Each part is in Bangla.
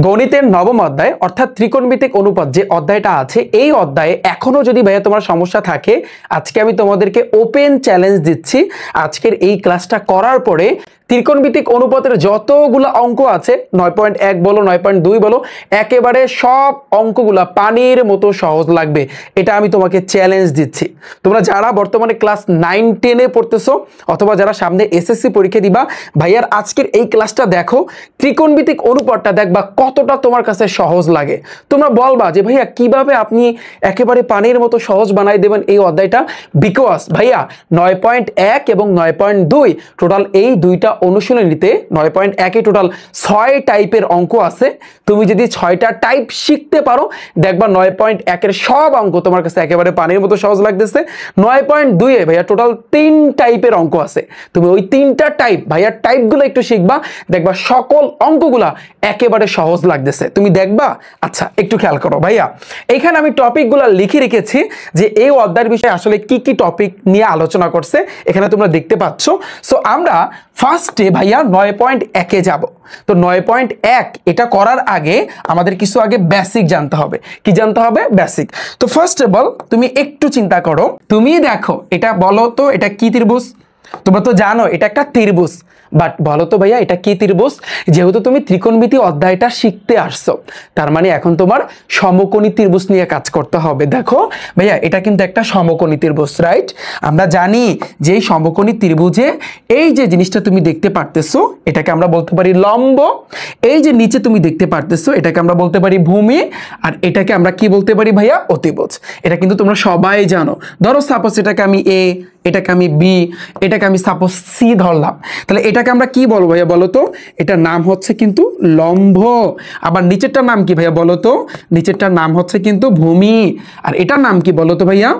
গণিতের নবম অধ্যায় অর্থাৎ ত্রিকোণমিতিক অনুপাত যে অধ্যায়টা আছে, এই অধ্যায়ে এখনো যদি ভাইয়া তোমার সমস্যা থাকে, আজকে আমি তোমাদেরকে ওপেন চ্যালেঞ্জ দিচ্ছি। আজকের এই ক্লাসটা করার পরে ত্রিকোণমিতিক অনুপাতের যতগুলো অঙ্ক আছে, 9.1 বলো 9.2 বলো, একেবারে সব অঙ্কগুলা পানির মতো সহজ লাগবে, এটা আমি তোমাকে চ্যালেঞ্জ দিচ্ছি। তোমরা যারা বর্তমানে ক্লাস 9-10-এ পড়তেছো অথবা যারা সামনে এসএসসি পরীক্ষা দিবা, ভাইয়ার আজকের এই ক্লাসটা দেখো, ত্রিকোণমিতিক অনুপাতটা দেখবা কতটা তোমার কাছে সহজ লাগে। তোমরা বলবা যে ভাইয়া কিভাবে আপনি একেবারে পানির মতো সহজ বানাই দেবেন এই অধ্যায়টা, বিকজ ভাইয়া 9.1 এবং 9.2 টোটাল এই দুইটা অনুশীলনীতে 9.1 এ টোটাল 6 টাইপের অঙ্ক আছে। তুমি যদি 6টা টাইপ শিখতে পারো, দেখবা 9.1 এর সব অঙ্ক তোমার কাছে একেবারে পানির মতো সহজ লাগতেছে। 9.2 এ ভাইয়া টোটাল 3 টাইপের অঙ্ক আছে। তুমি ওই 3টা টাইপ ভাইয়া টাইপগুলো একটু শিখবা, দেখবা সকল অঙ্কগুলা একেবারে সহজ লাগতেছে। তুমি দেখবা। আচ্ছা, একটু খেয়াল করো ভাইয়া, এইখানে আমি টপিকগুলো লিখে রেখেছি যে এই অধ্যায়ের বিষয়ে আসলে কি কি টপিক নিয়ে আলোচনা করছে, এখানে তোমরা দেখতে পাচ্ছ। সো আমরা ফার্স্টে ভাইয়া 9.1 এ যাব। তো 9.1 এটা করার আগে আমাদের কিছু আগে বেসিক জানতে হবে। কি জানতে হবে? বেসিক। তো ফার্স্ট অফ অল তুমি একটু চিন্তা করো, তুমি দেখো এটা বলো তো এটা কি ত্রিভুজ? তোমরা তো জানো এটা একটা ত্রিভুজ, বাট বলো তো ভাইয়া এটা কি ত্রিভুজ? যেহেতু তুমি ত্রিকোণমিতি অধ্যায়টা শিখতে আসছো, তার মানে এখন তোমার সমকোণী ত্রিভুজ নিয়ে কাজ করতে হবে। দেখো ভাইয়া এটা কিন্তু একটা সমকোণী ত্রিভুজ, রাইট? আমরা জানি যে এই সমকোণী ত্রিভুজে এই যে জিনিসটা তুমি দেখতে পারতেছো এটাকে আমরা বলতে পারি লম্ব, এই যে নিচে তুমি দেখতে পারতেছো এটাকে আমরা বলতে পারি ভূমি, আর এটাকে আমরা কি বলতে পারি ভাইয়া? অতিভুজ। এটা কিন্তু তোমরা সবাই জানো। ধরো সাপোজ এটাকে আমি এ, এটাকে আমি বি, এটাকে আমি সাপোজ সি ধরলাম, তাহলে এটাকে আমরা কি বলবো ভাইয়া বলো তো? এটার নাম হচ্ছে কিন্তু লম্ব। আবার নিচেরটার নাম কি ভাইয়া বলো তো? নিচেরটার নাম হচ্ছে কিন্তু ভূমি। আর এটার নাম কি বলো তো ভাইয়া?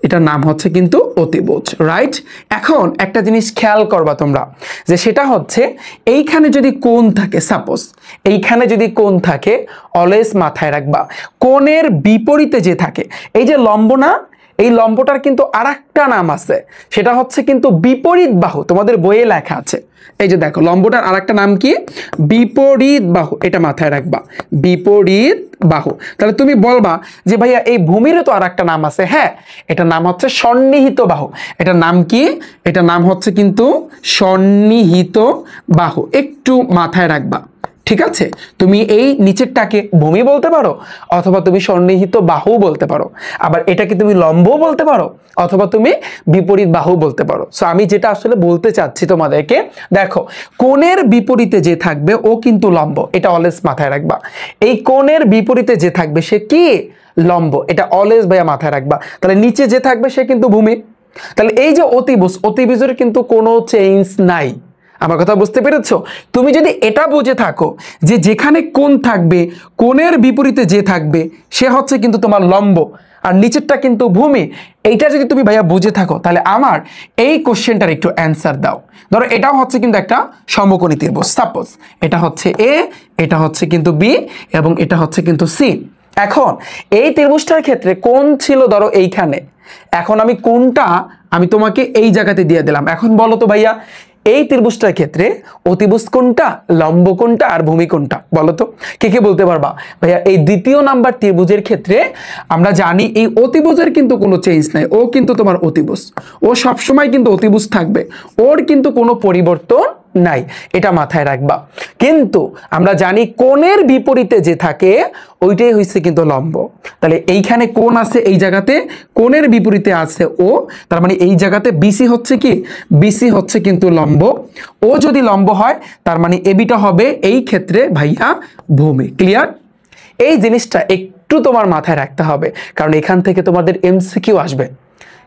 এটার নাম হচ্ছে কিন্তু অতিভুজ, রাইট? এখন একটা জিনিস খেয়াল করবা তোমরা, যে সেটা হচ্ছে এইখানে যদি কোণ থাকে, সাপোজ এইখানে যদি কোণ থাকে, অলওয়েজ মাথায় রাখবা কোণের বিপরীতে যে থাকে, এই যে লম্ব না, এই লম্বটার কিন্তু আরেকটা নাম আছে, সেটা হচ্ছে কিন্তু বিপরীত বাহু। তোমাদের বইয়ে লেখা আছে, এই যে দেখো লম্বটার আরেকটা নাম কি? বিপরীত বাহু। এটা মাথায় রাখবা, বিপরীত বাহু। তাহলে তুমি বলবা যে ভাইয়া এই ভূমিরও তো আরেকটা নাম আছে। হ্যাঁ, এটার নাম হচ্ছে সন্নিহিত বাহু। এটার নাম কি? এটার নাম হচ্ছে কিন্তু সন্নিহিত বাহু। একটু মাথায় রাখবা, ঠিক আছে? তুমি এই নিচেরটাকে ভূমি বলতে পারো, অথবা তুমি সন্নিহিত বাহু বলতে পারো। আবার এটাকে তুমি লম্ব বলতে পারো, অথবা তুমি বিপরীত বাহু বলতে পারো। সো আমি যেটা আসলে বলতে চাচ্ছি তোমাদেরকে, দেখো কোণের বিপরীতে যে থাকবে ও কিন্তু লম্ব, এটা অলওয়েজ মাথায় রাখবা। এই কোণের বিপরীতে যে থাকবে সে কি? লম্ব। এটা অলওয়েজ ভাইয়া মাথায় রাখবা। তাহলে নিচে যে থাকবে সে কিন্তু ভূমি। তাহলে এই যে অতিভুজ, অতিভুজের কিন্তু কোনো চেঞ্জ নাই। আমার কথা বুঝতে পেরেছো? তুমি যদি এটা বুঝে থাকো যে যেখানে কোণ থাকবে, কোণের বিপরীতে যে থাকবে সে হচ্ছে কিন্তু তোমার লম্ব, আর নিচেরটা কিন্তু ভূমি, এইটা যদি তুমি ভাইয়া বুঝে থাকো, তাহলে আমার এই কোশ্চেনটার একটু অ্যান্সার দাও। ধরো এটাও হচ্ছে কিন্তু একটা সমকোণী ত্রিভুজ, সাপোজ এটা হচ্ছে এ, এটা হচ্ছে কিন্তু বি, এবং এটা হচ্ছে কিন্তু সি। এখন এই ত্রিভুজটার ক্ষেত্রে কোণ ছিল ধরো এইখানে, এখন আমি কোণটা আমি তোমাকে এই জায়গাতে দিয়ে দিলাম। এখন বলো তো ভাইয়া এই ত্রিভুজটার ক্ষেত্রে অতিভুজ কোনটা, লম্ব কোনটা, আর ভূমি কোনটা? বলো তো, কে কে বলতে পারবা? ভাইয়া এই দ্বিতীয় নাম্বার ত্রিভুজের ক্ষেত্রে আমরা জানি এই অতিভুজের কিন্তু কোনো চেঞ্জ নাই, ও কিন্তু তোমার অতিভুজ, ও সবসময় কিন্তু অতিভুজ থাকবে, ওর কিন্তু কোনো পরিবর্তন নাই, এটা মাথায় রাখবা। কিন্তু আমরা জানি কোণের বিপরীতে যে থাকে ওইটাই হচ্ছে কিন্তু লম্ব। তাহলে এইখানে কোণ আছে, এই জায়গাতে কোণের বিপরীতে আছে ও, তার মানে এই জায়গাতে বিসি হচ্ছে কি? বিসি হচ্ছে কিন্তু লম্ব। ও যদি লম্ব হয় তার মানে এবিটা হবে এই ক্ষেত্রে ভাইয়া ভূমি। ক্লিয়ার? এই জিনিসটা একটু তোমার মাথায় রাখতে হবে, কারণ এখান থেকে তোমাদের এমসিকিউ আসবে।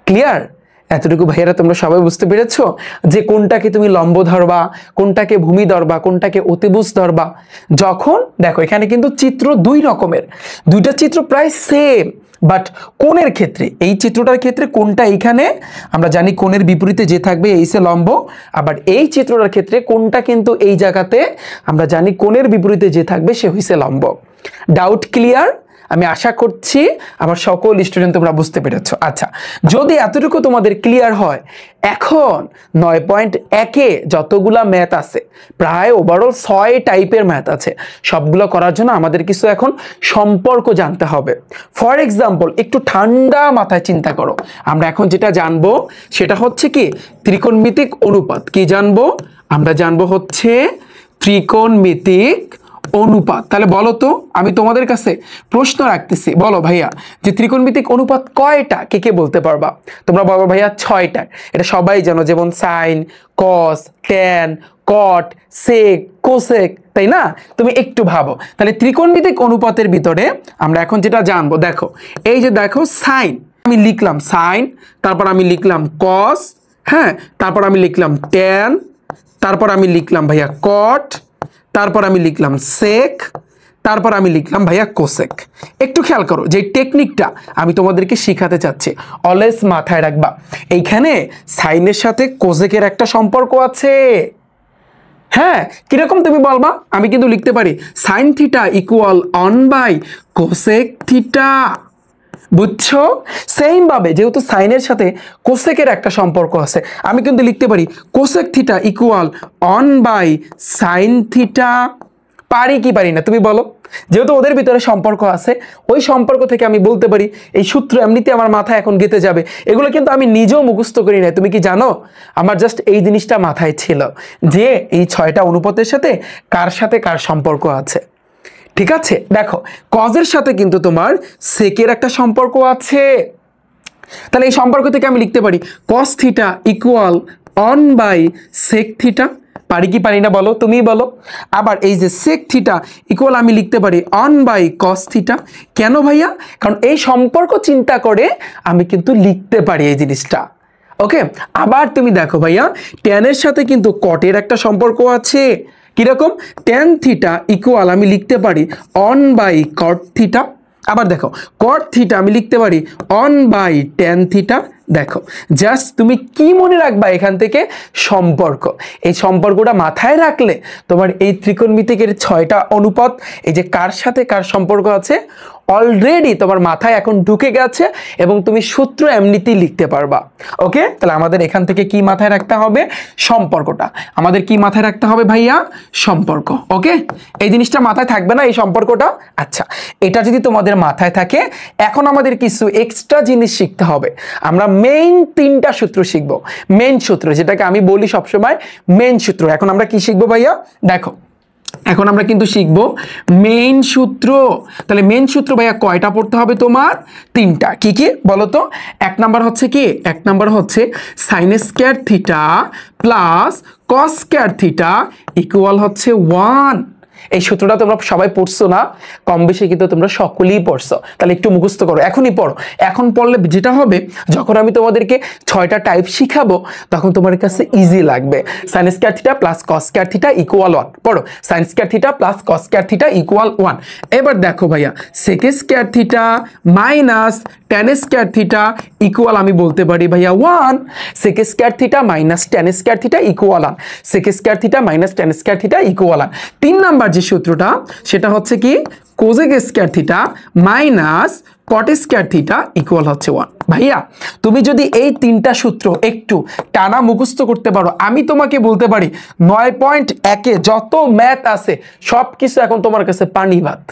ক্লিয়ার? এতটুকু ভাইয়েরা তোমরা সবাই বুঝতে পেরেছো যে কোনটাকে তুমি লম্ব ধরবা, কোনটাকে ভূমি ধরবা, কোনটাকে অতিভুজ ধরবা? যখন দেখো এখানে কিন্তু চিত্র দুই রকমের, দুইটা চিত্র প্রায় সেম, বাট কোণের ক্ষেত্রে, এই চিত্রটার ক্ষেত্রে কোনটা এইখানে আমরা জানি কোণের বিপরীতে যে থাকবে এই সে লম্ব, আবার এই চিত্রটার ক্ষেত্রে কোনটা কিন্তু এই জায়গাতে আমরা জানি কোণের বিপরীতে যে থাকবে সে হইছে লম্ব। Doubt clear? আমি আশা করছি আমার সকল স্টুডেন্ট তোমরা বুঝতে পেরেছো। আচ্ছা, যদি এতটুকু তোমাদের ক্লিয়ার হয়, এখন 9.1-এ যতগুলা ম্যাথ আছে, প্রায় ওভারঅল 6 টাইপের ম্যাথ আছে, সবগুলো করার জন্য আমাদের কিছু এখন সম্পর্ক জানতে হবে। ফর এক্সাম্পল, একটু ঠান্ডা মাথায় চিন্তা করো, আমরা এখন যেটা জানবো সেটা হচ্ছে কি ত্রিকোণমিতিক অনুপাত। কি জানবো? আমরা জানবো হচ্ছে ত্রিকোণমিতিক অনুপাত। তাহলে বলো তো, আমি তোমাদের কাছে প্রশ্ন রাখতেছি, বলো ভাইয়া যে ত্রিকোণমিতিক অনুপাত কয়টা, কে কে বলতে পারবা? তোমরা বলো ভাইয়া 6টা। এটা সবাই জানো, যেমন সাইন, কস, ট্যান, কট, সেক, কোসেক, তাই না? তুমি একটু ভাবো, তাহলে ত্রিকোণমিতিক অনুপাতের ভিতরে আমরা এখন যেটা জানবো, দেখো এই যে দেখো সাইন, আমি লিখলাম সাইন, তারপর আমি লিখলাম কস, হ্যাঁ, তারপর আমি লিখলাম ট্যান, তারপর আমি লিখলাম ভাইয়া কট, তারপর আমি লিখলাম সেক, তারপর আমি লিখলাম ভাইয়া কোসেক। একটু খেয়াল করো যে টেকনিকটা আমি তোমাদেরকে শিখাতে চাচ্ছি, অলওয়েজ মাথায় রাখবা, এইখানে সাইনের সাথে কোসেকের একটা সম্পর্ক আছে। হ্যাঁ, কিরকম তুমি বলবা? আমি কিন্তু লিখতে পারি সাইন থিটা ইকুয়াল 1/কোসেক থিটা। বুঝছো? সেম ভাবে যেহেতু সাইনের সাথে কোসেকের একটা সম্পর্ক আছে, আমি কিন্তু লিখতে পারি কোসেক থিটা ইকুয়াল 1/সাইন থিটা। পারি কি পারি না তুমি বলো? যেহেতু ওদের ভিতরে সম্পর্ক আছে, ওই সম্পর্ক থেকে আমি বলতে পারি, এই সূত্র এমনিতে আমার মাথায় এখন গেঁথে যাবে। এগুলো কিন্তু আমি নিজেও মুখস্থ করি না, তুমি কি জানো? আমার জাস্ট এই জিনিসটা মাথায় ছিল যে এই 6টা অনুপাতের সাথে কার সম্পর্ক আছে। ঠিক আছে, দেখো কজের সাথে কিন্তু তোমার সেকের একটা সম্পর্ক আছে। তাহলে এই সম্পর্ক থেকে আমি লিখতে পারি কস থিটা ইকুয়াল 1/সেক থিটা। পারি কি পারি না বলো? তুমিই বলো। আবার এই যে সেক থিটা ইকুয়াল আমি লিখতে পারি 1/কস থিটা। কেন ভাইয়া? কারণ এই সম্পর্ক চিন্তা করে আমি কিন্তু লিখতে পারি এই জিনিসটা। ওকে, আবার তুমি দেখো ভাইয়া ট্যানের সাথে কিন্তু কটের একটা সম্পর্ক আছে। কিরকম? ট্যান থিটা ইকুয়াল আমি লিখতে পারি 1/কট থিটা। আবার দেখো কট থিটা আমি লিখতে পারি 1/ট্যান থিটা। দেখো জাস্ট তুমি কি মনে রাখবা এখান থেকে? সম্পর্ক। এই সম্পর্কটা মাথায় রাখলে তোমার এই ত্রিকোণমিতিকের 6টা অনুপাত, এই যে কার সাথে কার সম্পর্ক আছে, অলরেডি তোমার মাথায় এখন ঢুকে গেছে এবং তুমি সূত্র এমনিতেই লিখতে পারবা। ওকে, তাহলে আমাদের এখান থেকে কি মাথায় রাখতে হবে? সম্পর্কটা। আমাদের কি মাথায় রাখতে হবে ভাইয়া? সম্পর্ক। ওকে, এই জিনিসটা মাথায় থাকবে না, এই সম্পর্কটা? আচ্ছা, এটা যদি তোমাদের মাথায় থাকে, এখন আমাদের কিছু এক্সট্রা জিনিস শিখতে হবে। আমরা মেইন 3টা সূত্র শিখবো। মেইন সূত্র, যেটাকে আমি বলি সবসময় মেইন সূত্র। এখন আমরা কি শিখবো ভাইয়া? দেখো এখন আমরা কিন্তু শিখবো মেইন সূত্র। তাহলে মেইন সূত্র ভাইয়া কয়টা পড়তে হবে তোমার? 3টা। কি কি বলো তো? 1 নাম্বার হচ্ছে কি? 1 নাম্বার হচ্ছে sign square theta plus cos square theta equal হচ্ছে 1। এই সূত্রটা তোমরা সবাই পড়ছো না? কম বেশি কিন্তু তোমরা সকলেই পড়ছো। তাহলে একটু মুখস্থ করো, এখনই পড়ো। এখন পড়লে যেটা হবে, যখন আমি তোমাদেরকে 6টা টাইপ শিখাবো তখন তোমার কাছে ইজি লাগবে। Sine square theta plus cos square theta equal 1 পড়ো। Sine square theta plus cos square theta equal 1। এবার দেখো ভাইয়া sec square theta minus tan square theta equal আমি বলতে পারি ভাইয়া 1। Sec square theta minus tan square theta equal 1। Sec square theta minus tan square theta equal 1। 3 number যে সূত্রটা সেটা হচ্ছে কি? Cosec square theta minus cot square theta equal হচ্ছে 1। ভাইয়া তুমি যদি এই 3টা সূত্র একটু টানা মুখস্থ করতে পারো, আমি তোমাকে বলতে পারি 9.1-এ যত ম্যাথ আছে সব কিছু এখন তোমার কাছে পানি ভাত।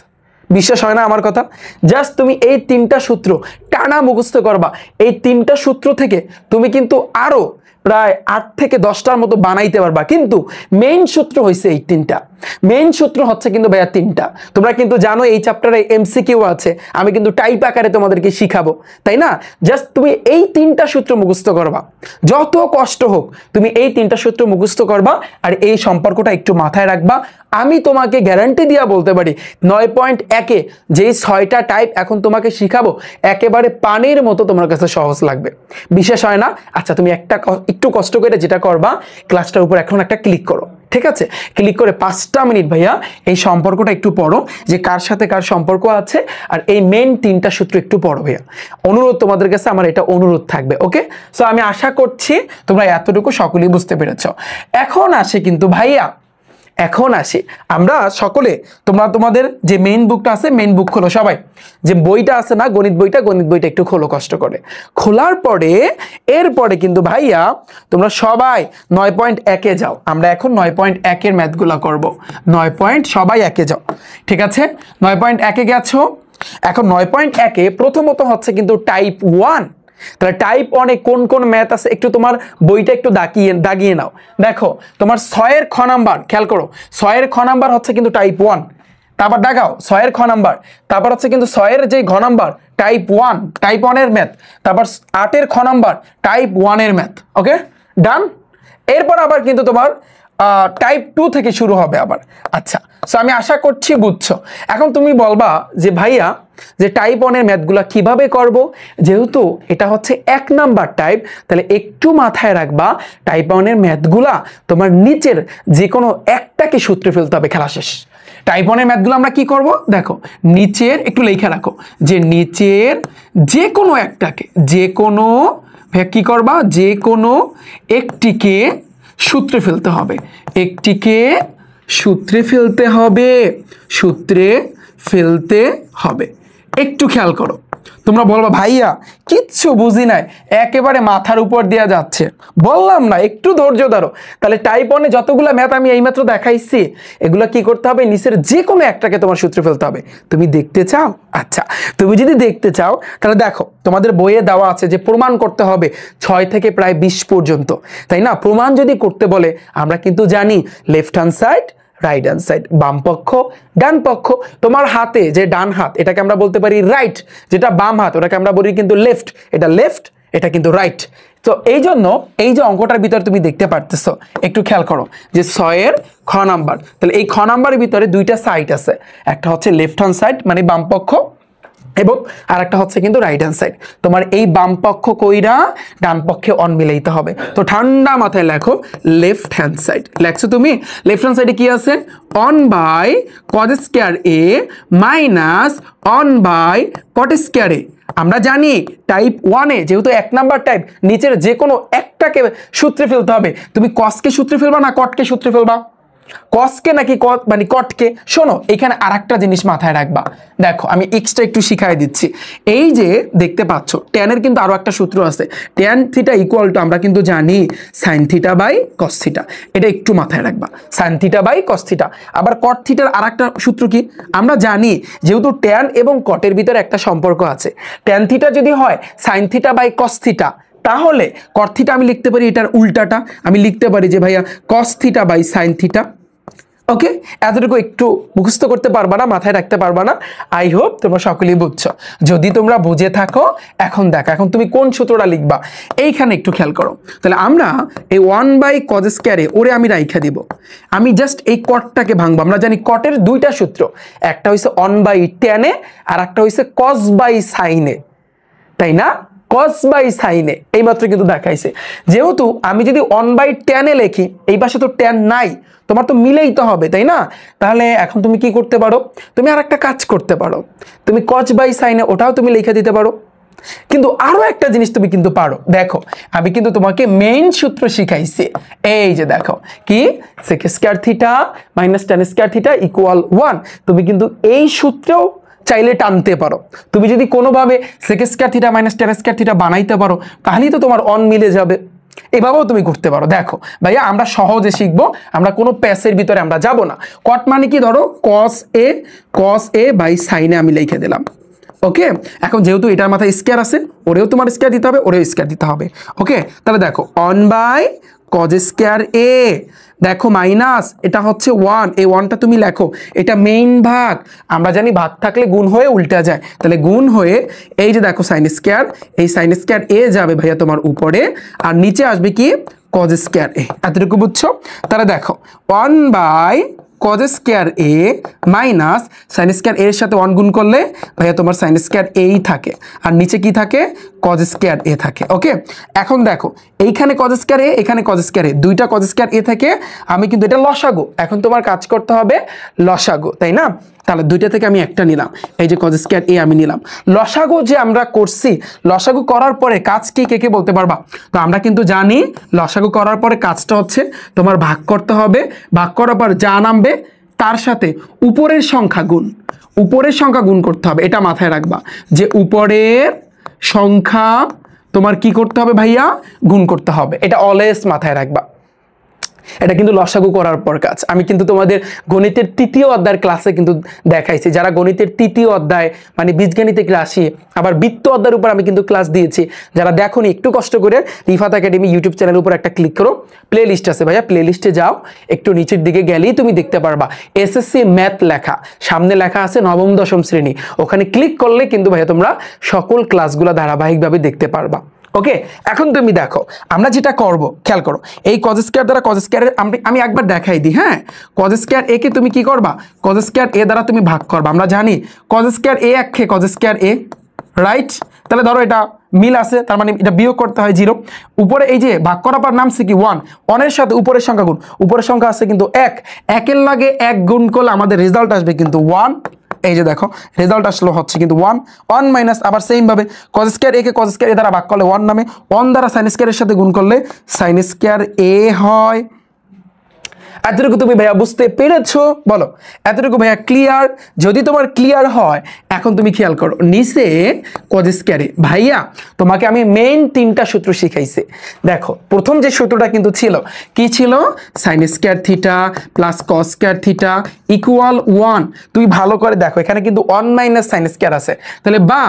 বিশ্বাস হয় না আমার কথা? জাস্ট তুমি এই 3টা সূত্র টানা মুখস্থ করবা। এই 3টা সূত্র থেকে তুমি কিন্তু আরো প্রায় 8 থেকে 10টার মতো বানাইতে পারবা। কিন্তু মেইন সূত্র হইছে এই 3টা। মেইন সূত্র হচ্ছে কিন্তু ভাইয়া 3টা। তোমরা কিন্তু জানো এই চ্যাপ্টারে এমসিকিউ আছে, আমি কিন্তু টাইপ আকারে তোমাদেরকে শিখাবো, তাই না? জাস্ট তুমি এই 3টা সূত্র মুখস্থ করবা, যত কষ্ট হোক তুমি এই 3টা সূত্র মুখস্থ করবা আর এই সম্পর্কটা একটু মাথায় রাখবা। আমি তোমাকে গ্যারান্টি দিয়া বলতে পারি 9.1-এ যেই 6টা টাইপ এখন তোমাকে শিখাবো একেবারে পানির মতো তোমার কাছে সহজ লাগবে। বিশেষ হয় না? আচ্ছা, তুমি একটু কষ্ট করে যেটা করবা, ক্লাসটার উপর এখন একটা ক্লিক করো, ঠিক আছে? ক্লিক করে 5টা মিনিট ভাইয়া এই সম্পর্কটা একটু পড়ো, যে কার সাথে কার সম্পর্ক আছে, আর এই মেইন 3টা সূত্র একটু পড়ো ভাইয়া। অনুরোধ তোমাদের কাছে, আমার এটা অনুরোধ থাকবে। ওকে, সো আমি আশা করছি তোমরা এতটুকু সকলেই বুঝতে পেরেছ। এখন আসে কিন্তু ভাইয়া, এখন আসি আমরা সকলে, তোমরা তোমাদের যে মেইন বুকটা আছে মেইন বুক খোলো সবাই, যে বইটা আছে না গণিত বইটা একটু খোলো কষ্ট করে। খোলার পরে এরপরে কিন্তু ভাইয়া তোমরা সবাই 9.1-এ যাও। আমরা এখন 9.1-এর ম্যাথগুলো করব। 9 সবাই 1-এ যাও, ঠিক আছে? 9.1-এ গেছো। এখন 9.1-এ প্রথমত হচ্ছে কিন্তু টাইপ 1। তাহলে টাইপ 1-এ কোন কোন ম্যাথ আছে একটু তোমার বইটা একটু দাগিয়ে নাও। দেখো তোমার 6-এর খ নাম্বার, খেয়াল করো 6-এর খ নাম্বার হচ্ছে কিন্তু টাইপ 1। তারপর দাগাও 6-এর খ নাম্বার, তারপর হচ্ছে কিন্তু 6-এর যে ঘ নাম্বার টাইপ 1 এর ম্যাথ, তারপর 8-এর খ নাম্বার টাইপ 1-এর ম্যাথ। ওকে, ডান। এরপর আবার কিন্তু তোমার টাইপ 2 থেকে শুরু হবে আবার। আচ্ছা, সো আমি আশা করছি বুঝছো। এখন তুমি বলবা যে ভাইয়া যে টাইপ 1-এর ম্যাথগুলা কিভাবে করব, যেহেতু এটা হচ্ছে 1 নাম্বার টাইপ, তাহলে একটু মাথায় রাখবা টাইপ 1-এর ম্যাথগুলা তোমার নিচের যে কোনো একটাকে সূত্রে ফেলতে হবে, খেলা শেষ। টাইপ 1-এর ম্যাথগুলো আমরা কি করব, দেখো নিচের একটু লেখা রাখো যে নিচের যে কোনো একটাকে, যে কোনো কি করবা, যে কোনো একটিকে সূত্রে ফেলতে হবে, একটিকে সূত্রে ফেলতে হবে, সূত্রে ফেলতে হবে। একটু খেয়াল করো, তোমরা বলবা ভাইয়া কিচ্ছু বুঝি নাই, একেবারে মাথার উপর দেওয়া যাচ্ছে। বললাম না একটু ধৈর্য ধরো। তাহলে টাইপ 1-এ যতগুলো ম্যাথ আমি এইমাত্র দেখাইছি এগুলো কি করতে হবে, নিচের যে কোনো একটাকে তোমার সূত্রে ফেলতে হবে। তুমি দেখতে চাও? আচ্ছা, তুমি যদি দেখতে চাও তাহলে দেখো তোমাদের বইয়ে দেওয়া আছে যে প্রমাণ করতে হবে 6 থেকে প্রায় 20 পর্যন্ত, তাই না? প্রমাণ যদি করতে বলে আমরা কিন্তু জানি left hand side, right hand side, বাম পক্ষ, ডান পক্ষ। তোমার হাতে যে ডান হাত এটাকে আমরা বলতে পারি রাইট, যেটা বাম হাত ওটাকে আমরা বলি কিন্তু লেফট। এটা লেফট, এটা কিন্তু রাইট। তো এই জন্য এই যে অঙ্কটার ভিতরে তুমি দেখতে পারতেছো, একটু খেয়াল করো যে 6-এর খ নাম্বার, তাহলে এই খ নাম্বারের ভিতরে দুইটা সাইড আছে, একটা হচ্ছে লেফট হ্যান্ড সাইড মানে বাম পক্ষ, এবং আরেকটা হচ্ছে কিন্তু রাইট হ্যান্ড সাইড। তোমার এই বাম পক্ষ কইরা ডান পক্ষে অন মিলাইতে হবে। তো ঠান্ডা মাথায় লেখো লেফট হ্যান্ড সাইড। লেখছো তুমি? লেফট হ্যান্ড সাইডে কি আছে? One by cos square A minus one by cot square A. আমরা জানি টাইপ 1-এ যেহেতু 1 নাম্বার টাইপ, নিচের যে কোনো একটাকে সূত্রে ফেলতে হবে। তুমি কসকে সূত্রে ফেলবা না কটকে সূত্রে ফেলবা? কসকে নাকি মানে কটকে? শোনো এখানে আরেকটা জিনিস মাথায় রাখবা। দেখো আমি এক্সট্রা একটু শিখাই দিচ্ছি। এই যে দেখতে পাচ্ছ ট্যানের কিন্তু আরো একটা সূত্র আছে, ট্যান থিটা ইকুয়াল টু আমরা কিন্তু জানি sine theta by cos theta. এটা একটু মাথায় রাখবা, sine theta by cos theta. আবার কট থিটার আরেকটা সূত্র কি আমরা জানি, যেহেতু ট্যান এবং কটের ভিতরে একটা সম্পর্ক আছে। ট্যান থিটা যদি হয় sine theta by cos theta, তাহলে কট থিটা আমি লিখতে পারি এটার উল্টাটা, আমি লিখতে পারি যে ভাইয়া cos theta by sine theta. Okay, এতটুকু একটু মুখস্থ করতে পারবা না, মাথায় রাখতে পারবা না। আই হোপ তোমরা সকলেই বুঝছো। যদি তোমরা বুঝে থাকো এখন দেখো এখন তুমি কোন সূত্রটা লিখবা এইখানে একটু খেয়াল করো। তাহলে আমরা এই 1 বাই কজ স্কয়ারে ওরে আমি রাইখা দিব, আমি জাস্ট এই কটটাকে ভাঙবো। আমরা জানি কটের দুইটা সূত্র, একটা হইছে 1 বাই ট্যানে আর একটা হইছে কস বাই সাইনে, তাই না? কস বাই সাইনে এইমাত্র কিন্তু দেখাইছে। যেহেতু আমি যদি 1 বাই ট্যানে লিখি, এই পাশে তো ট্যান নাই, তোমার তো মিলেইতে হবে, তাই না? তাহলে এখন তুমি কি করতে পারো, তুমি আর একটা কাজ করতে পারো, তুমি কস বাই সাইনে ওটাও তুমি লিখে দিতে পারো। কিন্তু আরো একটা জিনিস তুমি কিন্তু পারো, দেখো আমি কিন্তু তোমাকে মেইন সূত্র শিখাইছি। এই যে দেখো কি, sec square theta minus tan square theta equal 1। তুমি কিন্তু এই সূত্রেও চাইলে টানতে পারো। তুমি যদি কোনোভাবে sec square theta minus tan square theta বানাইতে পারো, তাহলেই তো তোমার অন মিলে যাবে। এভাবেও তুমি করতে পারো। দেখো ভাইয়া আমরা সহজে শিখবো, আমরা কোনো প্যাসের ভিতরে আমরা যাব না। কট মানে কি, ধরো কস এ বাই সাইনে আমি লিখে দিলাম। ওকে, এখন যেহেতু এটার মাথায় স্কয়ার আছে, ওরেও তোমার স্কয়ার দিতে হবে, ওরেও স্কয়ার দিতে হবে। ওকে, তাহলে দেখো 1 বাই কজ স্কয়ার এ, দেখো মাইনাস এটা হচ্ছে 1, এই 1টা তুমি লেখো, এটা মেইন ভাগ। আমরা জানি ভাগ থাকলে গুণ হয়ে উল্টা যায়, তাহলে গুণ হয়ে এই যে দেখো সাইন স্কয়ার, এই সাইন স্কয়ার এ যাবে ভাইয়া তোমার উপরে, আর নিচে আসবে কি কজ স্কয়ার এ। এতটুকু বুঝছো? তাহলে দেখো 1 by cos square A minus sine square এর সাথে 1 গুণ করলে ভাইয়া তোমার সাইন স্কয়ার এই থাকে, আর নিচে কি থাকে কজ স্কয়ার এ থাকে। ওকে, এখন দেখো এইখানে কজ স্কয়ার এ, এখানে কজ স্কয়ার এ, দুইটা কজ স্কয়ার এ থেকে আমি কিন্তু এটা লসাগু। এখন তোমার কাজ করতে হবে লসাগু, তাই না? তাহলে দুইটা থেকে আমি একটা নিলাম, এই যে কজ স্কয়ার এ আমি নিলাম। লসাগু যে আমরা করছি, লসাগু করার পরে কাজ কি কে কে বলতে পারবা? তো আমরা কিন্তু জানি লসাগু করার পরে কাজটা হচ্ছে তোমার ভাগ করতে হবে, ভাগ করার পর যা নামবে তার সাথে উপরের সংখ্যা গুণ, উপরের সংখ্যা গুণ করতে হবে। এটা মাথায় রাখবা যে উপরের সংখ্যা তোমার কি করতে হবে ভাইয়া? গুণ করতে হবে। এটা অলওয়েজ মাথায় রাখবা। এটা কিন্তু লসাগু করার পর কাজ। আমি কিন্তু তোমাদের গণিতের তৃতীয় অধ্যায়ের ক্লাসে কিন্তু দেখাইছি, যারা গণিতের তৃতীয় অধ্যায় মানে বীজগণিতে ক্লাসে আবার বৃত্ত অধ্যায়ের উপর আমি কিন্তু ক্লাস দিয়েছি। যারা দেখোনি একটু কষ্ট করে রিফাত একাডেমি ইউটিউব চ্যানেলের উপর একটা ক্লিক করো, প্লে লিস্ট আছে ভাইয়া, প্লে লিস্টে যাও, একটু নিচের দিকে গেলেই তুমি দেখতে পারবা এসএসসি ম্যাথ লেখা, সামনে লেখা আছে নবম দশম শ্রেণী। ওখানে ক্লিক করলে কিন্তু ভাইয়া তোমরা সকল ক্লাসগুলো ধারাবাহিকভাবে দেখতে পারবা। ওকে, এখন তুমি দেখো আমরা যেটা করব, খেয়াল করো, এই কজ স্কয়ার দ্বারা কজ স্কয়ারের আমি একবার দেখাই দিই। হ্যাঁ, কজ স্কয়ার এ কে তুমি কি করবা? কজ স্কয়ার এ দ্বারা তুমি ভাগ করবা। আমরা জানি কজ স্কয়ার এ এক খে কজ স্কয়ার এ, রাইট? তাহলে ধরো এটা মিল আছে, তার মানে এটা বিয়োগ করতে হয় 0। উপরে এই যে ভাগ করার পর নামছে কি 1, 1 সাথে উপরের সংখ্যা গুণ, উপরের সংখ্যা আছে কিন্তু 1, 1 লাগে 1 গুণ করলে আমাদের রেজাল্ট আসবে কিন্তু 1। এই যে দেখো রেজাল্ট আসলো হচ্ছে কিন্তু 1, 1 মাইনাস আবার সেম ভাবে কজ স্কয়ার এ কে কজ স্কয়ার এ দ্বারা ভাগ করলে 1 নামে, 1 দ্বারা সাইন স্কয়ারের সাথে গুণ করলে সাইন স্কয়ার এ হয়। এতটুকু তুমি ভাইয়া বুঝতে পেরেছো? বলো এতটুকু ভাইয়া ক্লিয়ার? যদি তোমার ক্লিয়ার হয় এখন তুমি খেয়াল করো নিচে কজ স্কয়ারে ভাইয়া তোমাকে আমি মেইন 3টা সূত্র শিখাইছি। দেখো প্রথম যে সূত্রটা কিন্তু ছিল কি ছিল? Sign square theta plus cos square theta equal 1। তুমি ভালো করে দেখো এখানে কিন্তু 1 মাইনাস সাইন স্কয়ার আছে। তাহলে বা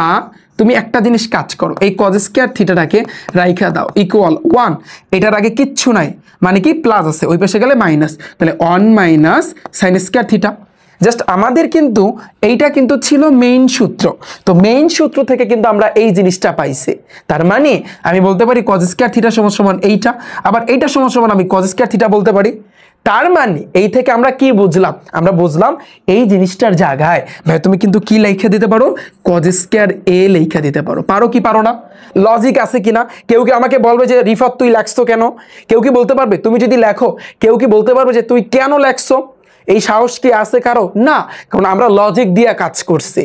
তুমি একটা জিনিস কাজ করো, এই কজ স্কয়ার থিটাটাকে রাইখা দাও ইকুয়াল 1, এটার আগে কিচ্ছু নাই মানে কি প্লাস আছে, ওই পাশে গেলে মাইনাস, তাহলে 1 minus sine square theta. Just আমাদের কিন্তু এইটা কিন্তু ছিল মেইন সূত্র। তো মেইন সূত্র থেকে কিন্তু আমরা এই জিনিসটা পাইছি। তার মানে আমি বলতে পারি কজ স্কয়ার থিটা সমান সমান এইটা, আবার এইটা সমান সমান আমি কজ স্কয়ার থিটা বলতে পারি। তার মানে এই থেকে আমরা কি বুঝলাম? আমরা বুঝলাম এই জিনিসটার জায়গায় ভাই তুমি কিন্তু কি লেখা দিতে পারো? কজ স্কয়ার এ লেখা দিতে পারো। পারো কি পারো না? লজিক আছে কিনা? কেউ কি আমাকে বলবে যে রিফাত তুই লেখছো কেন? কেউ কি বলতে পারবে তুমি যদি লেখো, কেউ কি বলতে পারবে যে তুই কেন লেখছো? এই সাহস কি আছে কারো? না, কারণ আমরা লজিক দিয়ে কাজ করছি,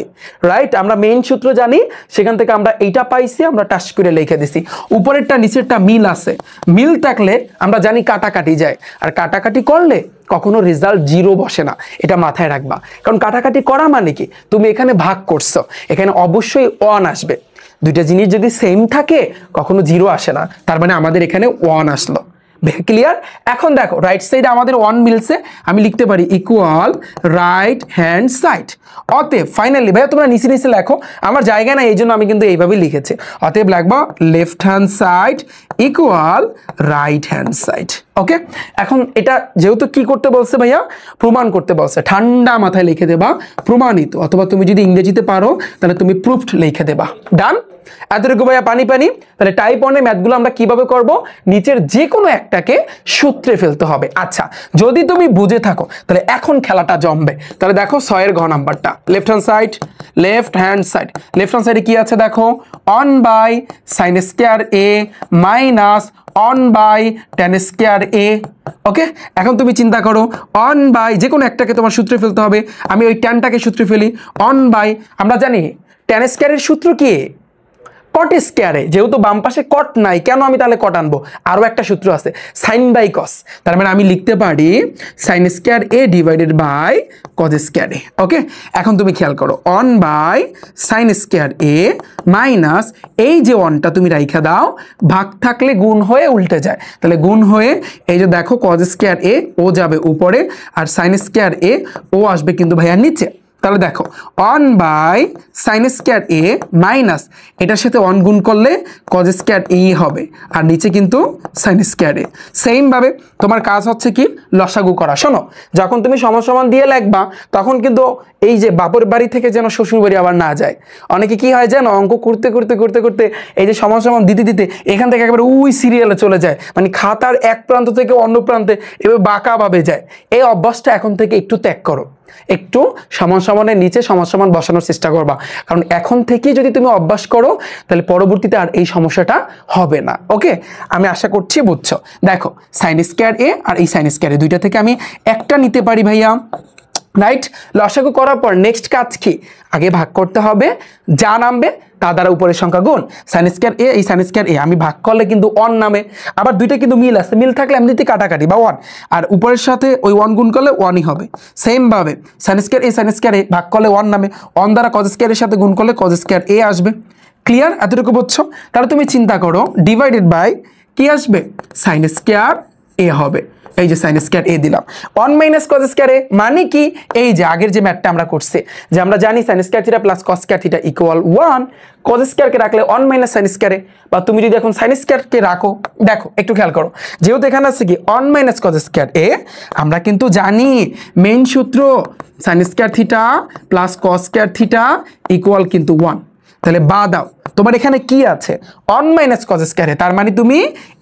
রাইট? আমরা মেইন সূত্র জানি, সেখান থেকে আমরা এইটা পাইছি, আমরা টাচ করে লিখে দিছি। উপরেরটা নিচেরটা মিল আছে, মিল থাকলে আমরা জানি কাটাকাটি যায়, আর কাটাকাটি করলে কখনো রেজাল্ট 0 বসে না, এটা মাথায় রাখবা। কারণ কাটাকাটি করা মানে কি? তুমি এখানে ভাগ করছো, এখানে অবশ্যই 1 আসবে। দুইটা জিনিস যদি সেম থাকে কখনো 0 আসে না, তার মানে আমাদের এখানে 1 আসলো। ক্লিয়ার? এখন দেখো রাইট সাইডে আমাদের 1 মিলছে, আমি লিখতে পারি ইকুয়াল রাইট হ্যান্ড সাইড। অতএব ফাইনালি ভাইয়া তোমরা নিচে নিচে লেখো, আমার জায়গা নাই এই জন্য আমি কিন্তু এইভাবেই লিখেছি। অতএব লিখবো left hand side equal right hand side. Okay, এখন এটা যেহেতু কি করতে বলছে ভাইয়া? প্রমাণ করতে বলছে। ঠান্ডা মাথায় লিখে দেবা প্রমাণিত, অথবা তুমি যদি ইংরেজিতে পারো তাহলে তুমি প্রুফড লিখে দেবা। ডান? এতটুকু ভাইয়া পানি পানি। তাহলে টাইপ 1 এর ম্যাথগুলো আমরা কিভাবে করব? নিচের যে কোনো একটাকে সূত্রে ফেলতে হবে। আচ্ছা, যদি তুমি বুঝে থাকো তাহলে এখন খেলাটা জমবে। তাহলে দেখো 6 এর ঘ নাম্বারটা, left hand side, left hand side, left hand সাইডে কি আছে দেখো? 1 by sign square A minus 1 by tan square A. Okay, এখন তুমি চিন্তা করো 1 বাই যে কোনো একটাকে তোমার সূত্রে ফেলতে হবে। আমি ওই ট্যানটাকে সূত্রে ফেলি। 1 বাই আমরা জানি tan স্কয়ারের সূত্র কি? কট স্কয়ারে, যেহেতু বাম পাশে কট নাই, কেন আমি তাহলে কট আনবো? আরো একটা সূত্র আছে সাইন বাই কস, তার মানে আমি লিখতে পারি sine square A divided by cos square A. Okay, এখন তুমি খেয়াল করো 1 by sign square A minus এই যে 1টা তুমি রাইখা দাও, ভাগ থাকলে গুণ হয়ে উল্টে যায়, তাহলে গুণ হয়ে এই যে দেখো কজ স্কয়ার এ ও যাবে উপরে, আর সাইন স্কয়ার এ ও আসবে কিন্তু ভাইয়া নিচে। তাহলে দেখো 1 by sign square A minus এটার সাথে 1 গুণ করলে কজ স্কয়ার এ হবে, আর নিচে কিন্তু সাইন স্কয়ার এ। সেম ভাবে তোমার কাজ হচ্ছে কি? লসাগু করা। শোনো, যখন তুমি সমান দিয়ে লিখবা তখন কিন্তু এই যে বাপের বাড়ি থেকে যেন শ্বশুর বাড়ি আবার না যায়। অনেকে কি হয় যেন অঙ্ক করতে এই যে সমান দিতে এখান থেকে একেবারে ওই সিরিয়ালে চলে যায়, মানে খাতার এক প্রান্ত থেকে অন্য প্রান্তে এভাবে বাঁকা ভাবে যায়। এই অভ্যাসটা এখন থেকে একটু ত্যাগ করো, একটু সমানের নিচে সমান বসানোর চেষ্টা করবা। কারণ এখন থেকে যদি তুমি অভ্যাস করো তাহলে পরবর্তীতে আর এই সমস্যাটা হবে না। ওকে, আমি আশা করছি বুঝছো। দেখো সাইন স্কয়ার এ আর এই সাইন স্কয়ার এ দুইটা থেকে আমি একটা নিতে পারি ভাইয়া, রাইট। লসাগু করার পর নেক্সট কাজ কি, আগে ভাগ করতে হবে, যা নামবে তা দ্বারা উপরের সংখ্যা গুণ। সাইন স্কয়ার এ, এই সাইন স্কয়ার এ আমি ভাগ করলে কিন্তু 1 নামে, আবার দুইটা কিন্তু মিল আছে, মিল থাকলে এমনিতেই কাটাকাটি বা 1, আর উপরের সাথে ওই 1 গুণ করলে 1ই হবে। সেম ভাবে সাইন স্কয়ার এ ভাগ করলে 1 নামে, 1 দ্বারা কজ স্কয়ার এর সাথে গুণ করলে কজ স্কয়ার এ আসবে। ক্লিয়ার? এতটুকু বুঝছো? তাহলে তুমি চিন্তা করো ডিভাইডেড বাই কি আসবে, সাইন স্কয়ার এ হবে। এই যে সাইন স্কয়ার এ দিলাম, 1 মাইনাস কজ স্কয়ার এ মানে কি, এই যে আগের যে ম্যাথটা আমরা করছি যে আমরা জানি sine square theta plus cos square theta equal 1, cos square কে রাখলে 1 মাইনাস সাইন স্কয়ার এ, বা তুমি যদি এখন সাইন স্কয়ার কে রাখো, দেখো একটু খেয়াল করো, যেহেতু এখানে আছে কি 1 মাইনাস কজ স্কয়ার এ, আমরা কিন্তু জানি মেইন সূত্র sign square theta plus cos square theta equal কিন্তু 1। তাহলে বা দাও, তোমার এখানে কি আছে 1 মাইনাস কজ স্কয়ার এ, তার মানে তুমি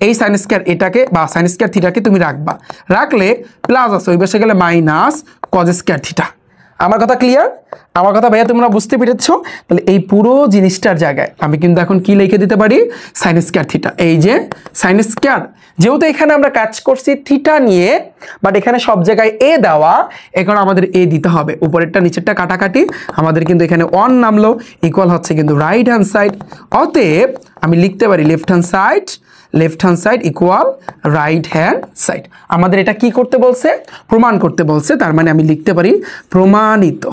এই সাইন স্কয়ার এটাকে বা সাইন স্কয়ার থিটাকে তুমি রাখবা, রাখলে প্লাস আছে ওই পাশে গেলে মাইনাস কজ স্কয়ার থিটা। আমার কথা ক্লিয়ার? আমার কথা ভাইয়া তোমরা বুঝতে পেরেছো? তাহলে এই পুরো জিনিসটার জায়গায় আমি কিন্তু এখন কি লিখে দিতে পারি, সাইন স্কয়ার থিটা। এই যে সাইন স্কয়ার, যেহেতু এখানে আমরা কাজ করছি থিটা নিয়ে, বাট এখানে সব জায়গায় এ দেওয়া, এখন আমাদের এ দিতে হবে, উপরেরটা নিচেরটা কাটাকাটি, আমাদের কিন্তু এখানে 1 নামলো, ইকুয়াল হচ্ছে কিন্তু রাইট হ্যান্ড সাইড। অতএব আমি লিখতে পারি left hand side equal right hand side. আমাদের এটা কি করতে বলছে, প্রমাণ করতে বলছে, তার মানে আমি লিখতে পারি প্রমাণিত।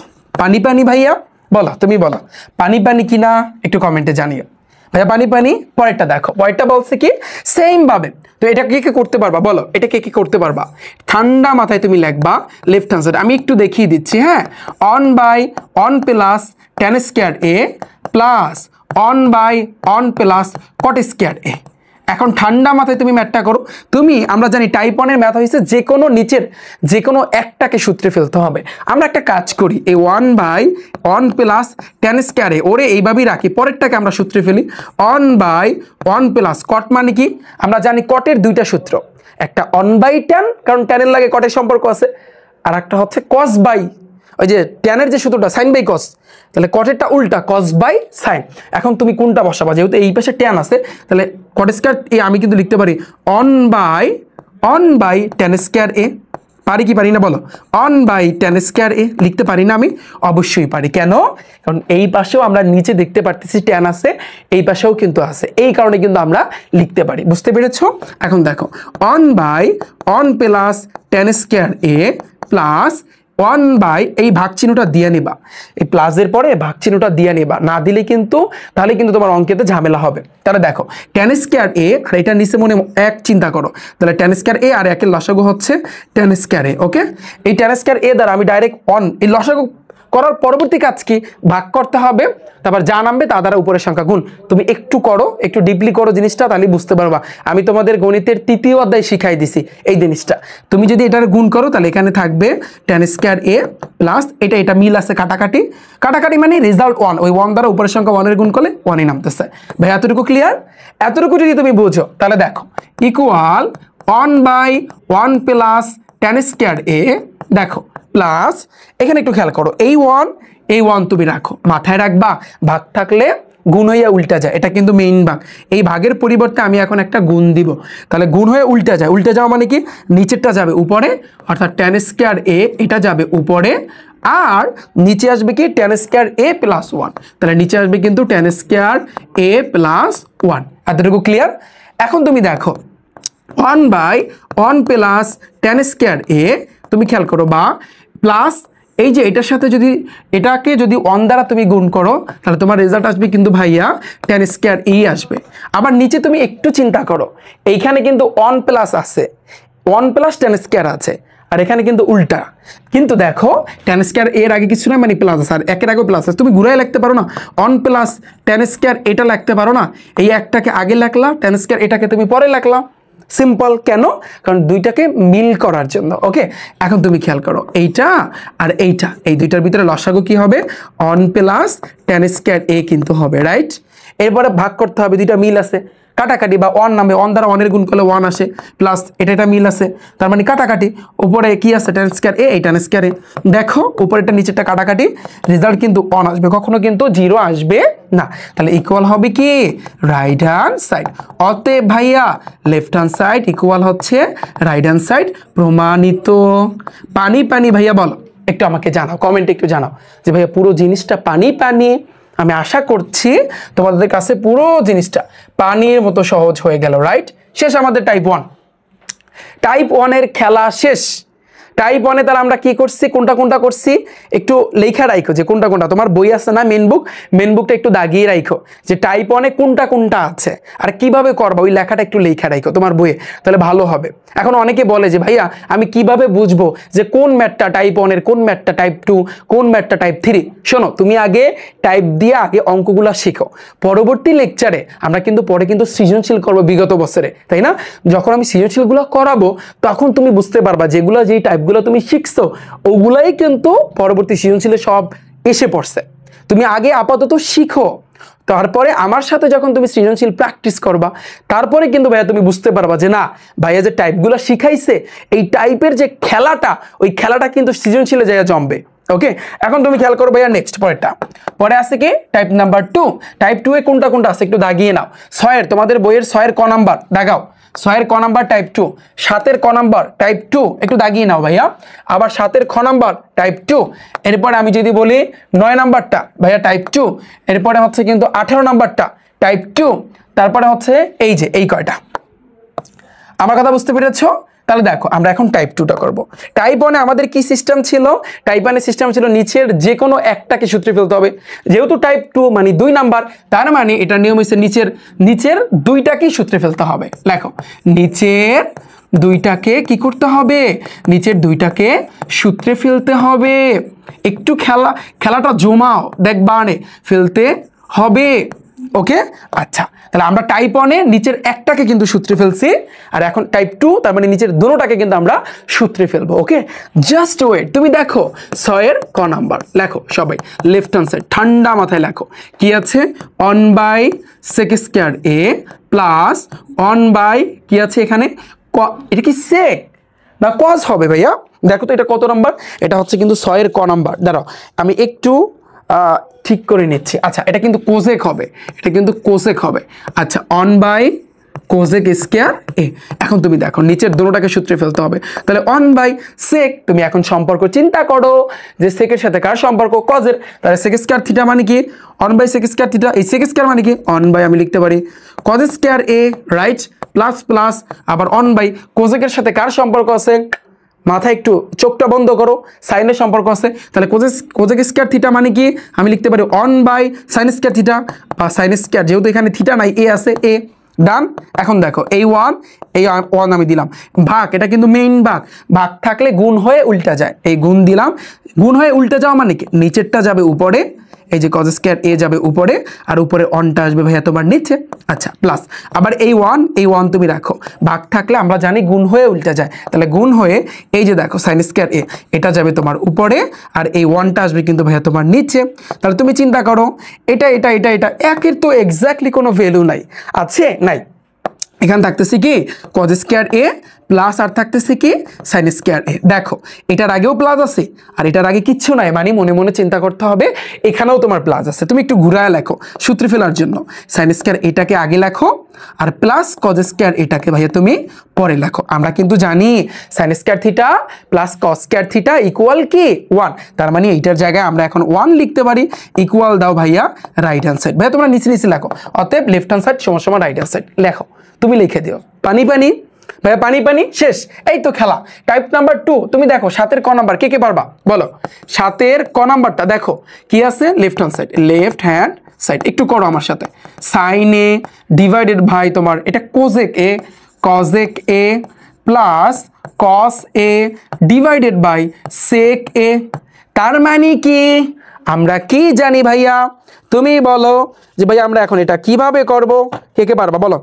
পানি পানি ভাইয়া বলো, তুমি বলো পানি পানি কিনা একটু কমেন্টে জানিও ভাইয়া। পানি পানি। পরেরটা দেখো, পরেরটা বলছে কি সেম ভাবে, তো এটা কে কে করতে পারবা বলো, এটা কে কে করতে পারবা? ঠান্ডা মাথায় তুমি লিখবা লেফট হ্যান্ড সাইড, আমি একটু দেখিয়ে দিচ্ছি। হ্যাঁ, 1 by 1 plus tan square A plus 1 by 1 plus cot square A. এখন ঠান্ডা মাথায় তুমি ম্যাথটা করো। তুমি, আমরা জানি টাইপ 1 এর ম্যাথ হয়েছে যে কোনো নিচের যে কোনো একটাকে সূত্রে ফেলতে হবে। আমরা একটা কাজ করি, এই 1 বাই 1 প্লাস ট্যান স্কয়ারে ওরে এইভাবেই রাখি, পরেরটাকে আমরা সূত্রে ফেলি 1 বাই 1 প্লাস কট, মানে কি আমরা জানি কটের দুইটা সূত্র, একটা 1 বাই ট্যান, কারণ ট্যানের লাগে কটের সম্পর্ক আছে, আর একটা হচ্ছে কস বাই ওই যে ট্যানের যে সূত্রটা সাইন বাই কস, তাহলে কটেরটা উল্টা কস বাই সাইন। এখন তুমি কোনটা বসাবা, যেহেতু এই পাশে ট্যান আছে, তাহলে কট স্কয়ার এ আমি কিন্তু লিখতে পারি 1 বাই ট্যান স্কয়ার এ। পারি কি পারি না বলো? 1 বাই ট্যান স্কয়ার এ লিখতে পারি না আমি? অবশ্যই পারি। কেন? কারণ এই পাশেও আমরা নিচে দেখতে পারতেছি ট্যান আছে, এই পাশেও কিন্তু আছে, এই কারণে কিন্তু আমরা লিখতে পারি। বুঝতে পেরেছো? এখন দেখো 1 by 1 plus tan square A plus 1 by এই ভাগ চিহ্নটা দিয়ে নিবা, এই প্লাসের পরে ভাগ চিহ্নটা দিয়ে নিবা, না দিলে কিন্তু তাহলে কিন্তু তোমার অঙ্কেতে ঝামেলা হবে। তাহলে দেখো ট্যান স্কয়ার এ, আর এটা নিচে মনে এক চিন্তা করো, তাহলে ট্যান স্কয়ার এ আর একের লসাগু হচ্ছে ট্যান স্কয়ার এ। ওকে, এই ট্যান স্কয়ার এ দ্বারা আমি ডাইরেক্ট 1 এই লসাগু করার পরবর্তী কাজ কি, ভাগ করতে হবে, তারপর যা নামবে তা দ্বারা উপরের সংখ্যা গুণ। তুমি একটু করো, একটু ডিপলি করো জিনিসটা, তাহলে বুঝতে পারবা। আমি তোমাদের গণিতের 3য় অধ্যায় শিখাই দিছি এই জিনিসটা। তুমি যদি এটার গুণ করো, তাহলে এখানে থাকবে ট্যান স্কয়ার এ প্লাস এটা মিল আছে, কাটাকাটি মানে রেজাল্ট 1, ওই 1 দ্বারা উপরের সংখ্যা 1 এর গুণ করলে 1ই নামতেছে। ভাই এতটুকু ক্লিয়ার? এতটুকু যদি তুমি বুঝো, তাহলে দেখো equal 1 by 1 plus tan square A, দেখো প্লাস এখানে একটু খেয়াল করো, এই 1 তুমি রাখো, মাথায় রাখবা, ভাগ থাকলে গুণ হইয়া উল্টা যায়, এটা কিন্তু মেইন ভাগ। এই ভাগের পরিবর্তে আমি এখন একটা গুণ দিব, তাহলে গুণ হয়ে উল্টা যায়। উল্টে যাওয়া মানে কি, নিচেরটা যাবে উপরে, অর্থাৎ ট্যান স্কয়ার এ এটা যাবে উপরে, আর নিচে আসবে কি ট্যান স্কয়ার এ প্লাস 1, তাহলে নিচে আসবে কিন্তু ট্যান স্কয়ার এ প্লাস 1। এতটুকু ক্লিয়ার? এখন তুমি দেখো 1 বাই 1 প্লাস ট্যান স্কয়ার এ, তুমি খেয়াল করো, বা প্লাস এই যে এটার সাথে যদি এটাকে যদি 1 দ্বারা তুমি গুণ করো, তাহলে তোমার রেজাল্ট আসবে কিন্তু ভাইয়া ট্যান স্কয়ার ই আসবে। আবার নিচে তুমি একটু চিন্তা করো, এইখানে কিন্তু 1 প্লাস আছে, 1 প্লাস ট্যান স্কয়ার আছে, আর এখানে কিন্তু উল্টা। কিন্তু দেখো ট্যান স্কয়ার এর আগে কিছু না, মানে প্লাস আছে, আর একের আগে প্লাস আছে, তুমি ঘুরাই লিখতে পারো না, 1 প্লাস ট্যান স্কয়ার এটা লিখতে পারো না, এই একটাকে আগে লিখলা, ট্যান স্কয়ার এটাকে তুমি পরে লিখলা। সিম্পল। কেন? কারণ দুইটাকে মিল করার জন্য। ওকে, এখন তুমি খেয়াল করো, এইটা আর এইটা, এই দুইটার ভিতরে লসাগু কি হবে, 1 প্লাস ট্যান স্কয়ার এ কিন্তু হবে, রাইট? এরপরে ভাগ করতে হবে, দুইটা মিল আছে, কাটাকাটি বা 1 নামে 1 দ্বারা 1 এর গুণ করলে 1 আসে, প্লাস এটা মিল আছে, তার মানে কাটাকাটি, উপরে কি আছে ট্যান স্কয়ার এ, এই ট্যান স্কয়ার এ, দেখো উপরেরটা নিচেরটা কাটাকাটি, রেজাল্ট কিন্তু 1 আসবে, কখনো কিন্তু 0 আসবে না। তাহলে ইকুয়াল হবে কি রাইট হ্যান্ড সাইড। অতএব ভাইয়া লেফট হ্যান্ড সাইড ইকুয়াল হচ্ছে রাইট হ্যান্ড সাইড, প্রমাণিত। পানি পানি ভাইয়া বলো, একটু আমাকে জানাও, কমেন্টে একটু জানাও যে ভাইয়া পুরো জিনিসটা পানি পানি। আমি আশা করছি তোমাদের কাছে পুরো জিনিসটা পানির মতো সহজ হয়ে গেল, রাইট? শেষ আমাদের টাইপ 1। টাইপ 1-এর খেলা শেষ। টাইপ 1-এ তাহলে আমরা কি করছি, কোনটা কোনটা করছি একটু লেখা রাখো, যে কোনটা কোনটা তোমার বই আছে না মেন বুক, মেন বুকটা একটু দাগিয়ে রাখো যে টাইপ 1-এ কোনটা কোনটা আছে আর কিভাবে করবা ওই লেখাটা একটু লেখা রাখো তোমার বইয়ে, তাহলে ভালো হবে। এখন অনেকে বলে যে ভাইয়া আমি কিভাবে বুঝবো যে কোন ম্যাথটা টাইপ 1-এর, কোন ম্যাথটা টাইপ 2, কোন ম্যাথটা টাইপ 3? শোনো, তুমি আগে টাইপ দিয়ে আগে অঙ্কগুলা শিখো, পরবর্তী লেকচারে আমরা কিন্তু পরে কিন্তু সৃজনশীল করবো বিগত বছরে, তাই না? যখন আমি সৃজনশীলগুলো করাবো তখন তুমি বুঝতে পারবা যেগুলো যেই টাইপগুলো তুমি শিখছো ওগুলাই কিন্তু পরবর্তী সৃজনশীলে সব এসে পড়ছে। তুমি আগে আপাতত শিখো, তারপরে আমার সাথে যখন তুমি সৃজনশীল প্র্যাকটিস করবা তারপরে কিন্তু ভাইয়া তুমি বুঝতে পারবা যে না ভাইয়া যে টাইপগুলো শিখাইছে এই টাইপের যে খেলাটা, ওই খেলাটা কিন্তু সৃজনশীলে যায় জমবে। ওকে, এখন তুমি খেয়াল করো ভাইয়া নেক্সট পরেরটা। পরে আছে কি টাইপ নাম্বার 2। টাইপ 2-এ কোনটা কোনটা আছে একটু দাগিয়ে নাও। 6-এর, তোমাদের বইয়ের 6-এর ক নাম্বার দাগাও। 6-এর ক নাম্বার টাইপ 2, 7-এর ক নাম্বার টাইপ 2 একটু দাগিয়ে নাও ভাইয়া। আবার 7-এর খ নাম্বার টাইপ 2। এরপরে আমি যদি বলি 9 নাম্বারটা ভাইয়া টাইপ 2। এরপরে হচ্ছে কিন্তু 18 নাম্বারটা টাইপ 2। তারপরে হচ্ছে এই যে এই কয়টা। আমার কথা বুঝতে পেরেছো? তাহলে দেখো আমরা এখন টাইপ 2টা করব। টাইপ 1-এ আমাদের কি সিস্টেম ছিল? টাইপ 1-এর সিস্টেম ছিল নিচের যে কোনো একটাকে সূত্রে ফেলতে হবে। যেহেতু টাইপ 2 মানে 2 নাম্বার, তার মানে এটার নিয়ম হচ্ছে নিচের দুইটাকেই সূত্রে ফেলতে হবে। লেখো, নিচের দুইটাকে কি করতে হবে? নিচের দুইটাকে সূত্রে ফেলতে হবে। একটু খেলাটা জমাও, দেখবা ফেলতে হবে। ওকে, আচ্ছা, তাহলে আমরা টাইপ 1-এ নিচের একটাকে কিন্তু সূত্রে ফেলছি, আর এখন টাইপ 2 তার মানে নিচের দুটোটাকে কিন্তু আমরা সূত্রে ফেলবো। ওকে, জাস্ট ওয়েট। তুমি দেখো 6-এর ক নাম্বার লেখো সবাই, লেফট হ্যান্ড সাইড ঠান্ডা মাথায় লেখো কি আছে, 1/sec² a প্লাস 1 কি আছে এখানে, এটা কি সেক না কজ হবে ভাইয়া? দেখো তো এটা কত নাম্বার, এটা হচ্ছে কিন্তু 6-এর ক নাম্বার। দাঁড়াও আমি একটু ঠিক করে নিচ্ছি। আচ্ছা, এটা কিন্তু কোসেক হবে, এটা কিন্তু কোসেক হবে। আচ্ছা, 1/cosec² a। এখন তুমি দেখো নিচের দুটোটাকে সূত্রে ফেলতে হবে, তাহলে 1/sec। তুমি এখন সম্পর্ক চিন্তা করো যে সেকের সাথে কার সম্পর্ক, কজের। তাহলে sec² থিটা মানে কি 1/sec² থিটা, এই sec² মানে কি 1/ আমি লিখতে পারি cos² a, right? Plus plus আবার 1/cosec-এর সাথে কার সম্পর্ক আছে, মাথায় একটু চোখটা বন্ধ করো, সাইনের সম্পর্ক আছে। তাহলে cosec² থিটা মানে কি আমি লিখতে পারি 1/sin² থিটা বা sin², যেহেতু এখানে থিটা নাই এ আছে, এ। ডান। এখন দেখো এই 1 আমি দিলাম, ভাগ, এটা কিন্তু মেইন ভাগ থাকলে গুণ হয়ে উল্টা যায়, এই গুণ দিলাম। গুণ হয়ে উল্টা যাওয়া মানে কি নিচেরটা যাবে উপরে, এই যে cos² a যাবে উপরে আর উপরে 1টা আসবে ভাইয়া তোমার নিচে। আচ্ছা, প্লাস আবার এই 1 তুমি রাখো, ভাগ থাকলে আমরা জানি গুণ হয়ে উল্টা যায়, তাহলে গুণ হয়ে এই যে দেখো sin² a এটা যাবে তোমার উপরে আর এই 1টা আসবে কিন্তু ভাইয়া তোমার নিচে। তাহলে তুমি চিন্তা করো এটা একের তো এক্স্যাক্টলি কোনো ভ্যালু নাই, আছে নাই? এখানে থাকতেছে কি cos² a প্লাস আর থাকতেছে কি sin² a। দেখো এটার আগেও প্লাস আছে আর এটার আগে কিচ্ছু নাই, মানে মনে মনে চিন্তা করতে হবে এখানেও তোমার প্লাস আছে। তুমি একটু ঘুরায় লেখো সূত্রে ফেলার জন্য, sin² এটাকে আগে লেখো আর প্লাস cos² এটাকে ভাইয়া তুমি পরে লেখো। আমরা কিন্তু জানি sin² theta plus cos² theta equal কি 1, তার মানে এইটার জায়গায় আমরা এখন 1 লিখতে পারি। ইকুয়াল দাও ভাইয়া রাইট হ্যান্ড সাইড, ভাইয়া তোমরা নিচে লেখো, অতএব লেফট হ্যান্ড সাইড সমান রাইট হ্যান্ড সাইড লেখো, তুমি লিখে দিও। পানি ভাইয়া পানি শেষ। এই তো খেলা। টাইপ নাম্বার 2 তুমি দেখো 7-এর ক নাম্বার কে পারবা বলো? 7-এর ক নাম্বারটা দেখো কি আছে, লেফট হ্যান্ড সাইড একটু করো আমার সাথে, সাইন এ ডিভাইডেড বাই তোমার এটা cosec a plus cos a divided by sec a। তার মানে কি আমরা কি জানি ভাইয়া? তুমি বলো যে ভাইয়া আমরা এখন এটা কিভাবে করব, কে পারবা বলো?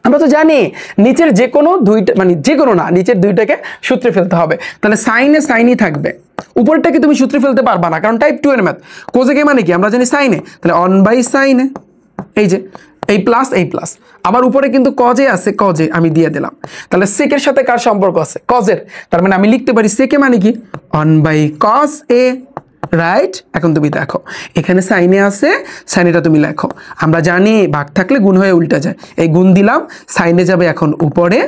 আমরা তো জানি নিচের যে কোনো দুইটা, মানে যে কোনো না, নিচের দুইটাকে সূত্রে ফেলতে হবে। তাহলে সাইনই থাকবে, উপরটাকে তুমি সূত্রে ফেলতে পারবা না, কারণ টাইপ 2 এর ম্যাথ। কোজেকে মানে কি আমরা জানি সাইনে, তাহলে 1/sin, এই যে এই প্লাস আবার উপরে কিন্তু কজে আছে, কজে আমি দিয়ে দিলাম। তাহলে সেকের সাথে কার সম্পর্ক আছে, কজের, তার মানে আমি লিখতে পারি সেকে মানে কি 1/cos a, রাইট? এখন তুমি দেখো এখানে সাইনে আছে, সাইনেটা তুমি লেখো। আমরা জানি ভাগ থাকলে গুণ হয়ে উল্টা যায়, এই গুণ দিলাম, সাইনে যাবে এখন উপরে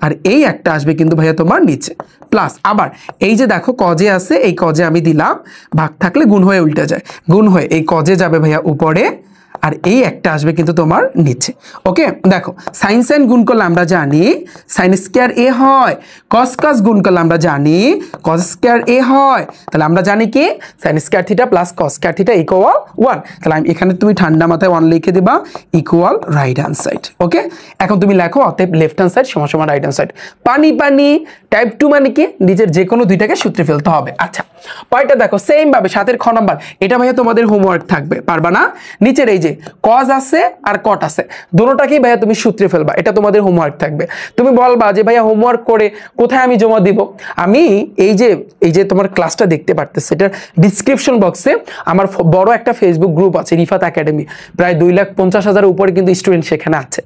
আর এই একটা আসবে কিন্তু ভাইয়া তোমার নিচে প্লাস আবার এই যে দেখো কজে আছে এই কজে আমি দিলাম ভাগ থাকলে গুণ হয়ে উল্টে যায় গুণ হয়ে এই কজে যাবে ভাইয়া উপরে আর এই একটা আসবে কিন্তু তোমার নিচে ওকে দেখো সাইন সাইন গুণ করলে আমরা জানি সাইন স্কয়ার এ হয় কস কস গুণ করলে আমরা জানি কস স্কয়ার এ হয় তাহলে আমরা জানি কি sine square theta plus cos square theta equal 1 তাহলে আমি এখানে তুমি ঠান্ডা মাথায় 1 লিখে দিবা equal right hand side okay এখন তুমি লেখো অতএব লেফট হ্যান্ড সাইড সমান সমান রাইট হ্যান্ড সাইড পানি পানি টাইপ 2 মানে কি নিজের যে কোনো দুইটাকে সূত্রে ফেলতে হবে আচ্ছা পয়েন্টটা দেখো সেম ভাবে 7 এর খ নাম্বার এটা ভাইয়া তোমাদের হোমওয়ার্ক থাকবে পারবা না নিচের এই যে কজ আছে আর কট আছে দুটোটাকেই ভাইয়া তুমি সূত্রে ফেলবা এটা তোমাদের হোমওয়ার্ক থাকবে তুমি বলবা যে ভাইয়া হোমওয়ার্ক করে কোথায় আমি জমা দিব আমি এই যে তোমার ক্লাসটা দেখতে পারতেছ এটার ডেসক্রিপশন বক্সে আমার বড় একটা ফেসবুক গ্রুপ আছে রিফাত একাডেমি প্রায় 2,50,000 উপরে কিন্তু স্টুডেন্ট সেখানে আছে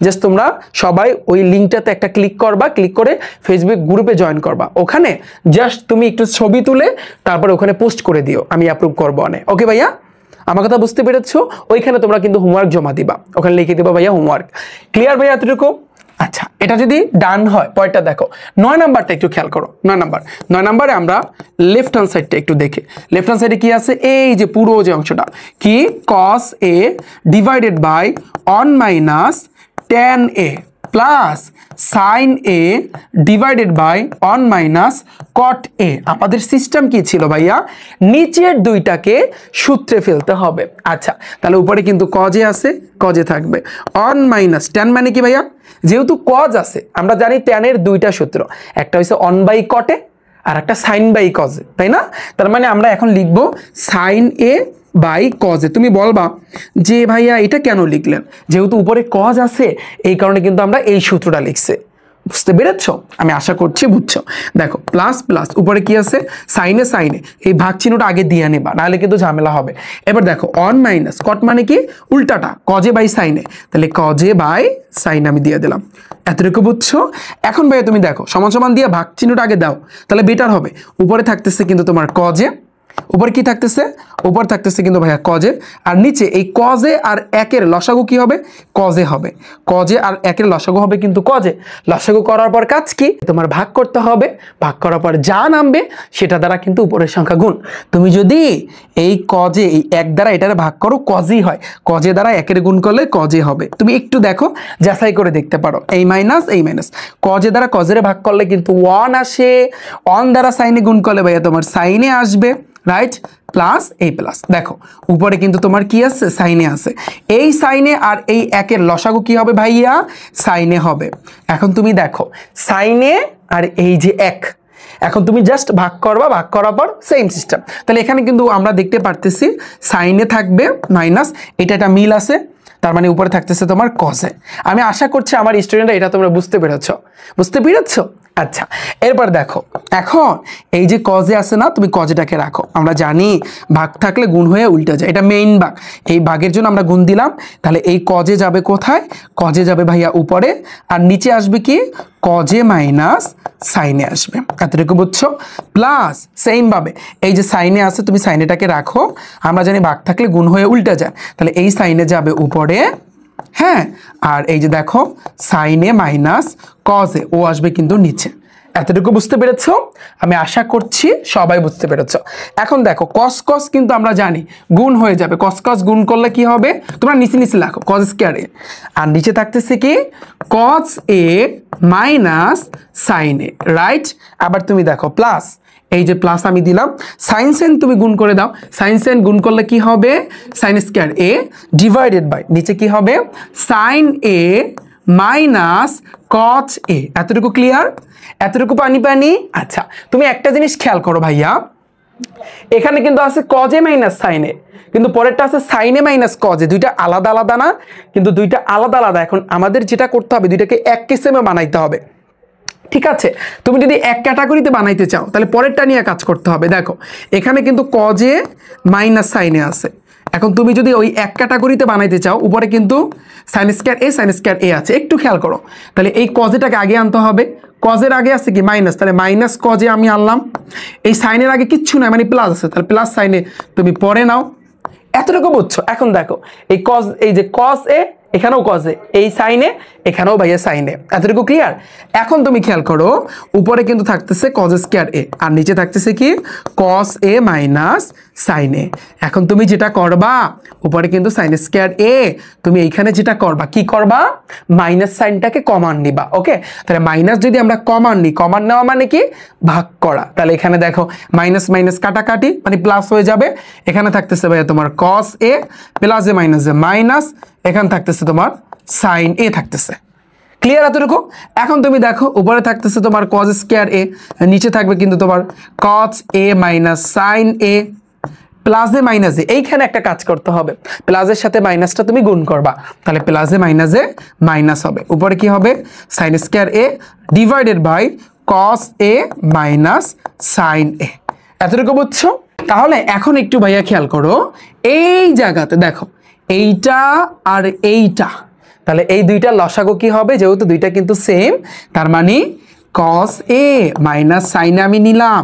জাস্ট তোমরা সবাই ওই লিংকটাতে একটা ক্লিক করবা ক্লিক করে ফেসবুক গ্রুপে জয়েন করবা ওখানে জাস্ট তুমি একটু ছবি তুলে তারপর ওখানে পোস্ট করে দিও আমি অ্যাপ্রুভ করবো অনেক ওকে ভাইয়া আমার কথা বুঝতে পেরেছো ওইখানে তোমরা কিন্তু হোমওয়ার্ক জমা দিবা ওখানে লিখে দিবা ভাইয়া হোমওয়ার্ক ক্লিয়ার ভাইয়া এতটুকু আচ্ছা এটা যদি ডান হয় পয়েন্টটা দেখো 9 নাম্বারটা একটু খেয়াল করো 9 নাম্বারে আমরা লেফট হ্যান্ড সাইডটা একটু দেখি লেফট হ্যান্ড সাইডে কি আছে এই যে পুরো যে অংশটা কি cos a divided by 1 minus tan a plus sin a divided by 1 minus cot a আমাদের সিস্টেম কি ছিল ভাইয়া নিচের দুইটাকে সূত্রে ফেলতে হবে আচ্ছা তাহলে উপরে কিন্তু cos a আছে cos a থাকবে 1 মাইনাস tan মানে কি ভাইয়া যেহেতু cos আছে আমরা জানি tan এর দুইটা সূত্র একটা হইছে 1 বাই cot a আর একটা sin বাই cos a তাই না তার মানে আমরা এখন লিখব sin a by cos a তুমি বলবা যে ভাইয়া এটা কেন লিখলেন যেহেতু উপরে cos আছে এই কারণে কিন্তু আমরা এই সূত্রটা লিখছি বুঝতে পেরেছো আমি আশা করছি বুঝছো দেখো প্লাস প্লাস উপরে কি আছে সাইনে সাইনে এই ভাগ চিহ্নটা আগে দিয়ে নেবা নাহলে কিন্তু ঝামেলা হবে এবার দেখো 1 মাইনাস কট মানে কি উল্টাটা cos a বাই সাইনে তাহলে cos a বাই সাইন আমি দিয়ে দিলাম এতটুকু বুঝছো এখন ভাইয়া তুমি দেখো সমান সমান দিয়ে ভাগ চিহ্নটা আগে দাও তাহলে বেটার হবে উপরে থাকতেছে কিন্তু তোমার cos a উপরে কি থাকতেছে উপর থাকতেছে কিন্তু ভাইয়া cos a আর নিচে এই cos a আর 1 এর লসাগু কি হবে cos a হবে cos a আর 1 এর লসাগু হবে কিন্তু cos a লসাগু করার পর কাজ কি তোমার ভাগ করতে হবে ভাগ করার পর যা নামবে সেটা দ্বারা কিন্তু উপরের সংখ্যা গুণ তুমি যদি এই cos a এই 1 দ্বারা এটারে ভাগ করো cos a হয় cos a দ্বারা 1 এর গুণ করলে cos a হবে তুমি একটু দেখো যাচাই করে দেখতে পারো এই মাইনাস cos a দ্বারা cos a ভাগ করলে কিন্তু 1 আসে 1 দ্বারা sin a গুণ করলে ভাইয়া তোমার sin a আসবে রাইট প্লাস এই প্লাস দেখো উপরে কিন্তু তোমার কি আছে সাইনে আছে এই সাইনে আর এই 1 এর লসাগু কি হবে ভাইয়া সাইনে হবে এখন তুমি দেখো সাইনে আর এই যে 1 এখন তুমি জাস্ট ভাগ করবা ভাগ করার পর সেম সিস্টেম তাহলে এখানে কিন্তু আমরা দেখতে পারতেছি সাইনে থাকবে মাইনাস এটা একটা মিল আছে তার মানে উপরে থাকতেছে তোমার cos a আমি আশা করছি আমার স্টুডেন্টরা এটা তোমরা বুঝতে পেরেছো আচ্ছা এরপর দেখো এখন এই যে cos a আছে না তুমি cos a টাকে রাখো আমরা জানি ভাগ থাকলে গুণ হয়ে উল্টে যায় এটা মেইন ভাগ এই ভাগের জন্য আমরা গুণ দিলাম তাহলে এই cos a যাবে কোথায় cos a যাবে ভাইয়া উপরে আর নিচে আসবে কি cos a minus sin a আসবে এতটুকু বুঝছো প্লাস সেম ভাবে এই যে sin a আছে তুমি sin a টাকে রাখো আমরা জানি ভাগ থাকলে গুণ হয়ে উল্টে যায় তাহলে এই sin a যাবে উপরে হ্যাঁ আর এই যে দেখো sin a minus cos a ও আসবে কিন্তু নিচে এতটুকু বুঝতে পেরেছো আমি আশা করছি সবাই বুঝতে পেরেছো এখন দেখো cos cos কিন্তু আমরা জানি গুণ হয়ে যাবে cos cos গুণ করলে কি হবে তোমরা নিচে লেখো cos স্কয়ার a আর নিচে থাকতেছে কি cos a minus sin a right আবার তুমি দেখো প্লাস এই যে প্লাস আমি দিলাম sin sin তুমি গুণ করে দাও sin sin গুণ করলে কি হবে sin square a divided by নিচে কি হবে sin a minus cot a এতটুকু ক্লিয়ার এতটুকু পানি পানি আচ্ছা তুমি একটা জিনিস খেয়াল করো ভাইয়া এখানে কিন্তু আছে cos a minus sin a কিন্তু পরেরটা আছে sin a minus cos a দুইটা আলাদা আলাদা না কিন্তু দুইটা আলাদা আলাদা এখন আমাদের যেটা করতে হবে দুইটাকে এক কিসিমে বানাইতে হবে ঠিক আছে তুমি যদি এক ক্যাটাগরিতে বানাইতে চাও তাহলে পরেরটা নিয়ে কাজ করতে হবে দেখো এখানে কিন্তু cos a minus sin a আছে এখন তুমি যদি ওই এক ক্যাটাগরিতে বানাইতে চাও উপরে কিন্তু sin স্কয়ার a আছে একটু খেয়াল করো তাহলে এই cos এটাকে আগে আনতে হবে cos এর আগে আছে কি মাইনাস তাহলে মাইনাস cos a আমি আনলাম এই sin এর আগে কিচ্ছু নাই মানে প্লাস আছে তাহলে প্লাস sin a তুমি পরে নাও এতটুকু বুঝছো এখন দেখো এই cos a এখানেও cos a, এই sin a, এখানেও ভাইয়া sin a। এতটুকু ক্লিয়ার? এখন তুমি খেয়াল করো উপরে কিন্তু থাকতেছে cos স্কয়ার a আর নিচে থাকতেছে কি cos a minus sin a। এখন তুমি যেটা করবা উপরে কিন্তু sin স্কয়ার a, তুমি এইখানে যেটা করবা কি করবা মাইনাস সাইনটাকে কমন নিবা। ওকে, তাহলে মাইনাস যদি আমরা কমন নিই, কমন নেওয়া মানে কি ভাগ করা, তাহলে এখানে দেখো মাইনাস মাইনাস কাটাকাটি মানে প্লাস হয়ে যাবে। এখানে থাকতেছে ভাইয়া তোমার cos a plus A minus A minus, এখানে থাকতেছে তোমার sin a থাকতেছে। ক্লিয়ার এতটুকু? এখন তুমি দেখো উপরে থাকতেছে তোমার cos স্কয়ার a, নিচে থাকবে কিন্তু তোমার cos a minus sin a plus A minus A. এইখানে একটা কাজ করতে হবে, প্লাসের সাথে মাইনাসটা তুমি গুণ করবা, তাহলে প্লাস এ মাইনাস হবে। উপরে কি হবে sin square a divided by cos a minus sin a। এতটুকু বুঝছো? তাহলে এখন একটু ভাইয়া খেয়াল করো এই জায়গাতে দেখো এইটা আর এইটা, তাহলে এই দুইটা লসাগু কি হবে, যেহেতু দুইটা কিন্তু সেম তার মানে cos a মাইনাস sin আমি নিলাম।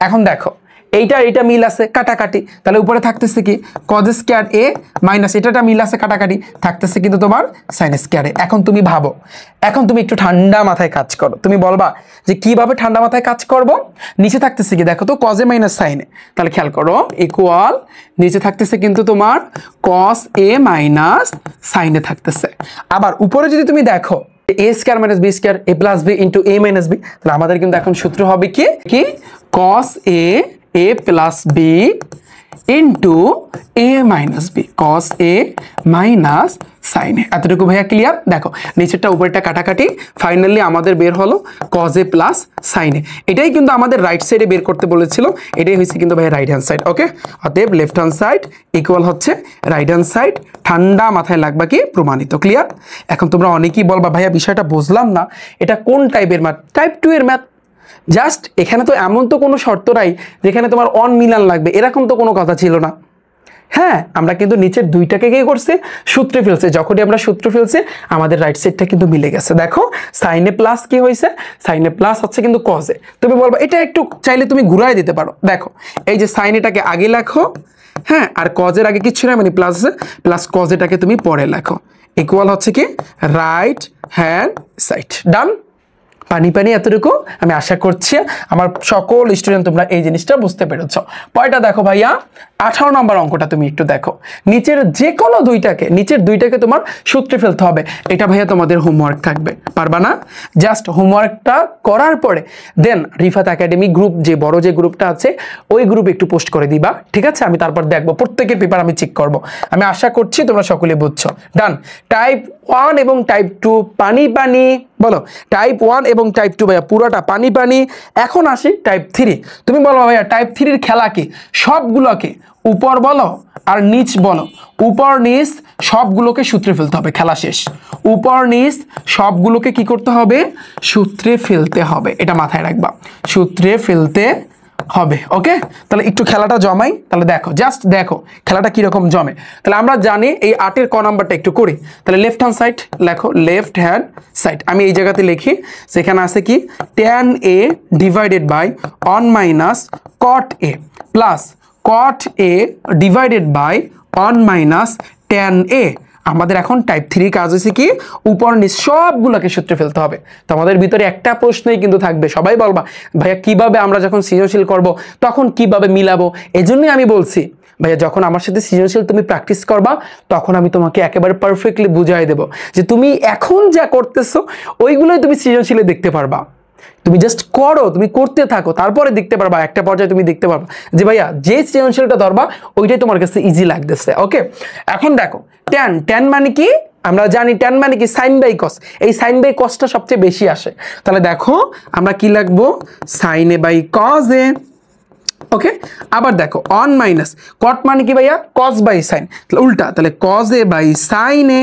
এখন দেখো এইটা এইটা মিল আছে কাটাকাটি, তাহলে উপরে থাকতেছে কি cos স্কয়ার a মাইনাস এটাটা মিল আছে কাটাকাটি থাকতেছে কিন্তু তোমার sin স্কয়ার a। এখন তুমি ভাবো, এখন তুমি একটু ঠান্ডা মাথায় কাজ করো, তুমি বলবা যে কিভাবে ঠান্ডা মাথায় কাজ করব। নিচে থাকতেছে কি দেখো তো cos a minus sin a, তাহলে খেয়াল করো ইকুয়াল নিচে থাকতেছে কিন্তু তোমার cos a minus sin a থাকতেছে। আবার উপরে যদি তুমি দেখো a square minus b square a plus b into a minus b, তাহলে আমাদের কিন্তু এখন সূত্র হবে কি cos a plus b into a minus b, cos a minus sin a। এতটুকু ভাইয়া ক্লিয়ার? দেখো নিচেরটা উপরেরটা কাটাকাটি, ফাইনালি আমাদের বের হলো cos a plus sin a। এটাই কিন্তু আমাদের রাইট সাইডে বের করতে বলেছিল, এটাই হয়েছে কিন্তু ভাইয়া রাইট হ্যান্ড সাইড। ওকে, অতএব লেফট হ্যান্ড সাইড ইকুয়াল হচ্ছে রাইট হ্যান্ড সাইড। ঠান্ডা মাথায় লাগবা কি প্রমাণিত। ক্লিয়ার? এখন তোমরা অনেকেই বলবা ভাইয়া বিষয়টা বুঝলাম না, এটা কোন টাইপের ম্যাথ? টাইপ 2 এর ম্যাথ। জাস্ট এখানে তো এমন তো কোনো শর্ত নাই যেখানে তোমার অন মিলান লাগবে, এরকম তো কোনো কথা ছিল না। হ্যাঁ, আমরা কিন্তু নিচের দুইটাকে কি করছে সূত্রে ফেলছে, যখনই আমরা সূত্র ফেলছে আমাদের রাইট সাইডটা কিন্তু মিলে গেছে। দেখো sin a প্লাস কি হয়েছে, sin a প্লাস হচ্ছে কিন্তু cos a। তুমি বলবা এটা একটু চাইলে তুমি ঘুরাই দিতে পারো, দেখো এই যে sin এটাকে আগে লেখো, হ্যাঁ, আর cos এর আগে কিছু না মানে প্লাস আছে, প্লাস cos এটাকে তুমি পরে লেখো, ইকুয়াল হচ্ছে কি রাইট হ্যান্ড সাইড। ডান? পানি পানি এতটুকু আমি আশা করছি আমার সকল স্টুডেন্ট তোমরা এই জিনিসটা বুঝতে পেরেছ। পয়টা দেখো ভাইয়া 18 নম্বর অঙ্কটা তুমি একটু দেখো, নিচের যে কোনো দুইটাকে তোমার সূত্রে ফেলতে হবে। এটা ভাইয়া তোমাদের হোমওয়ার্ক থাকবে, পারবা না? জাস্ট হোমওয়ার্কটা করার পরে দেন রিফাত একাডেমি গ্রুপ যে বড় যে গ্রুপটা আছে ওই গ্রুপে একটু পোস্ট করে দিবা, ঠিক আছে? আমি তারপর দেখবো প্রত্যেকের পেপার আমি চেক করব। আমি আশা করছি তোমরা সকলে বুঝছো। ডান? টাইপ 1 এবং টাইপ 2 পানি পানি বলো, টাইপ 1 এবং টাইপ 2 ভাইয়া পুরোটা পানি পানি। এখন আসি টাইপ 3। তুমি বলো ভাইয়া টাইপ 3 এর খেলা কি? সবগুলোকে উপর বলো আর নিচ বলো, উপর নিচ সবগুলোকে সূত্রে ফেলতে হবে, খেলা শেষ। উপর নিচ সবগুলোকে কি করতে হবে? সূত্রে ফেলতে হবে, এটা মাথায় রাখবা, সূত্রে ফেলতে হবে। ওকে, তাহলে একটু খেলাটা জমাই, তাহলে দেখো জাস্ট দেখো খেলাটা কিরকম জমে। তাহলে আমরা জানি এই 8 এর ক নাম্বারটা একটু করি, তাহলে লেফট হ্যান্ড সাইড লেখো, লেফট হ্যান্ড সাইড আমি এই জায়গাতে লিখি, সেখানে আছে কি tan a divided by 1 minus cot a plus cot a divided by 1 minus tan a। আমাদের এখন টাইপ 3 কাজ হয়েছে কি উপর নিচ সবগুলোকে সূত্রে ফেলতে হবে। তো আমাদের ভিতরে একটা প্রশ্নই কিন্তু থাকবে, সবাই বলবা ভাইয়া কিভাবে আমরা যখন সৃজনশীল করব তখন কিভাবে মিলাবো। এজন্যই আমি বলছি ভাইয়া যখন আমার সাথে সৃজনশীল তুমি প্র্যাকটিস করবা তখন আমি তোমাকে একেবারে পারফেক্টলি বুঝাই দেব যে তুমি এখন যা করতেছো ওইগুলোই তুমি সৃজনশীলে দেখতে পারবা। তুমি জাস্ট করো, তুমি করতে থাকো, তারপরে দেখতে পারবা একটা পর্যায়ে তুমি দেখতে পারবা যে ভাইয়া যে সৃজনশীলটা ধরবা ওইটাই তোমার কাছে ইজি লাগতেছে। ওকে, এখন দেখো tan মানে কি আমরা জানি, tan মানে কি sin বাই cos, এই sin বাই cosটা সবচেয়ে বেশি আসে। তাহলে দেখো আমরা কি লিখবো sin a by cos a। Okay, আবার দেখো 1 মাইনাস cot মানে কি ভাইয়া cos বাই sin, তাহলে উল্টা, তাহলে cos a by sin a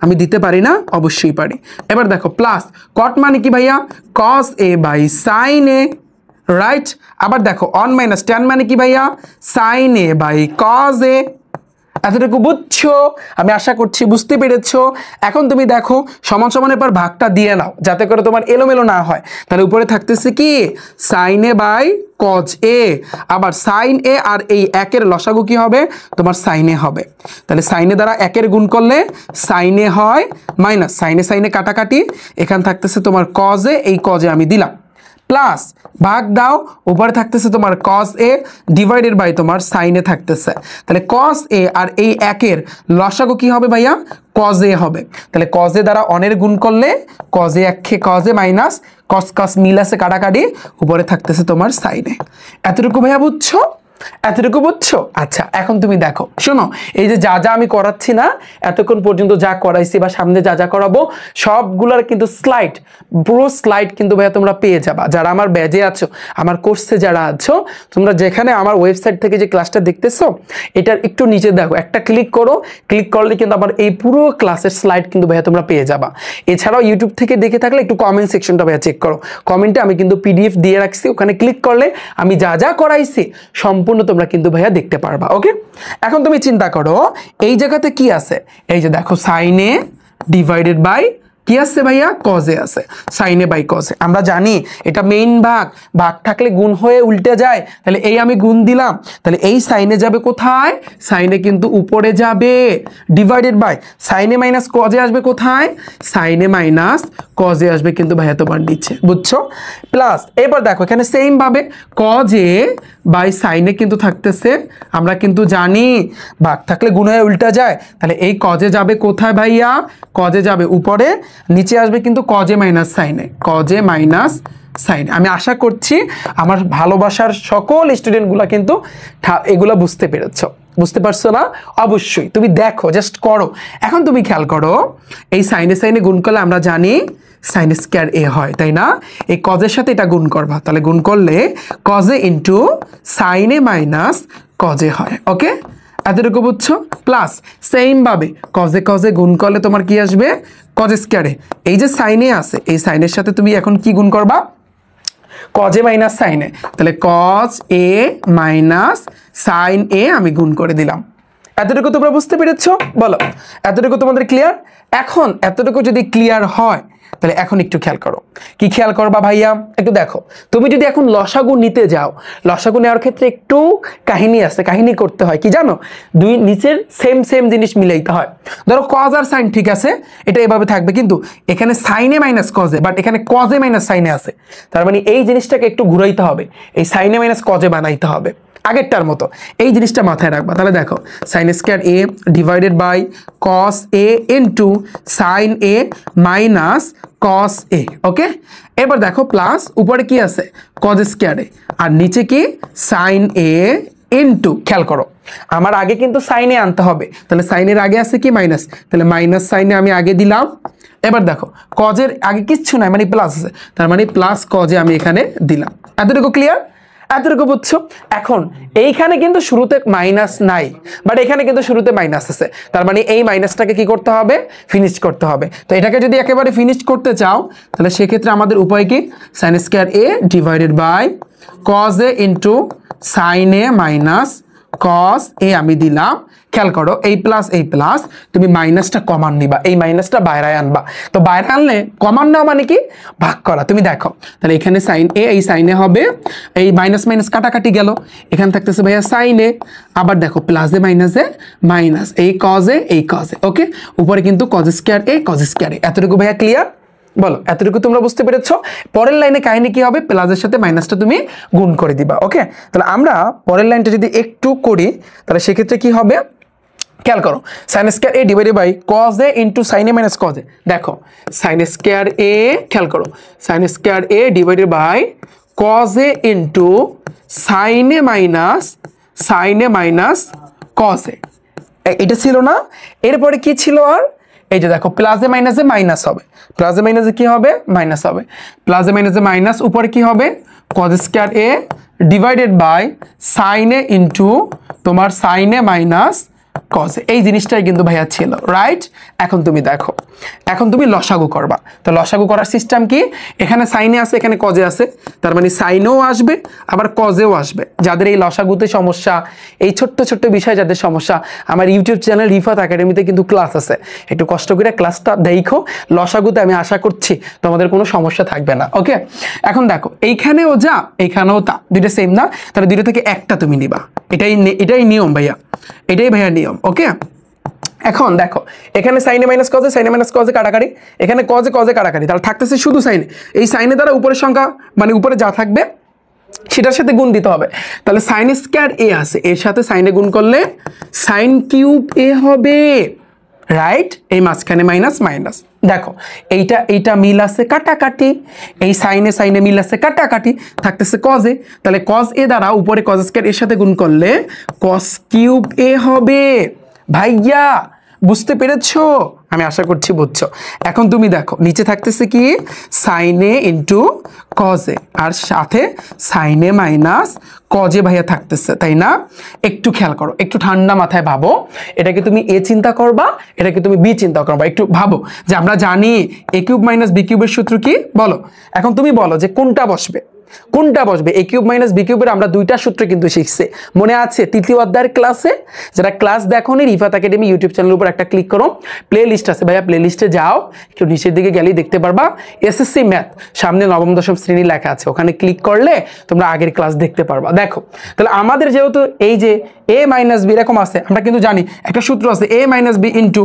আমি দিতে পারি না? অবশ্যই পারি। এবার দেখো প্লাস cot মানে কি ভাইয়া cos a by sin a, right? আবার দেখো 1 মাইনাস tan মানে কি ভাইয়া sin a by cos a। এতটুকু বুঝছো? আমি আশা করছি বুঝতে পেরেছো। এখন তুমি দেখো সমান সমানের পর ভাগটা দিয়ে নাও যাতে করে তোমার এলোমেলো না হয়। তাহলে উপরে থাকতেছে কি sin a by cos a, আবার সাইন এ আর এই একের লসাগু কি হবে তোমার সাইন এ হবে। তাহলে সাইনে দ্বারা একের গুণ করলে সাইনে হয় মাইনাস, সাইনে সাইনে কাটাকাটি, এখান থাকতেছে তোমার কজে, এই কজে আমি দিলাম প্লাস ভাগ দাও, উপরে থাকতেছে তোমার কস এ ডিভাইডেড বাই তোমার সাইনে থাকতেছে। তাহলে কস এ আর এই একের লসাগু কি হবে ভাইয়া কজ এ হবে। তাহলে কজ এ দ্বারা অনের গুণ করলে কজ এ একে কজ এ মাইনাস কস কস মিল আছে কাটাকাটি, উপরে থাকতেছে তোমার সাইনে। এতটুকু ভাইয়া বুঝছো? এতটুকু বুঝছো? আচ্ছা এখন তুমি দেখো শোনো, এই যে যা যা আমি করাচ্ছি না এতক্ষণ পর্যন্ত যা করাইছি বা সামনে যা যা করাবো সবগুলোর কিন্তু স্লাইড, পুরো স্লাইড কিন্তু ভাইয়া তোমরা পেয়ে যাবা। যারা আমার ব্যাজে আছো, আমার কোর্সে যারা আছো, তোমরা যেখানে আমার ওয়েবসাইট থেকে যে ক্লাসটা দেখতেছো এটার একটু নিচে দেখো, একটা ক্লিক করো, ক্লিক করলে কিন্তু আমার এই পুরো ক্লাসের স্লাইড কিন্তু ভাইয়া তোমরা পেয়ে যাবা। এছাড়াও ইউটিউব থেকে দেখে থাকলে একটু কমেন্ট সেকশনটা ভাইয়া চেক করো, কমেন্টে আমি কিন্তু পিডিএফ দিয়ে রাখছি, ওখানে ক্লিক করলে আমি যা যা করাইছি সম্পূর্ণ তোমরা কিন্তু ভাইয়া দেখতে পারবা। ওকে, এখন তুমি চিন্তা করো এই জায়গাতে কি আছে, এই যে দেখো সাইনে ডিভাইডেড বাই কি আছে ভাইয়া কজে আছে, সাইনে বাই কজে। আমরা জানি এটা মেইন ভাগ, ভাগ থাকলে গুণ হয়ে উল্টে যায়, তাহলে এই আমি গুণ দিলাম, তাহলে এই সাইনে যাবে কোথায়, সাইনে কিন্তু উপরে যাবে, ডিভাইডেড বাই সাইনে মাইনাস কজে আসবে কোথায়, সাইনে মাইনাস কজে আসবে কিন্তু ভাইয়া তোমার নিচে, বুঝছো? প্লাস এবার দেখো এখানে সেম ভাবে কজে বাই সাইনে কিন্তু থাকতেছে, আমরা কিন্তু জানি ভাগ থাকলে গুণ হয়ে উল্টা যায়, তাহলে এই কজে যাবে কোথায় ভাইয়া, কজে যাবে উপরে, নিচে আসবে কিন্তু কজে মাইনাস সাইনে, কজে মাইনাস সাইন। আমি আশা করছি আমার ভালোবাসার সকল স্টুডেন্টগুলা কিন্তু এগুলা বুঝতে পেরেছো, বুঝতে পারছো না? অবশ্যই তুমি দেখো, জাস্ট করো। এখন তুমি খেয়াল করো এই সাইনে সাইনে গুণ করলে আমরা জানি সাইন স্কয়ার এ হয়, তাই না? এই কজের সাথে এটা গুণ করবা, তাহলে গুণ করলে কজে ইন্টু সাইনে মাইনাস কজে হয়। ওকে, এতটুকু বুঝছো? প্লাস সেম ভাবে কজে কজে গুণ করলে তোমার কি আসবে কজ স্কয়ারে, এই যে সাইনে আছে এই সাইনের সাথে তুমি এখন কি গুণ করবা কজে মাইনাস সাইনে, তাহলে কজ এ মাইনাস সাইন এ আমি গুণ করে দিলাম। এতটুকু তোমরা বুঝতে পেরেছো? বলো এতটুকু তোমাদের ক্লিয়ার? এখন এতটুকু যদি ক্লিয়ার হয় তাহলে এখন একটু খেয়াল করো, কি খেয়াল করবা ভাইয়া একটু দেখো। তুমি যদি এখন লসাগু নিতে যাও, লসাগু নেওয়ার ক্ষেত্রে একটু কাহিনী আছে, কাহিনী করতে হয় কি জানো, দুই নিচের সেম সেম জিনিস মিলাইতে হয়। ধরো কজ আর সাইন ঠিক আছে, এটা এভাবে থাকবে, কিন্তু এখানে সাইনে মাইনাস কজে, বাট এখানে কজে মাইনাস সাইনে আছে, তার মানে এই জিনিসটাকে একটু ঘুরাইতে হবে, এই সাইনে মাইনাস কজে বানাইতে হবে আগেরটার মতো, এই জিনিসটা মাথায় রাখবা। তাহলে দেখো sign square A divided by cos A into sine A minus cos A. Okay, এবার দেখো প্লাস উপরে কি আছে কজ স্কয়ার এ, আর নিচে কি সাইন এ ইনটু, খেয়াল করো আমার আগে কিন্তু সাইনে আনতে হবে, তাহলে সাইনের আগে আছে কি মাইনাস, তাহলে মাইনাস সাইনে আমি আগে দিলাম। এবার দেখো কজের আগে কিচ্ছু নাই মানে প্লাস আছে, তার মানে প্লাস কজে আমি এখানে দিলাম। এতটুকু ক্লিয়ার? এতটুকু বুঝছো? এখন এইখানে কিন্তু শুরুতে মাইনাস নাই, বাট এখানে কিন্তু শুরুতে মাইনাস আছে, তার মানে এই মাইনাসটাকে কি করতে হবে ফিনিশ করতে হবে। তো এটাকে যদি একেবারে ফিনিশ করতে চাও তাহলে সেক্ষেত্রে আমাদের উপায় কি, sine square A divided by cos A into sign A minus cos A আমি দিলাম। খেয়াল করো এই প্লাস তুমি মাইনাসটা কমান নিবা, এই মাইনাসটা বাইরে আনবা, তো বাইরে আনলে কমান নেওয়া মানে কি ভাগ করা। তুমি দেখো তাহলে এখানে সাইন এ, এই সাইনে হবে এই মাইনাস মাইনাস কাটাকাটি গেল, এখানে থাকতেছে ভাইয়া সাইন এ, আবার দেখো প্লাসে মাইনাসে মাইনাস, এই কজে এই কজে। ওকে, উপরে কিন্তু কজ স্কয়ার এ কজ স্কয়ার এ। এতটুকু ভাইয়া ক্লিয়ার? বলো এতটুকু তোমরা বুঝতে পেরেছো? পরের লাইনে কাহিনী কি হবে, প্লাসের সাথে মাইনাসটা তুমি গুণ করে দিবা। ওকে, তাহলে আমরা পরের লাইনটা যদি একটু করি তাহলে সেক্ষেত্রে কি হবে খেয়াল করো, sin square A divided by cos A into sign A minus cos a. দেখো সাইন স্কয়ার এ, খেয়াল করো sin square A divided by cos A into sign A minus cos a, এটা ছিল না? এরপরে কি ছিল আর, এই যে দেখো প্লাসে মাইনাসে মাইনাস হবে, প্লাসে মাইনাসে কি হবে মাইনাস হবে, প্লাসে মাইনাসে মাইনাস, উপরে কি হবে cos square A divided by sine A into তোমার sine A minus cos A, এই জিনিসটাই কিন্তু ভাইয়া ছিল, রাইট? এখন তুমি দেখো, এখন তুমি লসাগু করবা। তো লসাগু করার সিস্টেম কি, এখানে সাইনে আছে, এখানে কজে আছে, তার মানে সাইনেও আসবে আবার কজেও আসবে। যাদের এই লসাগুতে সমস্যা, এই ছোট্ট ছোট্ট বিষয় যাদের সমস্যা, আমার ইউটিউব চ্যানেল রিফাত একাডেমিতে কিন্তু ক্লাস আছে, একটু কষ্ট করে ক্লাসটা দেখো। লসাগুতে আমি আশা করছি তোমাদের কোনো সমস্যা থাকবে না। ওকে, এখন দেখো এইখানেও যা এইখানেও তা, দুইটা সেম না, তাহলে দুইটা থেকে একটা তুমি নিবা, এটাই নিয়ম ভাইয়া, এটাই ভাইয়া নিয়ম। ওকে, এখন দেখো এখানে সাইনে মাইনাস কজে কাটাকাটি, এখানে কজে কাটাকাটি, তাহলে থাকতেছে শুধু সাইনে। এই সাইনে দ্বারা উপরের সংখ্যা মানে উপরে যা থাকবে সেটার সাথে গুণ দিতে হবে। তাহলে সাইন স্কয়ার এ আছে, এর সাথে সাইনে গুণ করলে সাইন কিউব এ হবে, রাইট? এই মাঝখানে মাইনাস মাইনাস, দেখো এইটা মিল আছে কাটাকাটি, এই সাইনে মিল আছে কাটাকাটি, থাকতেছে কজে, তাহলে কজ এ দ্বারা উপরে কজ স্কয়ার এর সাথে গুণ করলে কস কিউব এ হবে। ভাইয়া বুঝতে পেরেছো? আমি আশা করছি বুঝছো। এখন তুমি দেখো নিচে থাকতেছে কি, সাইনে ইন্টু কজে, আর সাথে সাইনে মাইনাস কজে ভাইয়া থাকতেছে, তাই না? একটু খেয়াল করো, একটু ঠান্ডা মাথায় ভাবো, এটাকে তুমি এ চিন্তা করবা, এটাকে তুমি বি চিন্তা করবা। একটু ভাবো যে আমরা জানি এ কিউব মাইনাস বি কিউবের সূত্র কি, বলো। এখন তুমি বলো যে কোনটা বসবে, কোনটা বসবে? এ কিউব মাইনাস বি কিউবের আমরা দুইটা সূত্র কিন্তু শিখছি, মনে আছে তৃতীয় অধ্যায়ের ক্লাসে? যারা ক্লাস দেখোনি রিফাত একাডেমি ইউটিউব চ্যানেলের উপর একটা ক্লিক করো, প্লে লিস্ট আছে ভাইয়া, প্লে লিস্টে যাও, একটু নিচের দিকে গেলেই দেখতে পারবা এসএসসি ম্যাথ, সামনে নবম দশম শ্রেণী লেখা আছে, ওখানে ক্লিক করলে তোমরা আগের ক্লাস দেখতে পারবা। দেখো তাহলে আমাদের যেহেতু এই যে এ মাইনাস বি এরকম আছে, আমরা কিন্তু জানি একটা সূত্র আছে এ minus B into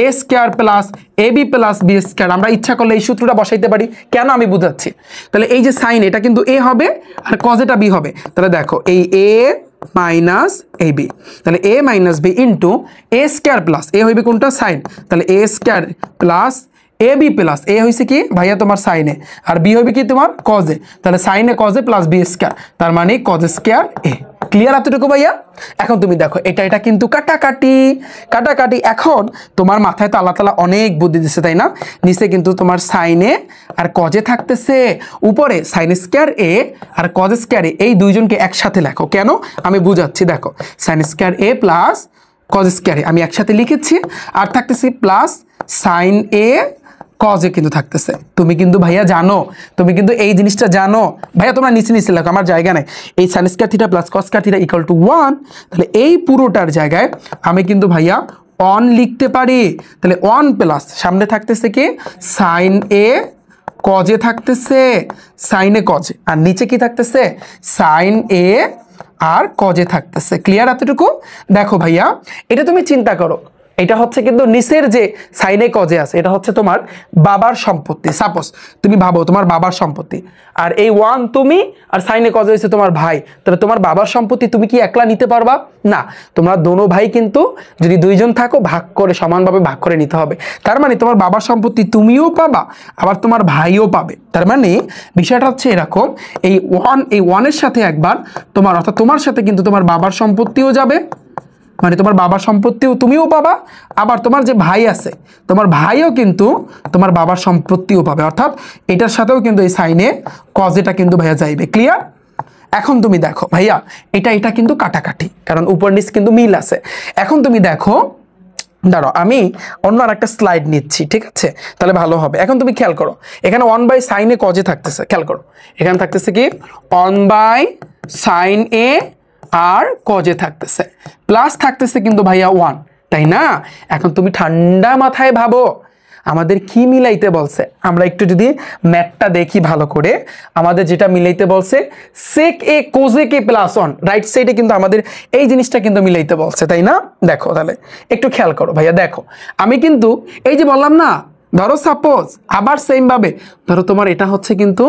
A square plus A B plus B square, আমরা ইচ্ছা করলে এই সূত্রটা বসাইতে পারি। কেন আমি বুঝাচ্ছি। তাহলে এই যে সাইন এটা কিন্তু এ হবে আর কজ এটা বি হবে, তাহলে দেখো এই এ মাইনাস এ বি, তাহলে এ মাইনাস বি ইন্টু এ স্কয়ার প্লাস এ হইবে কোনটা, সাইন, তাহলে এ square plus A B plus এ হয়েছে কি ভাইয়া তোমার সাইনে, আর বি হবে কি তোমার কজে, তাহলে সাইনে কজে প্লাস বি স্কয়ার, তার মানে কজ স্কয়ার এ। ক্লিয়ার এতটুকু ভাইয়া? এখন তুমি দেখো এটা কিন্তু কাটাকাটি। এখন তোমার মাথায় তো আল্লাহ তাআলা অনেক বুদ্ধি দিচ্ছে, তাই না? নিচে কিন্তু তোমার সাইনে আর কজে থাকতেছে, উপরে সাইন স্কয়ার এ আর কজ স্কয়ার এ, এই দুইজনকে একসাথে লেখো। কেন আমি বুঝাচ্ছি, দেখো সাইন স্কয়ার এ প্লাস কজ স্কয়ার এ আমি একসাথে লিখেছি, আর থাকতেছি প্লাস সাইন এ কজে কিন্তু থাকতেছে। তুমি কিন্তু ভাইয়া জানো, তুমি কিন্তু এই জিনিসটা জানো ভাইয়া, তোমরা নিচে লেখো, আমার জায়গা নাই। এই sign square theta plus cos square theta equal to 1, তাহলে এই পুরোটার জায়গায় আমি কিন্তু ভাইয়া অন লিখতে পারি। তাহলে 1 প্লাস সামনে থাকতেছে কি সাইন এ কজে থাকতেছে, সাইনে কজে, আর নিচে কি থাকতেছে সাইন এ আর কজে থাকতেছে। ক্লিয়ার এতটুকু? দেখো ভাইয়া এটা তুমি চিন্তা করো, এটা হচ্ছে কিন্তু নিচের যে সাইনে কজে আছে এটা হচ্ছে তোমার বাবার সম্পত্তি। সাপোজ তুমি ভাবো তোমার বাবার সম্পত্তি, আর এই 1 তুমি, আর সাইনে কজে হচ্ছে তোমার ভাই, তাহলে তোমার বাবার সম্পত্তি তুমি কি একলা নিতে পারবা না? তোমরা দোনো ভাই কিন্তু যদি দুইজন থাকো ভাগ করে সমানভাবে ভাগ করে নিতে হবে। তার মানে তোমার বাবার সম্পত্তি তুমিও পাবা আবার তোমার ভাইও পাবে। তার মানে বিষয়টা হচ্ছে এরকম, এই 1 এর সাথে একবার তোমার অর্থাৎ তোমার সাথে কিন্তু তোমার বাবার সম্পত্তিও যাবে, মানে তোমার বাবার সম্পত্তিও তুমিও পাবা, আবার তোমার যে ভাই আছে তোমার ভাইও কিন্তু তোমার বাবার সম্পত্তিও পাবে, অর্থাৎ এটার সাথেও কিন্তু এই সাইনে কজেটা কিন্তু ভাইয়া যাইবে। ক্লিয়ার? এখন তুমি দেখো ভাইয়া এটা কিন্তু কাটাকাটি, কারণ উপর নিচ কিন্তু মিল আছে। এখন তুমি দেখো, দাঁড়াও আমি অন্য আর একটা স্লাইড নিচ্ছি, ঠিক আছে? তাহলে ভালো হবে। এখন তুমি খেয়াল করো, এখানে 1 বাই সাইনে কজে থাকতেছে, খেয়াল করো এখানে থাকতেছে কি 1 বাই সাইন এ আর কজে থাকতেছে, প্লাস থাকতেছে কিন্তু ভাইয়া 1, তাই না? এখন তুমি ঠান্ডা মাথায় ভাবো আমাদের কি মিলাইতে বলছে, আমরা একটু যদি ম্যাথটা দেখি ভালো করে, আমাদের যেটা মিলাইতে বলছে সেক এ কোজেক এ প্লাস 1, রাইট সাইডে কিন্তু আমাদের এই জিনিসটা কিন্তু মিলাইতে বলছে, তাই না? দেখো তাহলে একটু খেয়াল করো ভাইয়া, দেখো আমি কিন্তু এই যে বললাম না, ধরো সাপোজ আবার সেম ভাবে ধরো তোমার এটা হচ্ছে কিন্তু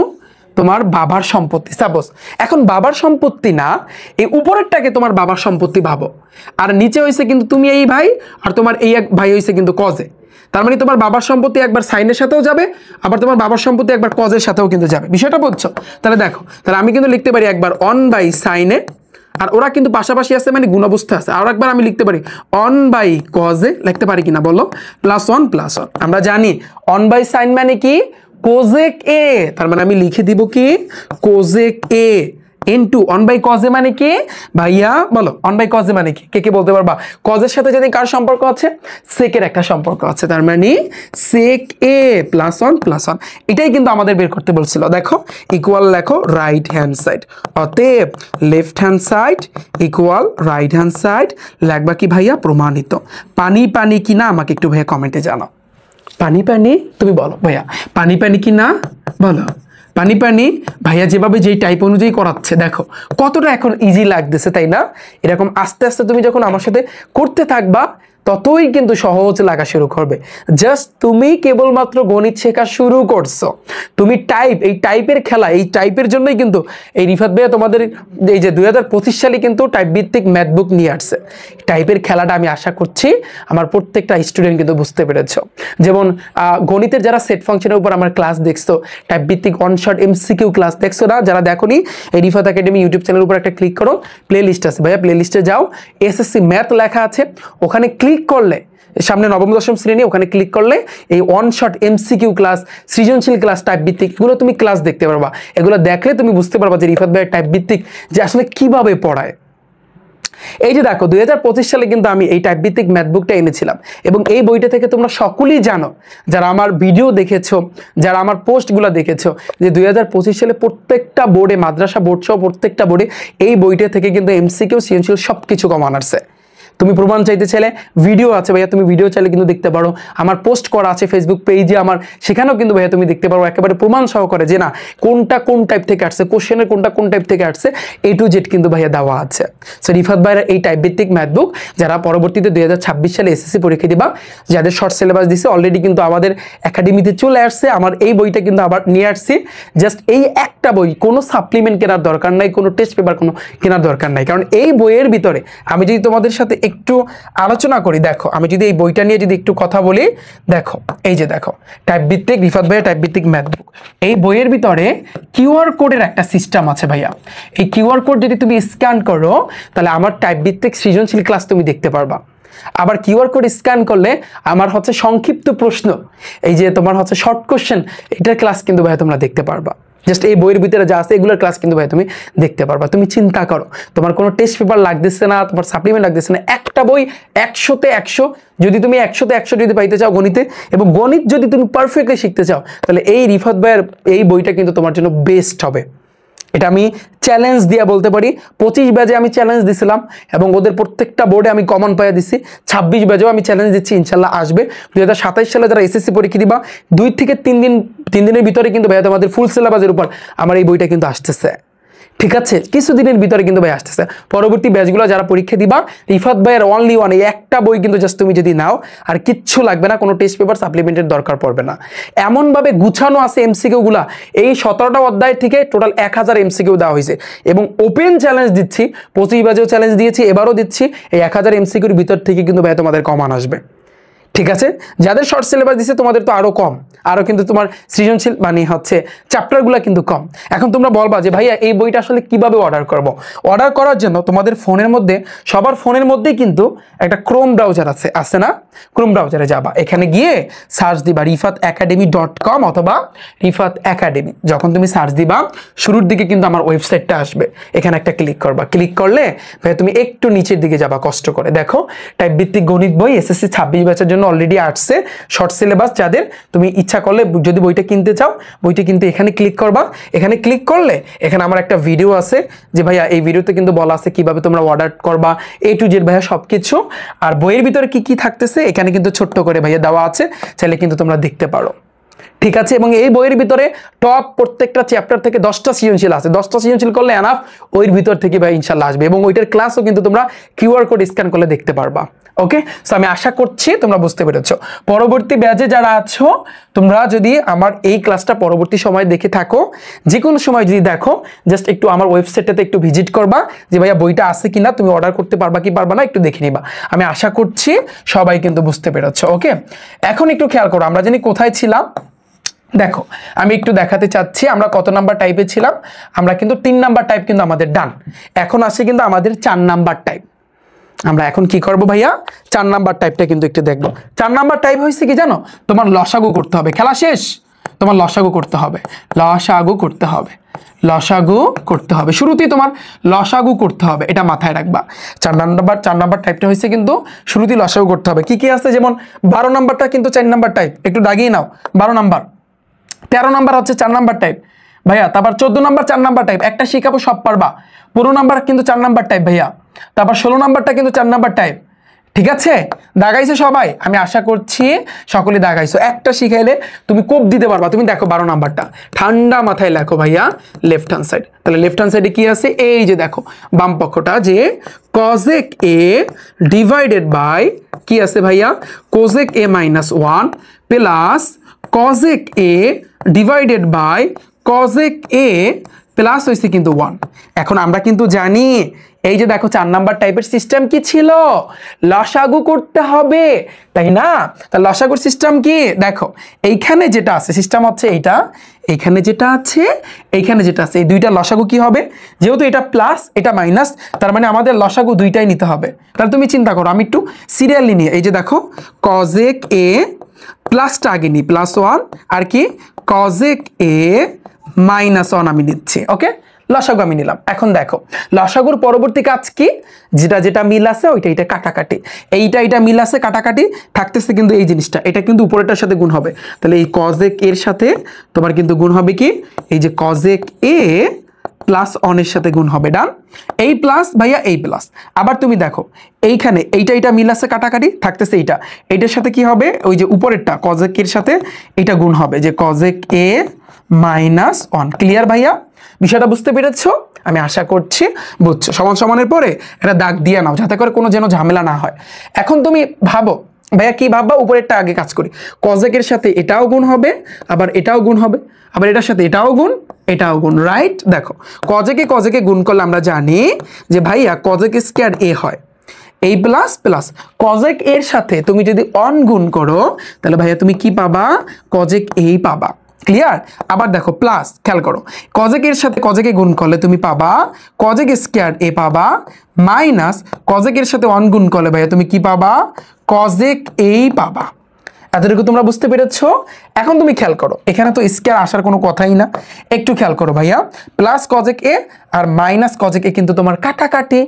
তোমার বাবার সম্পত্তি, সাপোজ এখন বাবার সম্পত্তি না, এই উপরেরটাকে তোমার বাবার সম্পত্তি ভাবো, আর নিচে হয়েছে কিন্তু তুমি এই ভাই আর তোমার এই এক ভাই হয়েছে কিন্তু কজে, তার মানে তোমার বাবার সম্পত্তি একবার সাইনের সাথেও যাবে, আবার তোমার বাবার সম্পত্তি একবার কজের সাথেও কিন্তু যাবে। বিষয়টা বুঝছো? তাহলে দেখো, তাহলে আমি কিন্তু লিখতে পারি একবার 1 বাই সাইনে, আর ওরা কিন্তু পাশাপাশি আছে মানে গুণ অবস্থা আছে, আর একবার আমি লিখতে পারি 1 বাই কজে, লিখতে পারি কিনা বলো, প্লাস 1 প্লাস 1। আমরা জানি 1 বাই সাইন মানে কি কোজেক এ, তার মানে আমি লিখে দিব কি কোজেক এ ইনটু 1/cos a মানে কি ভাইয়া বলো 1/cos a মানে কি কে কে বলতে পারবা cos এর সাথে যদি কার সম্পর্ক আছে sec এর একটা সম্পর্ক আছে তার মানে sec a + 1 + 1 এটাই কিন্তু আমাদের বের করতে বলছিল দেখো ইকুয়াল লেখো রাইট হ্যান্ড সাইড অতএব left hand side equal right hand side লাগবা কি ভাইয়া প্রমাণিত পানি পানি কি না আমাকে একটু ভাইয়া কমেন্টে জানাও পানি পানি তুমি বলো ভাইয়া পানি পানি কি না বলো পানি পানি ভাইয়া যেভাবে যেই টাইপ অনুযায়ী করাচ্ছে দেখো কতটা এখন ইজি লাগতেছে তাই না এরকম আস্তে আস্তে তুমি যখন আমার সাথে করতে থাকবা ততই কিন্তু সহজ লাগা শুরু করবে জাস্ট তুমি কেবলমাত্র গণিত শেখা শুরু করছো তুমি এই টাইপের খেলা এই টাইপের জন্যই কিন্তু এই রিফাত ভাইয়া তোমাদের এই যে 2025 সালে কিন্তু টাইপ ভিত্তিক ম্যাথ বুক নিয়ে আসছে টাইপের খেলাটা আমি আশা করছি আমার প্রত্যেকটা স্টুডেন্ট কিন্তু বুঝতে পেরেছো যেমন গণিতের যারা সেট ফাংশনের উপর আমার ক্লাস দেখছো টাইপ ভিত্তিক ওয়ান শট এমসিকিউ ক্লাস দেখছো না যারা দেখোনি এই রিফাত একাডেমি ইউটিউব চ্যানেলের উপর একটা ক্লিক করো প্লে লিস্ট আছে ভাইয়া প্লে লিস্টে যাও এসএসসি ম্যাথ লেখা আছে ওখানে ক্লিক করলে সামনে নবম দশম শ্রেণী ওখানে ক্লিক করলে এই ওয়ান শট এমসিকিউ ক্লাস সৃজনশীল ক্লাস টাইপ ভিত্তিক এগুলো তুমি ক্লাস দেখতে পারবা এগুলো দেখলে তুমি বুঝতে পারবা যে রিফাত ভাইয়ের টাইপ ভিত্তিক যে আসলে কিভাবে পড়ায় এই যে দেখো 2025 সালে কিন্তু আমি এই টাইপ ভিত্তিক ম্যাথ বুকটা এনেছিলাম এবং এই বইটা থেকে তোমরা সকলেই জানো যারা আমার ভিডিও দেখেছো যারা আমার পোস্টগুলো দেখেছো যে 2025 সালে প্রত্যেকটা বোর্ডে মাদ্রাসা বোর্ড সহ প্রত্যেকটা বোর্ডে এই বইটা থেকে কিন্তু এমসিকিউ সৃজনশীল সবকিছু কমন আসছে তুমি প্রমাণ চাইতে চাইলে ভিডিও আছে ভাইয়া তুমি ভিডিও চাইলে কিন্তু দেখতে পারো আমার পোস্ট করা আছে ফেসবুক পেজে আমার সেখানেও কিন্তু ভাইয়া তুমি দেখতে পারো একেবারে প্রমাণ সহকারে যে না কোনটা কোন টাইপ থেকে আসছে কোশ্চেনের কোনটা কোন টাইপ থেকে আসছে A to Z কিন্তু ভাইয়া দেওয়া আছে সো রিফাত ভাইয়ের এই টাইপ ভিত্তিক ম্যাথ বুক যারা পরবর্তীতে 2026 সালে এসএসসি পরীক্ষা দিবা যাদের শর্ট সিলেবাস দিছে অলরেডি কিন্তু আমাদের একাডেমিতে চলে আসছে আমার এই বইটা কিন্তু আবার নিয়ে আসছি জাস্ট এই একটা বই কোনো সাপ্লিমেন্ট কেনার দরকার নাই কোনো টেস্ট পেপার কোনো কেনার দরকার নাই কারণ এই বইয়ের ভিতরে আমি যদি তোমাদের সাথে একটু আলোচনা করি দেখো আমি যদি এই বইটা নিয়ে যদি একটু কথা বলি দেখো এই যে দেখো টাইপ ভিত্তিক রিফাত ভাইয়ের টাইপ ভিত্তিক ম্যাথ বুক এই বইয়ের ভিতরে কিউআর কোডের একটা সিস্টেম আছে ভাইয়া এই কিউআর কোড যদি তুমি স্ক্যান করো তাহলে আমার টাইপ ভিত্তিক সৃজনশীল ক্লাস তুমি দেখতে পারবা আবার কিউআর কোড স্ক্যান করলে আমার হচ্ছে সংক্ষিপ্ত প্রশ্ন এই যে তোমার হচ্ছে শর্ট কোশ্চেন এটার ক্লাস কিন্তু ভাইয়া তোমরা দেখতে পারবা জাস্ট এই বইয়ের ভিতরে যা আছে এগুলোর ক্লাস কিন্তু ভাই তুমি দেখতে পারবা তুমি চিন্তা করো তোমার কোনো টেস্ট পেপার লাগতেছে না তোমার সাপ্লিমেন্ট লাগতেছে না একটা বই 100-তে 100 যদি তুমি 100-তে 100 যদি পাইতে চাও গণিতে এবং গণিত যদি তুমি পারফেক্টলি শিখতে চাও তাহলে এই রিফাত ভাইয়ের এই বইটা কিন্তু তোমার জন্য বেস্ট হবে এটা আমি চ্যালেঞ্জ দিয়ে বলতে পারি 25 ব্যাচে আমি চ্যালেঞ্জ দিছিলাম এবং ওদের প্রত্যেকটা বোর্ডে আমি কমন পাইয়া দিছি 26 ব্যাচেও আমি চ্যালেঞ্জ দিচ্ছি ইনশাল্লাহ আসবে 2027 সালে যারা এসএসসি পরীক্ষা দিবা 2 থেকে 3 দিনের ভিতরে কিন্তু ভাইয়া তোমাদের ফুল সিলেবাসের উপর আমার এই বইটা কিন্তু আসতেছে ঠিক আছে কিছুদিনের ভিতরে কিন্তু ভাই আসতেছে পরবর্তী ব্যাচগুলো যারা পরীক্ষা দিবা রিফাত ভাইয়ের অনলি ওয়ান এই একটা বই কিন্তু জাস্ট তুমি যদি নাও আর কিচ্ছু লাগবে না কোনো টেস্ট পেপার সাপ্লিমেন্টের দরকার পড়বে না এমনভাবে গুছানো আছে এমসিকিউগুলা এই 17টা অধ্যায় থেকে টোটাল 1000 এমসিকিউ দেওয়া হয়েছে এবং ওপেন চ্যালেঞ্জ দিচ্ছি 25 ব্যাচেও চ্যালেঞ্জ দিয়েছি এবারও দিচ্ছি এই 1000 এমসিকিউর ভিতর থেকে কিন্তু ভাই তোমাদের কমান আসবে ঠিক আছে যাদের শর্ট সিলেবাস দিছে তোমাদের তো আরো কম আরো কিন্তু তোমার সৃজনশীল মানে হচ্ছে চ্যাপ্টারগুলো কিন্তু কম এখন তোমরা বলবা যে ভাইয়া এই বইটা আসলে কিভাবে অর্ডার করব অর্ডার করার জন্য তোমাদের ফোনের মধ্যে সবার ফোনের মধ্যেই কিন্তু একটা ক্রোম ব্রাউজার আছে না ক্রোম ব্রাউজারে যাবা এখানে গিয়ে সার্চ দিবা rifatacademy.com অথবা রিফাত একাডেমি যখন তুমি সার্চ দিবা শুরুর দিকে কিন্তু আমার ওয়েবসাইটটা আসবে এখানে একটা ক্লিক করবা ক্লিক করলে ভাইয়া তুমি একটু নিচের দিকে যাবা কষ্ট করে দেখো টাইপ ভিত্তিক গণিত বই এসএসসি 26 ব্যাচের জন্য অলরেডি আসছে শর্ট সিলেবাস যাদের তুমি ইচ্ছা করলে যদি বইটা কিনতে চাও বইটা কিন্তু এখানে ক্লিক করবা এখানে ক্লিক করলে এখানে আমার একটা ভিডিও আছে যে ভাইয়া এই ভিডিওতে কিন্তু বলা আছে কিভাবে তোমরা অর্ডার করবা A to Z ভাইয়া সবকিছু আর বইয়ের ভিতরে কি কি থাকতেছে এখানে কিন্তু ছোট্ট করে ভাইয়া দেওয়া আছে চাইলে কিন্তু তোমরা দেখতে পারো ঠিক আছে এবং এই বইয়ের ভিতরে টপ প্রত্যেকটা চ্যাপ্টার থেকে 10টা সৃজনশীল আছে 10টা সৃজনশীল করলে এনাফ ওইর ভিতর থেকে ভাই ইনশাআল্লাহ আসবে এবং ওইটার ক্লাসও কিন্তু তোমরা কিউআর কোড স্ক্যান করলে দেখতে পারবা ওকে সো আমি আশা করছি তোমরা বুঝতে পেরেছো পরবর্তী ব্যাচে যারা আছো তোমরা যদি আমার এই ক্লাসটা পরবর্তী সময় দেখে থাকো যে কোনো সময় যদি দেখো জাস্ট একটু আমার ওয়েবসাইটটাতে একটু ভিজিট করবা যে ভাইয়া বইটা আছে কিনা তুমি অর্ডার করতে পারবা কি পারবা না একটু দেখে নিবা আমি আশা করছি সবাই কিন্তু বুঝতে পেরেছো ওকে এখন একটু খেয়াল করো আমরা জানি কোথায় ছিলাম দেখো আমি একটু দেখাতে চাচ্ছি আমরা কত নাম্বার টাইপে ছিলাম আমরা কিন্তু 3 নাম্বার টাইপ কিন্তু আমাদের ডান এখন আসে কিন্তু আমাদের 4 নাম্বার টাইপ আমরা এখন কি করব ভাইয়া 4 নাম্বার টাইপটা কিন্তু একটু দেখব 4 নাম্বার টাইপ হইছে কি জানো তোমার লসাগু করতে হবে খেলা শেষ তোমার লসাগু করতে হবে লসাগু করতে হবে, শুরুতেই তোমার লসাগু করতে হবে, এটা মাথায় রাখবা। 4 নাম্বার টাইপটা হয়েছে কিন্তু শুরুতেই লসাগু করতে হবে। কি কি আছে, যেমন 12 নাম্বারটা কিন্তু 4 নাম্বার টাইপ, একটু দাগিয়ে নাও 12 নাম্বার। 13 নাম্বার হচ্ছে 4 নাম্বার টাইপ ভাইয়া। তারপর 14 নাম্বার 4 নাম্বার টাইপ, একটা শিখাবো সব পারবা। 15 নাম্বার কিন্তু 4 নাম্বার টাইপ ভাইয়া। তারপর 16 নাম্বারটা কিন্তু 4 নাম্বার টাইপ, ঠিক আছে? দাগাইছো সবাই? আমি আশা করছি সকলে দাগাইছো। একটা শিখাইলে তুমি কোপ দিতে পারবা। তুমি দেখো 12 নাম্বারটা ঠান্ডা মাথায় লেখো ভাইয়া, লেফট হ্যান্ড সাইড। তাহলে লেফট হ্যান্ড সাইডে কি আছে, এই যে দেখো বাম পক্ষটা, যে cosec a ডিভাইডেড বাই কি আছে ভাইয়া, cosec a minus 1 plus cosec a divided by cosec a plus হয়েছে কিন্তু 1। এখন আমরা কিন্তু জানি এই যে দেখো 4 নাম্বার টাইপের সিস্টেম কি ছিল, লসাগু করতে হবে, তাই না? তা লসাগুর সিস্টেম কি দেখো, এইখানে যেটা আছে সিস্টেম হচ্ছে এইটা, এইখানে যেটা আছে, এইখানে যেটা আছে, এই দুইটা লসাগু কি হবে, যেহেতু এটা প্লাস এটা মাইনাস, তার মানে আমাদের লসাগু দুইটাই নিতে হবে। তাহলে তুমি চিন্তা করো, আমি একটু সিরিয়ালি নিয়ে, এই যে দেখো cosec a প্লাসটা আগে নিই +1, আর কি cosec a -1 আমি নিচ্ছি। ওকে, লসাগু আমি নিলাম। এখন দেখো লসাগুর পরবর্তী কাজ কি, যেটা যেটা মিল আছে ওইটা এটা কাটাকাটি, এইটা মিল আছে কাটাকাটি থাকতেছে, কিন্তু এই জিনিসটা এটা কিন্তু উপরেরটার সাথে গুণ হবে। তাহলে এই cosec এর সাথে তোমার কিন্তু গুণ হবে কি, এই যে cosec a +1 এর সাথে গুণ হবে, ডান। এই প্লাস ভাইয়া এই প্লাস। আবার তুমি দেখো এইখানে এইটা মিল আছে কাটাকাটি থাকতেছে, এইটার সাথে কি হবে, ওই যে উপরেরটা cosec এর সাথে এটা গুণ হবে, যে cosec a -1। ক্লিয়ার ভাইয়া? বিষয়টা বুঝতে পেরেছো? আমি আশা করছি বুঝছো। সমান সমানের পরে এটা দাগ দিয়ে নাও, যাতে করে কোনো যেন ঝামেলা না হয়। এখন তুমি ভাবো ভাইয়া কি ভাববা, উপরেরটা আগে কাজ করি, cosec এর সাথে এটাও গুণ হবে, আবার এটাও গুণ হবে, আবার এটার সাথে এটাও গুণ, এটাও গুণ, রাইট? দেখো cosec এ গুণ করলে আমরা জানি যে ভাইয়া cosec স্কয়ার a হয়, এই প্লাস প্লাস cosec এর সাথে তুমি যদি 1 গুণ করো তাহলে ভাইয়া তুমি কি পাবা, cosec a পাবা। ক্লিয়ার? আবার দেখো প্লাস, খেয়াল করো cosec এর সাথে cosec এ গুণ করলে তুমি পাবা cosec স্কয়ার a পাবা, মাইনাস cosec এর সাথে 1 গুণ করলে ভাইয়া তুমি কি পাবা, cosec a পাবা। এতটুকু তোমরা বুঝতে পেরেছো? এখন তুমি খেয়াল করো, এখানে তো স্কয়ার আসার কোনো কথাই না, একটু খেয়াল করো ভাইয়া, প্লাস cosec a আর মাইনাস cosec a কিন্তু তোমার কাটাকাটি।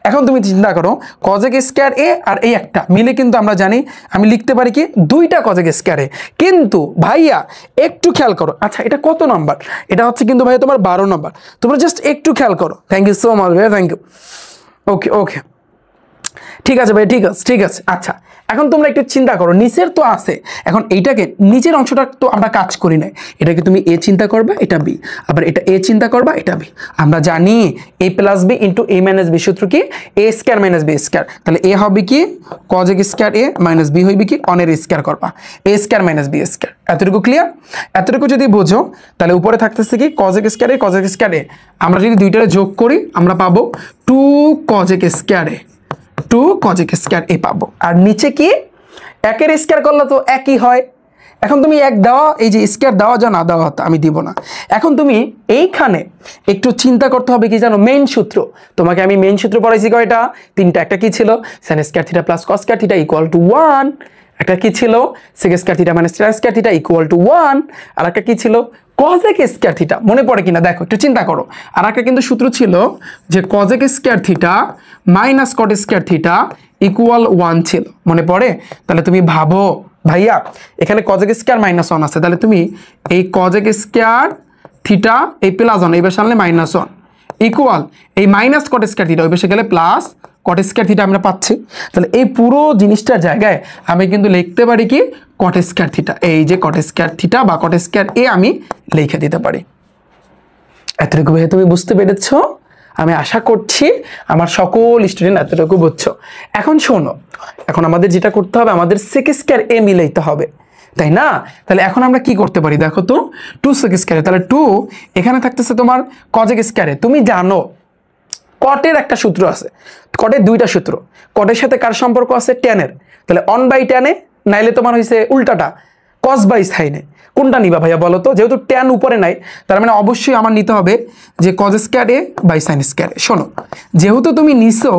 এখন তুমি চিন্তা করো cosec স্কয়ার a আর এই একটা মিলে কিন্তু আমরা জানি আমি লিখতে পারি কি, দুইটা cosec স্কয়ার a। কিন্তু ভাইয়া একটু খেয়াল করো, আচ্ছা এটা কত নাম্বার, এটা হচ্ছে কিন্তু ভাইয়া তোমার 12 নাম্বার। তোমরা জাস্ট একটু খেয়াল করো। থ্যাংক ইউ সো মাচ ভাইয়া, থ্যাংক ইউ। ওকে ওকে, ঠিক আছে ভাই, ঠিক আছে। আচ্ছা এখন তোমরা একটু চিন্তা করো, নিচের তো আছে, এখন এইটাকে নিচের অংশটা তো আমরা কাজ করি নাই, এটাকে তুমি a চিন্তা করবা, এটা b, আবার এটা a চিন্তা করবা, এটা b। আমরা জানি a + b * a - b সূত্র কি, a² - b²। তাহলে a হবে কি cosec square a minus b হইবে কি 1 এর স্কয়ার করবা, a² - b²। এতটুকু ক্লিয়ার? এতটুকু যদি বোঝো তাহলে উপরে থাকতেছে কি cosec স্কয়ার a। আমরা যদি দুইটারে যোগ করি আমরা পাবো 2 cosec square a, 2 cosec square a পাবো। আর নিচে কি একের স্কয়ার করলে তো একই হয়। এখন তুমি এক দেওয়া, এই যে স্কয়ার দেওয়া যা না দেওয়া হতো আমি দিব না। এখন তুমি এইখানে একটু চিন্তা করতে হবে কি জানো, মেইন সূত্র। তোমাকে আমি মেইন সূত্র পড়াইছি কয়টা, 3টা। একটা কি ছিল, sin square theta plus cos square theta = 1। একটা কি ছিল, sec square theta minus tan square theta = 1। আর একটা কি ছিল, cosec স্কয়ার থিটা। মনে পড়ে কিনা দেখো, একটু চিন্তা করো। আর একটা কিন্তু সূত্র ছিল যে cosec square theta minus cot square theta = 1 ছিল, মনে পড়ে? তাহলে তুমি ভাবো ভাইয়া এখানে cosec স্কয়ার -1 আছে, তাহলে তুমি এই cosec স্কয়ার থিটা এই +1 এই পাশে আনলে -1 ইকুয়াল এই মাইনাস cot স্কয়ার থিটা ওই পাশে গেলে প্লাস cot স্কয়ার থিটা আমরা পাচ্ছি। তাহলে এই পুরো জিনিসটার জায়গায় আমি কিন্তু লিখতে পারি কি cot স্কয়ার থিটা, এই যে cot স্কয়ার থিটা বা cot স্কয়ার a আমি লিখে দিতে পারি। এতটুকু ভাই তুমি বুঝতে পেরেছো? আমি আশা করছি আমার সকল স্টুডেন্ট এতটুকু বুঝছো। এখন শোনো, এখন আমাদের যেটা করতে হবে, আমাদের sec স্কয়ার a মিলাইতে হবে, তাই না? তাহলে এখন আমরা কি করতে পারি দেখো তো, 2 sec স্কয়ার, তাহলে 2 এখানে থাকতেছে তোমার cosec স্কয়ার a। তুমি জানো কটের একটা সূত্র আছে, কটের দুইটা সূত্র, কটের সাথে কার সম্পর্ক আছে, tan এর। তাহলে 1/tan, নাইলে তোমার হইছে উল্টাটা cos/sin। কোনটা নিবা ভাইয়া বলো তো? যেহেতু tan উপরে নাই তার মানে অবশ্যই আমার নিতে হবে যে cos square a/sin square a। শোনো, যেহেতু তুমি নিছো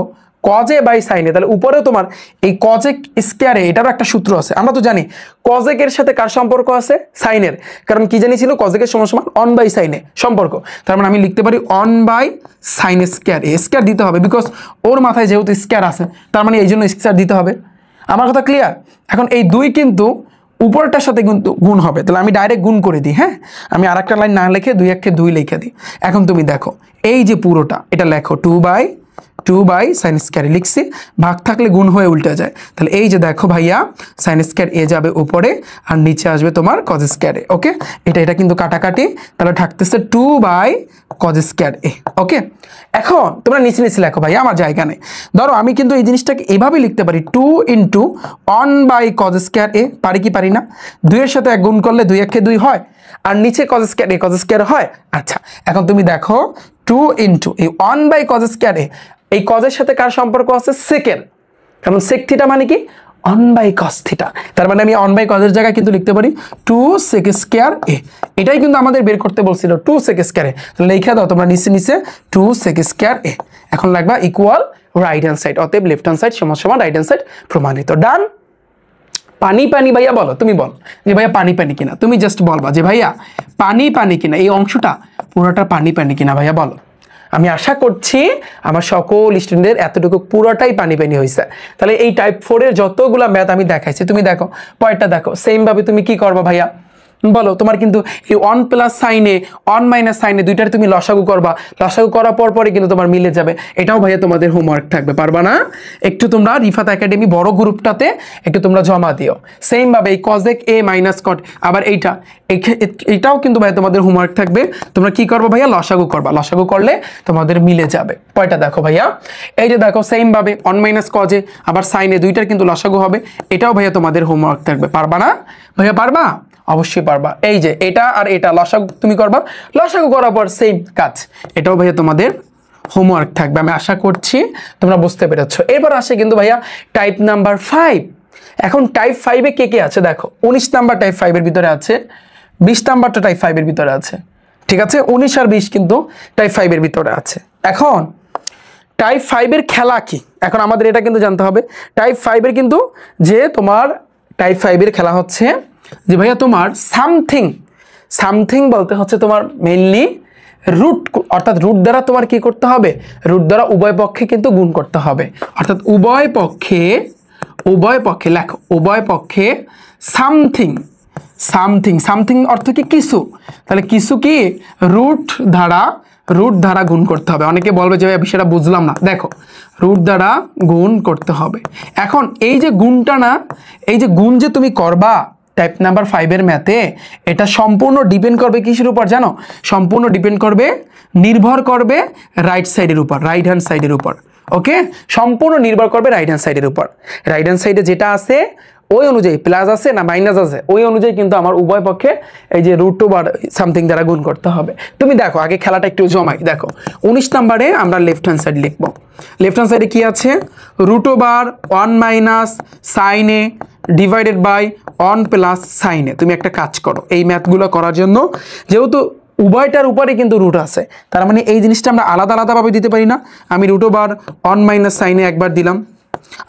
কজে বাই সাইনে, তাহলে উপরেও তোমার এই কজেক স্কয়ারে এটারও একটা সূত্র আছে। আমরা তো জানি কজেকের সাথে কার সম্পর্ক আছে, সাইনের, কারণ কি জানি ছিল কজেকের সমান সমান অন বাই সাইনে সম্পর্ক। তার মানে আমি লিখতে পারি one by sign square, square দিতে হবে বিকজ ওর মাথায় যেহেতু স্কয়ার আছে, তার মানে এই জন্য স্কয়ার দিতে হবে। আমার কথা ক্লিয়ার? এখন এই 2 কিন্তু উপরটার সাথে কিন্তু গুণ হবে, তাহলে আমি ডাইরেক্ট গুণ করে দিই। হ্যাঁ, আমি আর একটা লাইন না লিখে 2 1 2 লিখে দিই। এখন তুমি দেখো এই যে পুরোটা এটা লেখো 2 বাই সাইন স্কয়ার লিখছি, ভাগ থাকলে গুণ হয়ে উল্টে যায়। তাহলে এই যে দেখো ভাইয়া সাইন স্কয়ার এ যাবে উপরে আর নিচে আসবে তোমার কজ স্কয়ার এ। ওকে, এটা কিন্তু কাটাকাটি, তাহলে থাকতেছে 2 by cos square A. Okay, এখন তোমরা নিচে নিচে লেখো ভাইয়া, আমার জায়গা নেই। ধরো আমি কিন্তু এই জিনিসটাকে এভাবে লিখতে পারি 2 ইন্টু 1 বাই কজ স্কয়ার এ, পারি কি পারি না? 2 এর সাথে 1 গুণ করলে 2 1 2 হয়, আর নিচে কজ স্কয়ার হয়। আচ্ছা, এখন তুমি দেখো 2 ইন্টু এই 1 বাই কজ স্কয়ার এ, এই কজের সাথে কার সম্পর্ক আছে, সেকের, কারণ সেক থিটা মানে কি 1 বাই কস থিটা। তার মানে আমি 1 বাই কজের জায়গায় কিন্তু লিখতে পারি 2 সেক স্কয়ার এ। এটাই কিন্তু আমাদের বের করতে বলছিল 2 সেক স্কয়ার এ, তাহলে লিখে দাও তোমরা নিচে নিচে 2 সেক স্কয়ার এ। এখন লাগবা ইকুয়াল রাইট হ্যান্ড সাইড, অতএব লেফট হ্যান্ড সাইড সমান সমান রাইট হ্যান্ড সাইড প্রমাণিত। ডান। পানি পানি ভাইয়া বলো, তুমি বল যে ভাইয়া পানি পানি কিনা, তুমি জাস্ট বলবা যে ভাইয়া পানি পানি কিনা, এই অংশটা পুরোটা পানি পানি কিনা ভাইয়া বলো। আমি আশা করছি আমার সকল স্টুডেন্টদের এতটুকু পুরোটাই পানি পানি হয়েছে। তাহলে এই টাইপ 4 এর যতগুলা ম্যাথ আমি দেখাইছি তুমি দেখো পয়েন্টটা দেখো, সেম ভাবে তুমি কি করবা ভাইয়া বলো। তোমার কিন্তু এই 1 প্লাস সাইনে 1 মাইনাস সাইনে দুইটার তুমি লসাগু করবা, লসাগু করার পরে কিন্তু তোমার মিলে যাবে। এটাও ভাইয়া তোমাদের হোমওয়ার্ক থাকবে, পারবা না? একটু তোমরা রিফাত একাডেমি বড় গ্রুপটাতে একটু তোমরা জমা দিও। সেম ভাবে এই কজেক এ মাইনাস কট, আবার এইটাও কিন্তু ভাইয়া তোমাদের হোমওয়ার্ক থাকবে। তোমরা কি করবো ভাইয়া, লসাগু করবা, লসাগু করলে তোমাদের মিলে যাবে। পয়টা দেখো ভাইয়া, এই যে দেখো সেম ভাবে 1 মাইনাস কজে আবার সাইনে দুইটার কিন্তু লসাগু হবে, এটাও ভাইয়া তোমাদের হোমওয়ার্ক থাকবে। পারবা না ভাইয়া? পারবা, অবশ্যই পারবা। এই যে এটা আর এটা লসাগু তুমি করবা, লসাগু করার পর সেম কাজ, এটাও ভাইয়া তোমাদের হোমওয়ার্ক থাকবে। আমি আশা করছি তোমরা বুঝতে পেরেছো। এরপর আসে কিন্তু ভাইয়া টাইপ নাম্বার 5। এখন টাইপ 5 এ কে কে আছে দেখো, 19 নাম্বার টাইপ 5 এর ভিতরে আছে, 20 নাম্বারটা টাইপ 5 এর ভিতরে আছে। ঠিক আছে, 19 আর 20 কিন্তু টাইপ 5 এর ভিতরে আছে। এখন টাইপ 5 এর খেলা কি, এখন আমাদের এটা কিন্তু জানতে হবে। টাইপ 5 এর কিন্তু যে তোমার টাইপ 5 এর খেলা হচ্ছে যে ভাইয়া তোমার সামথিং বলতে হচ্ছে তোমার মেইনলি রুট, অর্থাৎ রুট দ্বারা তোমার কি করতে হবে, রুট দ্বারা উভয় পক্ষে কিন্তু গুণ করতে হবে। অর্থাৎ উভয় পক্ষে লেখো, উভয় পক্ষে সামথিং অর্থ কি কিছু, তাহলে কিছু কি রুট দ্বারা গুণ করতে হবে। অনেকে বলবে যে বিষয়টা বুঝলাম না, দেখো রুট দ্বারা গুণ করতে হবে। এখন এই যে গুণটা না, এই যে গুণ যে তুমি করবা টাইপ নাম্বার 5 এর ম্যাথে, এটা সম্পূর্ণ ডিপেন্ড করবে কিসের উপর জানো, সম্পূর্ণ ডিপেন্ড করবে, নির্ভর করবে রাইট সাইডের উপর, রাইট হ্যান্ড সাইডের উপর। ওকে, সম্পূর্ণ নির্ভর করবে রাইট হ্যান্ড সাইডের উপর। রাইট হ্যান্ড সাইডে যেটা আছে ওই অনুযায়ী প্লাস আছে না মাইনাস আছে ওই অনুযায়ী কিন্তু আমার উভয় পক্ষে এই যে রুট ওভার সামথিং দ্বারা গুণ করতে হবে। তুমি দেখো আগে খেলাটা একটু জমাই, দেখো 19 নাম্বারে আমরা লেফট হ্যান্ড সাইড লিখবো। লেফট হ্যান্ড সাইডে কি আছে, root over 1 minus sine A divided by 1 plus sine A. তুমি একটা কাজ করো, এই ম্যাথগুলো করার জন্য যেহেতু উভয়টার উপরে কিন্তু রুট আছে, তার মানে এই জিনিসটা আমরা আলাদা আলাদাভাবে দিতে পারি না। আমি রুট ওভার 1 মাইনাস সাইনে একবার দিলাম,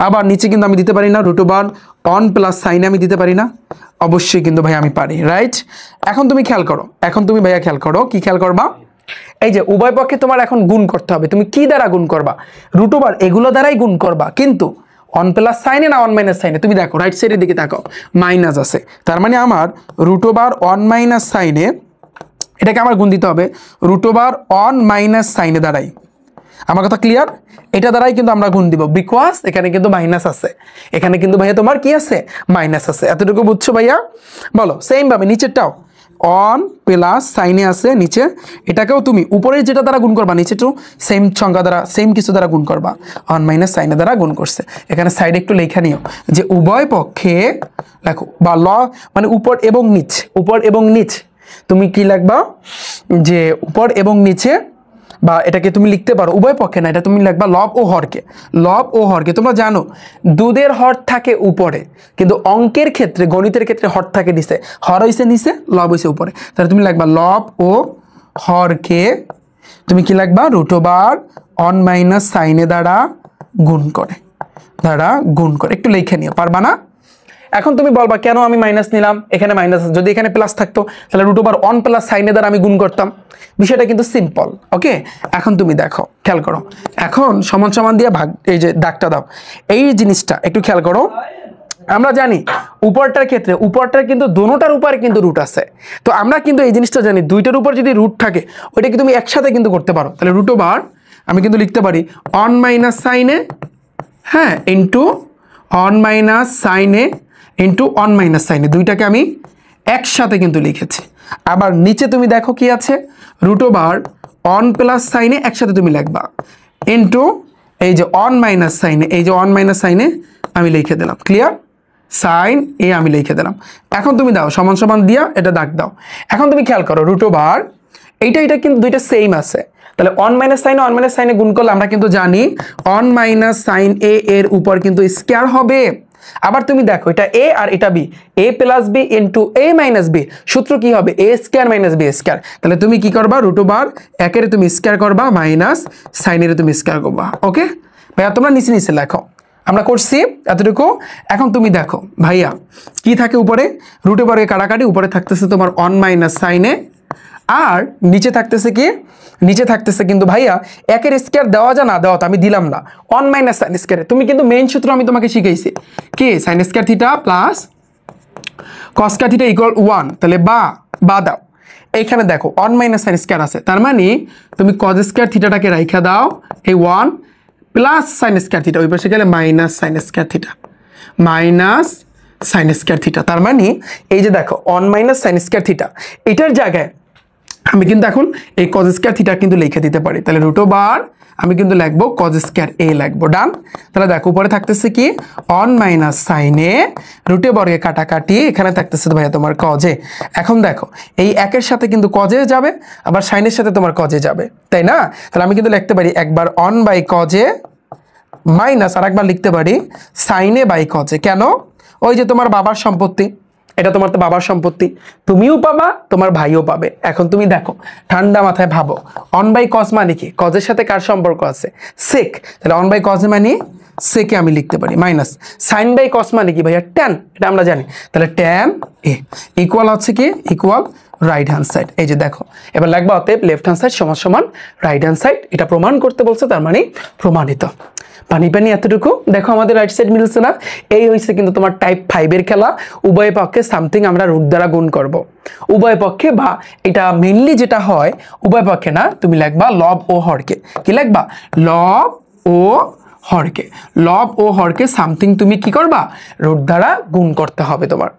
আবার নিচে কিন্তু আমি দিতে পারি না রুট ওভার 1 প্লাস সাইনে আমি দিতে পারি না, অবশ্যই কিন্তু ভাই আমি পারি, রাইট? এখন তুমি খেয়াল করো, এখন তুমি ভাইয়া খেয়াল করো, কি খেয়াল করবা, এই যে উভয় পক্ষে তোমার এখন গুণ করতে হবে। তুমি কি দ্বারা গুণ করবা, রুট ওভার এগুলো দ্বারাই গুণ করবা, কিন্তু 1 প্লাস সাইনে না 1 মাইনাস সাইনে। তুমি দেখো রাইট সাইডের দিকে তাকাও, মাইনাস আছে, তার মানে আমার রুট ওভার 1 মাইনাস সাইনে এটাকে আমার গুণ দিতে হবে রুট ওভার 1 মাইনাস সাইনে দ্বারাই। আমার কথা ক্লিয়ার? এটা দ্বারাই কিন্তু আমরা গুণ দিব, বিকজ এখানে কিন্তু মাইনাস আছে, এখানে কিন্তু ভাইয়া তোমার কি আছে, মাইনাস আছে। এতটুকু বুঝছো ভাইয়া? বলো সেম ভাবে নিচেরটাও 1 প্লাস সাইনে আছে নিচে, এটাকেও তুমি উপরে যেটা দ্বারা গুণ করবা নিচেটাও সেম সংখ্যা দ্বারা সেম কিছু দ্বারা গুণ করবা, 1 মাইনাস সাইনে দ্বারা গুণ করছে। এখানে সাইডে একটু লেখা নিও যে উভয় পক্ষে লেখো বা মানে উপর এবং নিচ, উপর এবং নিচ তুমি কি লিখবা যে উপর এবং নিচে, বা এটাকে তুমি লিখতে পারো উভয় পক্ষে না, এটা তুমি লিখবা লব ও হরকে। লব ও হরকে তোমরা জানো দুধের হর থাকে উপরে, কিন্তু অঙ্কের ক্ষেত্রে গণিতের ক্ষেত্রে হর থাকে নিচে, হর হইছে নিচে লব হইছে উপরে। তাহলে তুমি লিখবা লব ও হরকে তুমি কি লিখবা রুট ওভার 1 মাইনাস সাইনে দ্বারা গুণ করে, একটু লিখে নিও, পারবা না? এখন তুমি বলবা কেন আমি মাইনাস নিলাম, এখানে মাইনাস, যদি এখানে প্লাস থাকতো তাহলে √1 প্লাস সাইনে দ্বারা আমি গুণ করতাম। বিষয়টা কিন্তু সিম্পল। ওকে, এখন তুমি দেখো, খেয়াল করো, এখন সমান সমান দিয়ে ভাগ, এই যে দাগটা দাও, এই জিনিসটা একটু খেয়াল করো। আমরা জানি উপরটার ক্ষেত্রে, উপরটার কিন্তু দোনোটার উপরে কিন্তু রুট আছে, তো আমরা কিন্তু এই জিনিসটা জানি, দুইটার উপর যদি রুট থাকে ওইটা কি তুমি একসাথে কিন্তু করতে পারো। তাহলে √, আমি কিন্তু লিখতে পারি 1 মাইনাস সাইনে, হ্যাঁ, ইন্টু 1 মাইনাস সাইনে ইন্টু 1 মাইনাস সাইনে, দুইটাকে আমি একসাথে কিন্তু লিখেছি। আবার নিচে তুমি দেখো কি আছে, √1 প্লাস সাইনে একসাথে তুমি লিখবা, ইন্টু এই যে 1 মাইনাস সাইনে, এই যে 1 মাইনাস সাইনে আমি লিখে দিলাম, ক্লিয়ার, সাইন এ আমি লিখে দিলাম। এখন তুমি দাও সমান সমান দিয়া এটা দাগ দাও। এখন তুমি খেয়াল করো √, এটা কিন্তু দুইটা সেম আছে, তাহলে 1 মাইনাস সাইনে গুণ করলে আমরা কিন্তু জানি 1 মাইনাস সাইন এ এর উপর কিন্তু স্কয়ার হবে। আবার তুমি দেখো এটা এ আর এটা বি, এ প্লাস বি ইন্টু এ মাইনাস বি, সূত্র কি হবে, এ স্কয়ার মাইনাস বি স্কয়ার। তাহলে তুমি কি করবা, √, একের তুমি স্কয়ার করবা, মাইনাস সাইনের তুমি স্কয়ার করবা। ওকে ভাইয়া, তোমরা নিচে নিচে লেখো, আমরা করছি এতটুকু। এখন তুমি দেখো ভাইয়া কি থাকে উপরে, √এর কাটাকাটি, উপরে থাকতেছে তোমার 1 মাইনাস সাইনে, আর নিচে থাকতেছে কি, নিচে থাকতেছে কিন্তু ভাইয়া একের স্কয়ার দেওয়া যা না দেওয়া, তো আমি দিলাম না, 1 মাইনাস সাইন স্কয়ার। তুমি কিন্তু মেইন সূত্র আমি তোমাকে শিখাইছি কি, sine square theta plus cos square theta equal 1, তাহলে বা দাও, এইখানে দেখো 1 মাইনাস সাইন স্কয়ার আছে, তার মানে তুমি কজ স্কয়ার থিটাটাকে রাইখা দাও, এই 1 প্লাস সাইন স্কয়ার থিটা, ওই পাশে গেলে minus sine square theta, minus sine square theta. তার মানে এই যে দেখো 1 মাইনাস সাইন স্কয়ার থিটা, এটার জায়গায় আমি কিন্তু এখন এই কজ স্কয়ার থিটা কিন্তু লিখে দিতে পারি। তাহলে √, আমি কিন্তু লিখবো কজ স্কয়ার এ লিখবো, ডান। তাহলে দেখো উপরে থাকতেছে কি 1 মাইনাস সাইনে, √বর্গে কাটাকাটি, এখানে থাকতেছে ভাইয়া তোমার কজে। এখন দেখো এই একের সাথে কিন্তু কজে যাবে, আবার সাইনের সাথে তোমার কজে যাবে, তাই না? তাহলে আমি কিন্তু লিখতে পারি একবার 1 বাই কজে মাইনাস আর একবার লিখতে পারি সাইনে বাই কজে। কেন? ওই যে তোমার বাবার সম্পত্তি, এটা তোমার তো বাবার সম্পত্তি, তুমিও পাবা তোমার ভাইও পাবে। এখন তুমি দেখো ঠান্ডা মাথায় ভাবো 1 বাই কজ মানে কি, কজের সাথে কার সম্পর্ক আছে, সেক, তাহলে 1 বাই কজ মানে সেকে আমি লিখতে পারি, মাইনাস সাইন বাই কস মানে কি ভাইয়া, ট্যান, এটা আমরা জানি। তাহলে ট্যান এ ইকুয়াল হচ্ছে কি, ইকুয়াল রাইট হ্যান্ড সাইড। এই যে দেখো এবার লাগবে অতএব লেফট হ্যান্ড সাইড সমান সমান রাইট হ্যান্ড সাইড, এটা প্রমাণ করতে বলছে, তার মানে প্রমাণিত। পানি পানি এতটুকু দেখো আমাদের রাইট সাইড মিলছে না, এই হয়েছে কিন্তু তোমার টাইপ 5 এর খেলা। উভয় পক্ষে সামথিং আমরা রুট দ্বারা গুণ করব, উভয় পক্ষে, বা এটা মেইনলি যেটা হয় উভয় পক্ষে না, তুমি লিখবা লব ও হরকে, কি লিখবা, লব ও হরকে, লব ও হরকে সামথিং তুমি কি করবা, রুট দ্বারা গুণ করতে হবে তোমার।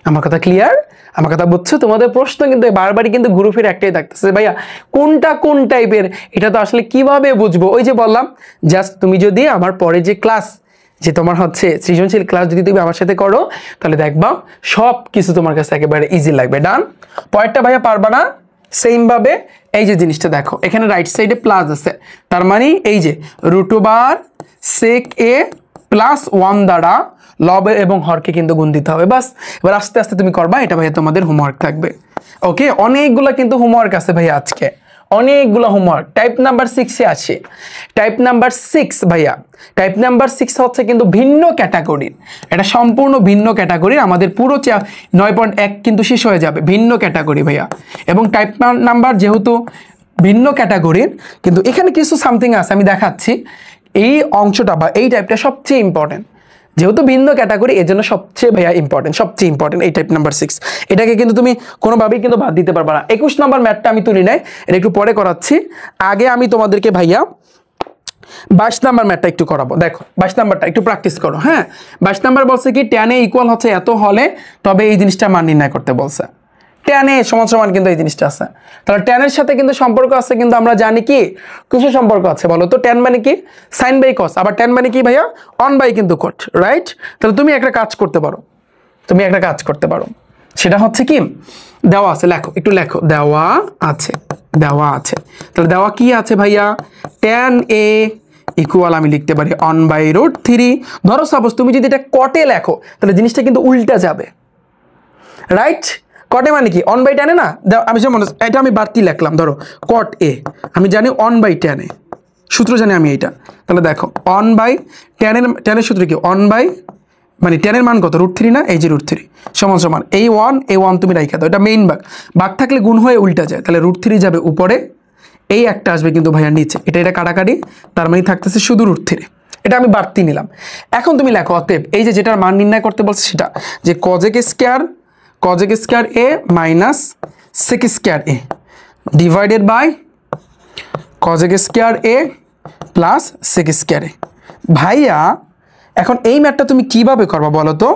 আমার কথা ক্লিয়ার, আমার কথা বুঝছো? তোমাদের প্রশ্ন কিন্তু বারবারই কিন্তু ঘুরে ফিরে একটাই থাকতেছে, ভাইয়া কোনটা কোন টাইপের, এটা তো আসলে কিভাবে বুঝবো? ওই যে বললাম জাস্ট তুমি যদি আমার পরে যে ক্লাস, যে তোমার হচ্ছে সৃজনশীল ক্লাস যদি তুমি আমার সাথে করো, তাহলে দেখবা সব কিছু তোমার কাছে একেবারে ইজি লাগবে। ডান, পরেরটা ভাইয়া পারবা না, সেম ভাবে এই যে জিনিসটা দেখো, এখানে রাইট সাইডে প্লাস আছে, তার মানে এই যে √, সেক এ প্লাস 1 দ্বারা লব এবং হরকে কিন্তু গুণ দিতে হবে, বাস। এবার আস্তে আস্তে তুমি করবা, এটা ভাইয়া তোমাদের হোমওয়ার্ক থাকবে। ওকে, অনেকগুলো কিন্তু হোমওয়ার্ক আছে ভাইয়া আজকে, অনেকগুলো হোমওয়ার্ক। টাইপ নাম্বার 6 এ আসে, টাইপ নাম্বার 6 ভাইয়া, টাইপ নাম্বার 6 হচ্ছে কিন্তু ভিন্ন ক্যাটাগরির, এটা সম্পূর্ণ ভিন্ন ক্যাটাগরির, আমাদের পুরো 9.1 কিন্তু শেষ হয়ে যাবে, ভিন্ন ক্যাটাগরি ভাইয়া। এবং টাইপ নাম্বার যেহেতু ভিন্ন ক্যাটাগরির, কিন্তু এখানে কিছু সামথিং আছে আমি দেখাচ্ছি। এই অংশটা বা এই টাইপটা সবচেয়ে ইম্পর্টেন্ট, যেহেতু ভিন্ন ক্যাটাগরি এর জন্য সবচেয়ে ভাইয়া ইম্পর্টেন্ট, সবচেয়ে ইম্পর্টেন্ট এই টাইপ নাম্বার 6, এটাকে কিন্তু তুমি কোনোভাবেই কিন্তু বাদ দিতে পারবে না। 21 নম্বর ম্যাথটা আমি তুলি নাই, এটা একটু পরে করাচ্ছি, আগে আমি তোমাদেরকে ভাইয়া 22 নাম্বার ম্যাথটা একটু করাবো। দেখো 22 নাম্বারটা একটু প্র্যাকটিস করো, হ্যাঁ। 22 নাম্বার বলছে কি, ট্যান এ ইকুয়াল হচ্ছে এত হলে তবে এই জিনিসটা মান নির্ণয় করতে বলছে। ট্যান এ সমান সমান কিন্তু এই জিনিসটা আছে, তাহলে ট্যানের সাথে কিন্তু সম্পর্ক আছে, কিন্তু আমরা জানি কি কিছু সম্পর্ক আছে বলো তো। ট্যান মানে কি, সাইন বাই কস, আবার ট্যান মানে কি ভাইয়া, 1 বাই কিন্তু কট, রাইট? তাহলে তুমি একটা কাজ করতে পারো, তুমি একটা কাজ করতে পারো, সেটা হচ্ছে কি, দেওয়া আছে, লেখো একটু লেখো, দেওয়া আছে, দেওয়া আছে, তাহলে দেওয়া কি আছে ভাইয়া, ট্যান এ ইকুয়াল আমি লিখতে পারি 1 বাই √3। ধরো সাপোজ তুমি যদি এটা কটে লেখো তাহলে জিনিসটা কিন্তু উল্টা যাবে, রাইট? কটে মানে কি, 1 বাই ট্যান এ না, আমি যেমন এটা আমি বাড়তি লিখলাম, ধরো কট এ, আমি জানি 1 বাই ট্যান এ, সূত্র জানি আমি এইটা, তাহলে দেখো 1/tan সূত্র কি 1 বাই মানে tan মান কত √3 না, এই যে √3 সমান সমান এই 1 তুমি রাইখা দাও, এটা মেইন ভাগ থাকলে গুণ হয়ে উল্টা যায়, তাহলে √3 যাবে উপরে, এই একটা আসবে কিন্তু ভাইয়া নিচে, এটা কাটাকাটি, তার মানে থাকতেছে শুধু √3, এটা আমি বাড়তি নিলাম। এখন তুমি লেখো অতএব এই যে যেটার মান নির্ণয় করতে বলছে সেটা যে cosec square a minus sec square a divided by cosec square a plus sec square a। ভাইয়া এখন এই ম্যাথটা তুমি কিভাবে করবা বলো তো?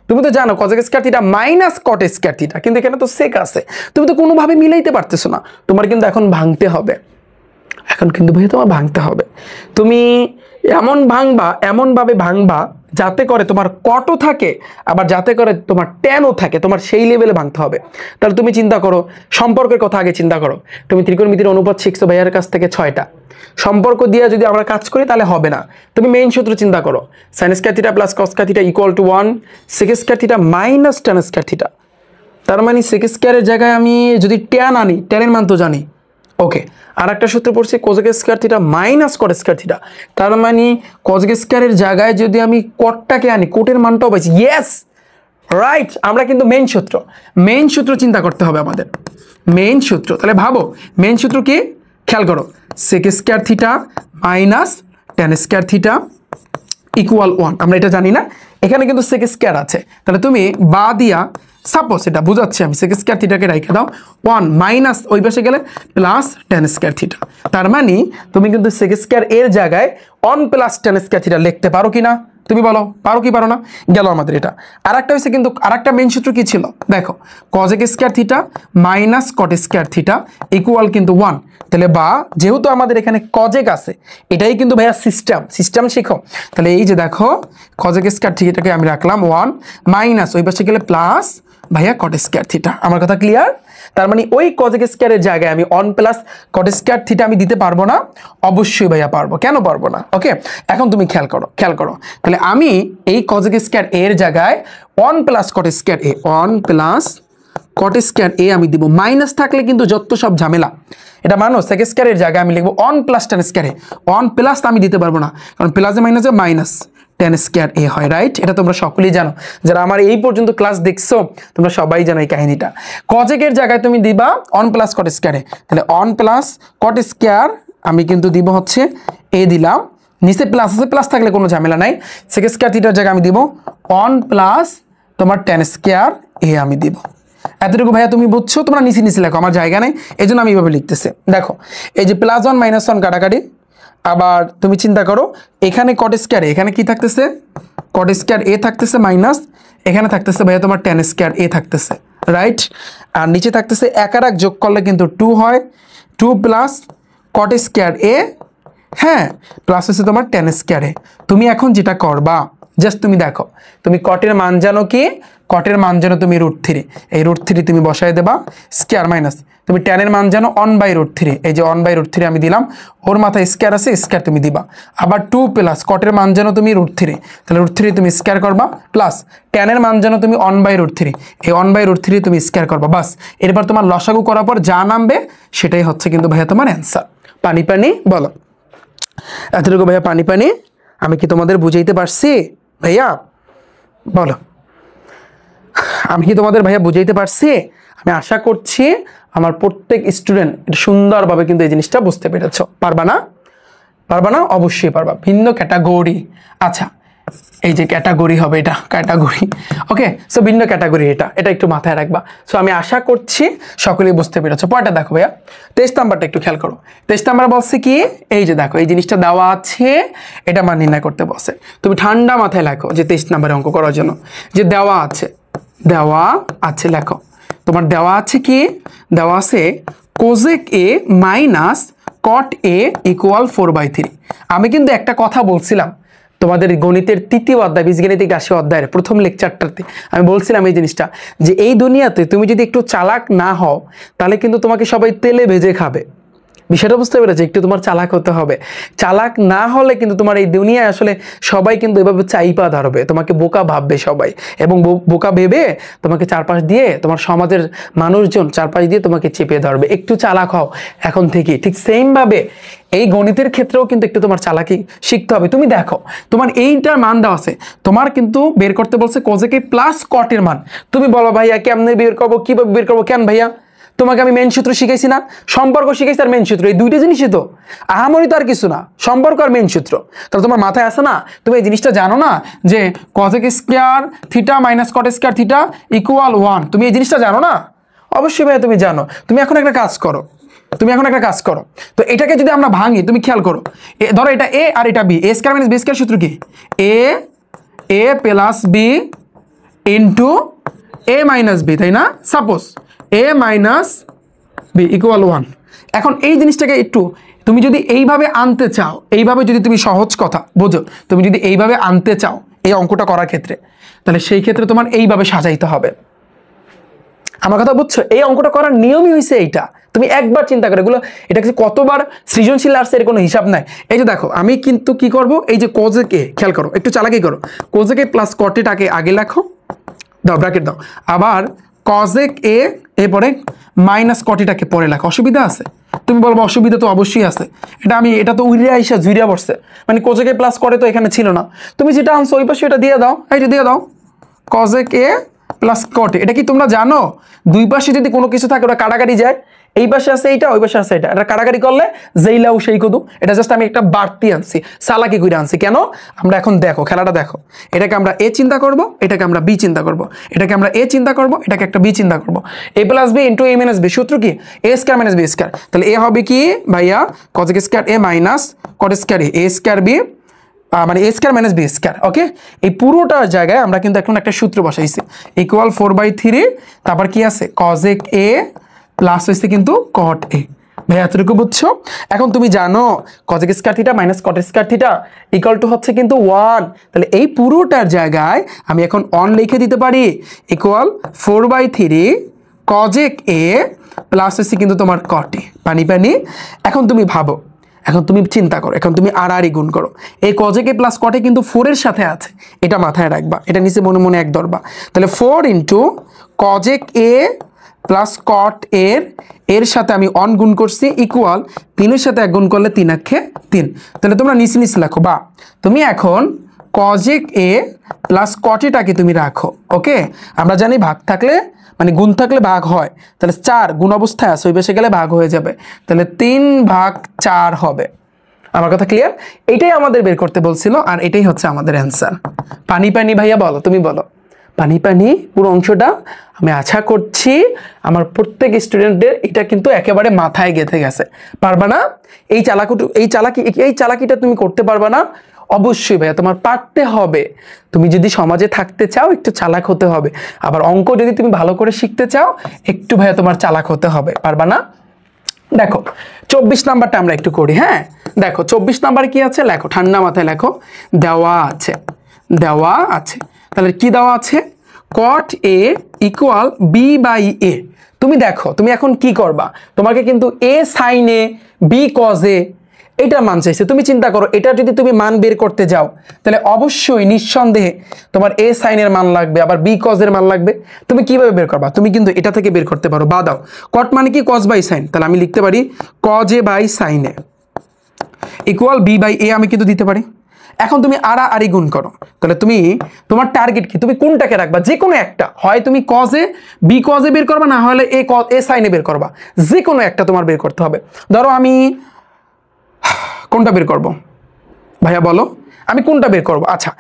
তুমি তো জানো cosec square theta minus cot square theta, কিন্তু এখানে তো sec আছে, তুমি তো কোনোভাবে মিলাইতে পারতেছো না, তোমার কিন্তু এখন ভাঙতে হবে, এখন কিন্তু ভাইয়া তোমার ভাঙতে হবে, তুমি এমনভাবে ভাঙবা যাতে করে তোমার কটও থাকে আবার যাতে করে তোমার ট্যানও থাকে, তোমার সেই লেভেলে ভাঙতে হবে। তাহলে তুমি চিন্তা করো, সম্পর্কের কথা আগে চিন্তা করো, তুমি ত্রিকোণমিতির অনুপাত শিখছো ভাইয়ার কাছ থেকে 6টা, সম্পর্ক দিয়ে যদি আমরা কাজ করি তাহলে হবে না। তুমি মেইন সূত্র চিন্তা করো, sin square theta plus cos square theta equal to 1 sec square theta minus tan square theta, তার মানে sec স্কয়ারের জায়গায় আমি যদি ট্যান আনি, ট্যানের মান তো জানি, ওকে। আর একটা সূত্র পড়ছি cosec square theta minus cot square theta, তার মানে cosec স্কয়ারের জায়গায় যদি আমি কটটাকে আনি, কোটের মানটাও পাইছি, ইয়েস রাইট। আমরা কিন্তু মেইন সূত্র চিন্তা করতে হবে আমাদের, মেইন সূত্র। তাহলে ভাবো মেইন সূত্র কি, খেয়াল করো, sec square theta minus tan square theta equal 1, আমরা এটা জানি না, এখানে কিন্তু sec স্কয়ার আছে, তাহলে তুমি বা দিয়া সাপোজ এটা বুঝাচ্ছি আমি, sec স্কয়ার থিটাকে রেখে দাও 1 মাইনাস ওই পাশে গেলে প্লাস tan স্কয়ার থিটা, তার মানে তুমি কিন্তু sec স্কয়ার এর জায়গায় 1 প্লাস tan স্কয়ার থিটা লিখতে পারো কিনা, তুমি বলো পারো কি পারো না? গেল আমাদের এটা। আরেকটা হইছে কিন্তু আরেকটা মেইন সূত্র কি ছিল দেখো, cosec square theta minus cot square theta equal কিন্তু 1, তাহলে বা যেহেতু আমাদের এখানে cosec আছে, এটাই কিন্তু ভাইয়া সিস্টেম শিখো, তাহলে এই যে দেখো cosec স্কয়ার থিটাকে আমি রাখলাম 1 মাইনাস ওই পাশে গেলে প্লাস ভাইয়া cot স্কয়ার থিটা, আমার কথা ক্লিয়ার? তার মানে ওই cosec স্কয়ারের জায়গায় আমি 1 প্লাস cot স্কয়ার থিটা আমি দিতে পারবো না? অবশ্যই ভাইয়া পারবো, কেন পারবো না? ওকে, এখন তুমি খেয়াল করো, তাহলে আমি এই cosec স্কয়ার এর জায়গায় 1 plus cot square a 1 plus cot square a আমি দিব, মাইনাস থাকলে কিন্তু যত সব ঝামেলা, এটা মানো sec স্কয়ারের জায়গায় আমি লিখবো 1 plus tan square a, 1 plus আমি দিতে পারবো না, কারণ প্লাসে মাইনাসে মাইনাস tan স্কয়ার a হয়, রাইট? এটা তোমরা সকলেই জানো, যারা আমার এই পর্যন্ত ক্লাস দেখছো তোমরা সবাই জানো এই কাহিনীটা। cosec এর জায়গায় তুমি দিবা 1 প্লাস cot স্কয়ার a, তাহলে 1 প্লাস cot স্কয়ার আমি কিন্তু দিব হচ্ছে a দিলাম, নিচে প্লাস আছে, প্লাস থাকলে কোনো ঝামেলা নাই, sec স্কয়ার থিটার জায়গায় আমি দিব 1 প্লাস তোমার tan স্কয়ার a আমি দিব। এতটুকু ভাইয়া তুমি বুঝছো? তোমরা নিচে লেখো, আমার জায়গা নেই এই জন্য আমি এইভাবে লিখতেছি। দেখো এই যে +1 -1 কাটাকাটি, আবার তুমি চিন্তা করো এখানে cot স্কয়ার, এখানে কি থাকতেছে cot স্কয়ার a থাকতেছে মাইনাস, এখানে থাকতেছে ভাইয়া তোমার tan স্কয়ার a থাকতেছে, রাইট? আর নিচে থাকতেছে এক আর এক যোগ করলে কিন্তু 2 হয়, 2 প্লাস cot স্কয়ার a, হ্যাঁ, প্লাস হচ্ছে তোমার tan স্কয়ার a। তুমি এখন যেটা করবা জাস্ট তুমি দেখো, তুমি কটের মান জানো কি, কটের মান জানো তুমি √3, এই √3 তুমি বসায় দেবা, স্কয়ার মাইনাস তুমি ট্যানের মান জানো 1/√3, এই যে 1/√3 আমি দিলাম, ওর মাথায় স্কয়ার আছে, স্কয়ার তুমি দিবা, আবার 2 প্লাস কটের মান জানো তুমি √3, তাহলে √3 তুমি স্কয়ার করবা, প্লাস ট্যানের মান জানো তুমি 1/√3, এই 1/√3 তুমি স্কয়ার করবা, বাস। এরপর তোমার লসাগু করার পর যা নামবে সেটাই হচ্ছে কিন্তু ভাইয়া তোমার অ্যান্সার। পানি বলো, এতটুকু ভাইয়া পানি আমি কি তোমাদের বুঝাইতে পারছি ভাইয়া? বলো, আমি কি তোমাদের ভাইয়া বুঝাইতে পারছি? আমি আশা করছি আমার প্রত্যেক স্টুডেন্ট সুন্দরভাবে কিন্তু এই জিনিসটা বুঝতে পেরেছো। পারবা না? অবশ্যই পারবা। ভিন্ন ক্যাটাগরি, আচ্ছা এই যে ক্যাটাগরি হবে, এটা ক্যাটাগরি, ওকে। সো ভিন্ন ক্যাটাগরি, এটা একটু মাথায় রাখবা। সো আমি আশা করছি সকলেই বুঝতে পেরেছো। পরেরটা দেখো ভাইয়া, 23 নাম্বারটা একটু খেয়াল করো। 23 নাম্বার বলছে কি, এই যে দেখো এই জিনিসটা দেওয়া আছে, এটা মান নির্ণয় করতে বলছে। তুমি ঠান্ডা মাথায় লেখো যে 23 নাম্বারে অঙ্ক করার জন্য যে দেওয়া আছে লেখো, তোমার দেওয়া আছে কি, দেওয়া আছে cosec a minus cot a equal 4/3। আমি কিন্তু একটা কথা বলছিলাম তোমাদের গণিতের তৃতীয় অধ্যায় বীজগণিতিক রাশি অধ্যায়ের প্রথম লেকচারটাতে আমি বলছিলাম এই জিনিসটা, যে এই দুনিয়াতে তুমি যদি একটু চালাক না হও তাহলে কিন্তু তোমাকে সবাই তেলে ভেজে খাবে। বিষয়টা বুঝতে পেরেছি, একটু তোমার চালাক হতে হবে। চালাক না হলে কিন্তু তোমার এই দুনিয়ায় আসলে সবাই কিন্তু এভাবে চাইপা ধরবে, তোমাকে বোকা ভাববে সবাই, এবং বোকা ভেবে তোমাকে চারপাশ দিয়ে, তোমার সমাজের মানুষজন চারপাশ দিয়ে তোমাকে চেপে ধরবে। একটু চালাক হও এখন থেকে। ঠিক সেম ভাবে এই গণিতের ক্ষেত্রেও কিন্তু একটু তোমার চালাকি শিখতে হবে। তুমি দেখো তোমার এইটার মান দেওয়া আছে, তোমার কিন্তু বের করতে বলছে কোজেক প্লাস কটের মান। তুমি বলো ভাইয়া কেমনে বের করবো, কিভাবে বের করবো? কেন ভাইয়া, তোমাকে আমি মেন সূত্র শিখাইছি না? সম্পর্ক শিখাইছি আর মেন সূত্র, এই দুইটা জিনিসই তো, আহামরি তো আর কিছু না, সম্পর্ক আর মেন সূত্র। তাহলে তোমার মাথায় আসে না? তুমি এই জিনিসটা জানো না যে কজেক square theta minus cot square theta equal 1? তুমি এই জিনিসটা জানো না? অবশ্যই ভাইয়া তুমি জানো। তুমি এখন একটা কাজ করো, তো এটাকে যদি আমরা ভাঙি, তুমি খেয়াল করো, ধরো এটা এ আর এটা বি, এ স্কয়ার মাইনাস বি স্কয়ার সূত্র কি? এ প্লাস বি ইন্টু এ মাইনাস বি, তাই না? সাপোজ এ মাইনাস বি ইকুয়াল 1। এখন এই জিনিসটাকে একটু তুমি যদি এইভাবে আনতে চাও, এইভাবে যদি তুমি সহজ কথা বোঝো, তুমি যদি এইভাবে আনতে চাও এই অঙ্কটা করার ক্ষেত্রে, তাহলে সেই ক্ষেত্রে তোমার এইভাবে সাজাইতে হবে। আমার কথা বুঝছো? এই অঙ্কটা করার নিয়মই হয়েছে এইটা। তুমি একবার চিন্তা করে এগুলো, এটা কতবার সৃজনশীল আসছে এর কোনো হিসাব নাই। এই যে দেখো আমি কিন্তু কি করব, এই যে কোজেক এ, খেয়াল করো, একটু চালাকি করো, কোজেক এ প্লাস কটেটাকে আগে লেখো, দাও ব্র্যাকেট দাও, আবার কজেক এ এরপরে মাইনাস কটিটাকে পরে লেখো। অসুবিধা আছে? তুমি বলবো অসুবিধা তো অবশ্যই আছে, এটা তো উইরিয়া আইসা ঝুরিয়া পড়ছে, মানে কোজেক এ প্লাস করে তো এখানে ছিল না, তুমি যেটা আনছো ওই পাশে এটা দিয়ে দাও, এইটা দিয়ে দাও, কজেক এ প্লাস কট। এটা কি তোমরা জানো দুই পাশে যদি কোনো কিছু থাকে ওটা কাটাকাটি যায়? এই পাশে আছে এইটা, ওই পাশে আছে এটা, এটা কাটাকাটি করলে যেই লাউ সেই কদু। এটা জাস্ট আমি একটা বাড়তি আনছি, চালাকি করে আনছি। কেন? আমরা এখন দেখো খেলাটা দেখো, এটাকে আমরা এ চিন্তা করব, এটাকে আমরা বি চিন্তা করব, এটাকে আমরা এ চিন্তা করব, এটাকে একটা বি চিন্তা করব। এ প্লাস বি ইন্টু এ মাইনাস বি, সূত্র কি? A square minus B square. তাহলে এ হবে কি ভাইয়া? কজেক square A minus cot square A square B, মানে এ স্কয়ার মাইনাস বি স্কয়ার। ওকে, এই পুরোটার জায়গায় আমরা কিন্তু এখন একটা সূত্র বসাইছি, ইকুয়াল 4/3, তারপর কি আছে? কজেক এ প্লাস হয়েছে কিন্তু কট এ। ভাই এতটুকু বুঝছো? এখন তুমি জানো কজেক square theta minus cot square theta equal to হচ্ছে কিন্তু 1। তাহলে এই পুরোটার জায়গায় আমি এখন অন লিখে দিতে পারি, ইকুয়াল 4/3 কজেক এ প্লাস হচ্ছে কিন্তু তোমার কট এ। পানি পানি। এখন তুমি ভাবো, এখন তুমি চিন্তা করো, এখন তুমি আর গুণ করো, এই কজেক এ প্লাস কটে কিন্তু 4 এর সাথে আছে, এটা মাথায় রাখবা, এটা নিচে মনে মনে এক ধরবা। তাহলে 4 ইন্টু কজেক এ প্লাস কট এর সাথে আমি অন গুণ করছি, ইকুয়াল 3 এর সাথে 1 গুণ করলে 3 আক্ষে 3। তাহলে তোমরা নিচে নিচে লেখো, বা তুমি এখন কজেক এ প্লাস কটেটাকে তুমি রাখো। ওকে, আমরা জানি ভাগ থাকলে মানে গুণ থাকলে ভাগ হয়, তাহলে 4 গুণ অবস্থায় আছে, ওই বেশে গেলে ভাগ হয়ে যাবে, তাহলে 3/4 হবে। আমার কথা ক্লিয়ার? এটাই আমাদের বের করতে বলছিল, আর এটাই হচ্ছে আমাদের অ্যান্সার। পানি পানি ভাইয়া বলো, তুমি বলো। পানি পানি পুরো অংশটা আমি আশা করছি আমার প্রত্যেক স্টুডেন্টদের এটা কিন্তু একেবারে মাথায় গেঁথে গেছে। পারবা না? এই চালাকিটা তুমি করতে পারবা না? অবশ্যই ভাইয়া তোমার পারতে হবে। তুমি যদি সমাজে থাকতে চাও একটু চালাক হতে হবে, আবার অঙ্ক যদি তুমি ভালো করে শিখতে চাও একটু ভাইয়া তোমার চালাক হতে হবে। পারবা না? দেখো 24 নাম্বারটা আমরা একটু করি। হ্যাঁ দেখো 24 নাম্বার কি আছে, লেখো ঠান্ডা মাথায় লেখো। দেওয়া আছে, তাহলে কি দেওয়া আছে? কট এ ইকুয়াল b/a। তুমি দেখো তুমি এখন কি করবা, তোমাকে কিন্তু a sin a b cos a এটা মান চাইছে। তুমি চিন্তা করো, এটা যদি তুমি মান বের করতে যাও তাহলে অবশ্যই নিঃসন্দেহে তোমার a sin এর মান লাগবে, আবার b cos এর মান লাগবে। তুমি কিভাবে বের করবা? তুমি কিন্তু এটা থেকে বের করতে পারো, বা দাও কট মানে কি? cos বাই sin, তাহলে আমি লিখতে পারি cos a by sin a equal b/a, আমি কিন্তু দিতে পারি। এখন তুমি আড়াআড়ি গুণ করো, তাহলে তুমি তোমার টার্গেট কি? তুমি কোনটাকে রাখবা? যে কোনো একটা, হয় তুমি cos a b cos a বের করবা, না হলে a sin a বের করবা, যে কোনো একটা তোমার বের করতে হবে। ধরো আমি কোনটা বের করব ভাইয়া বলো, আমি কোনটা বের করব? আচ্ছা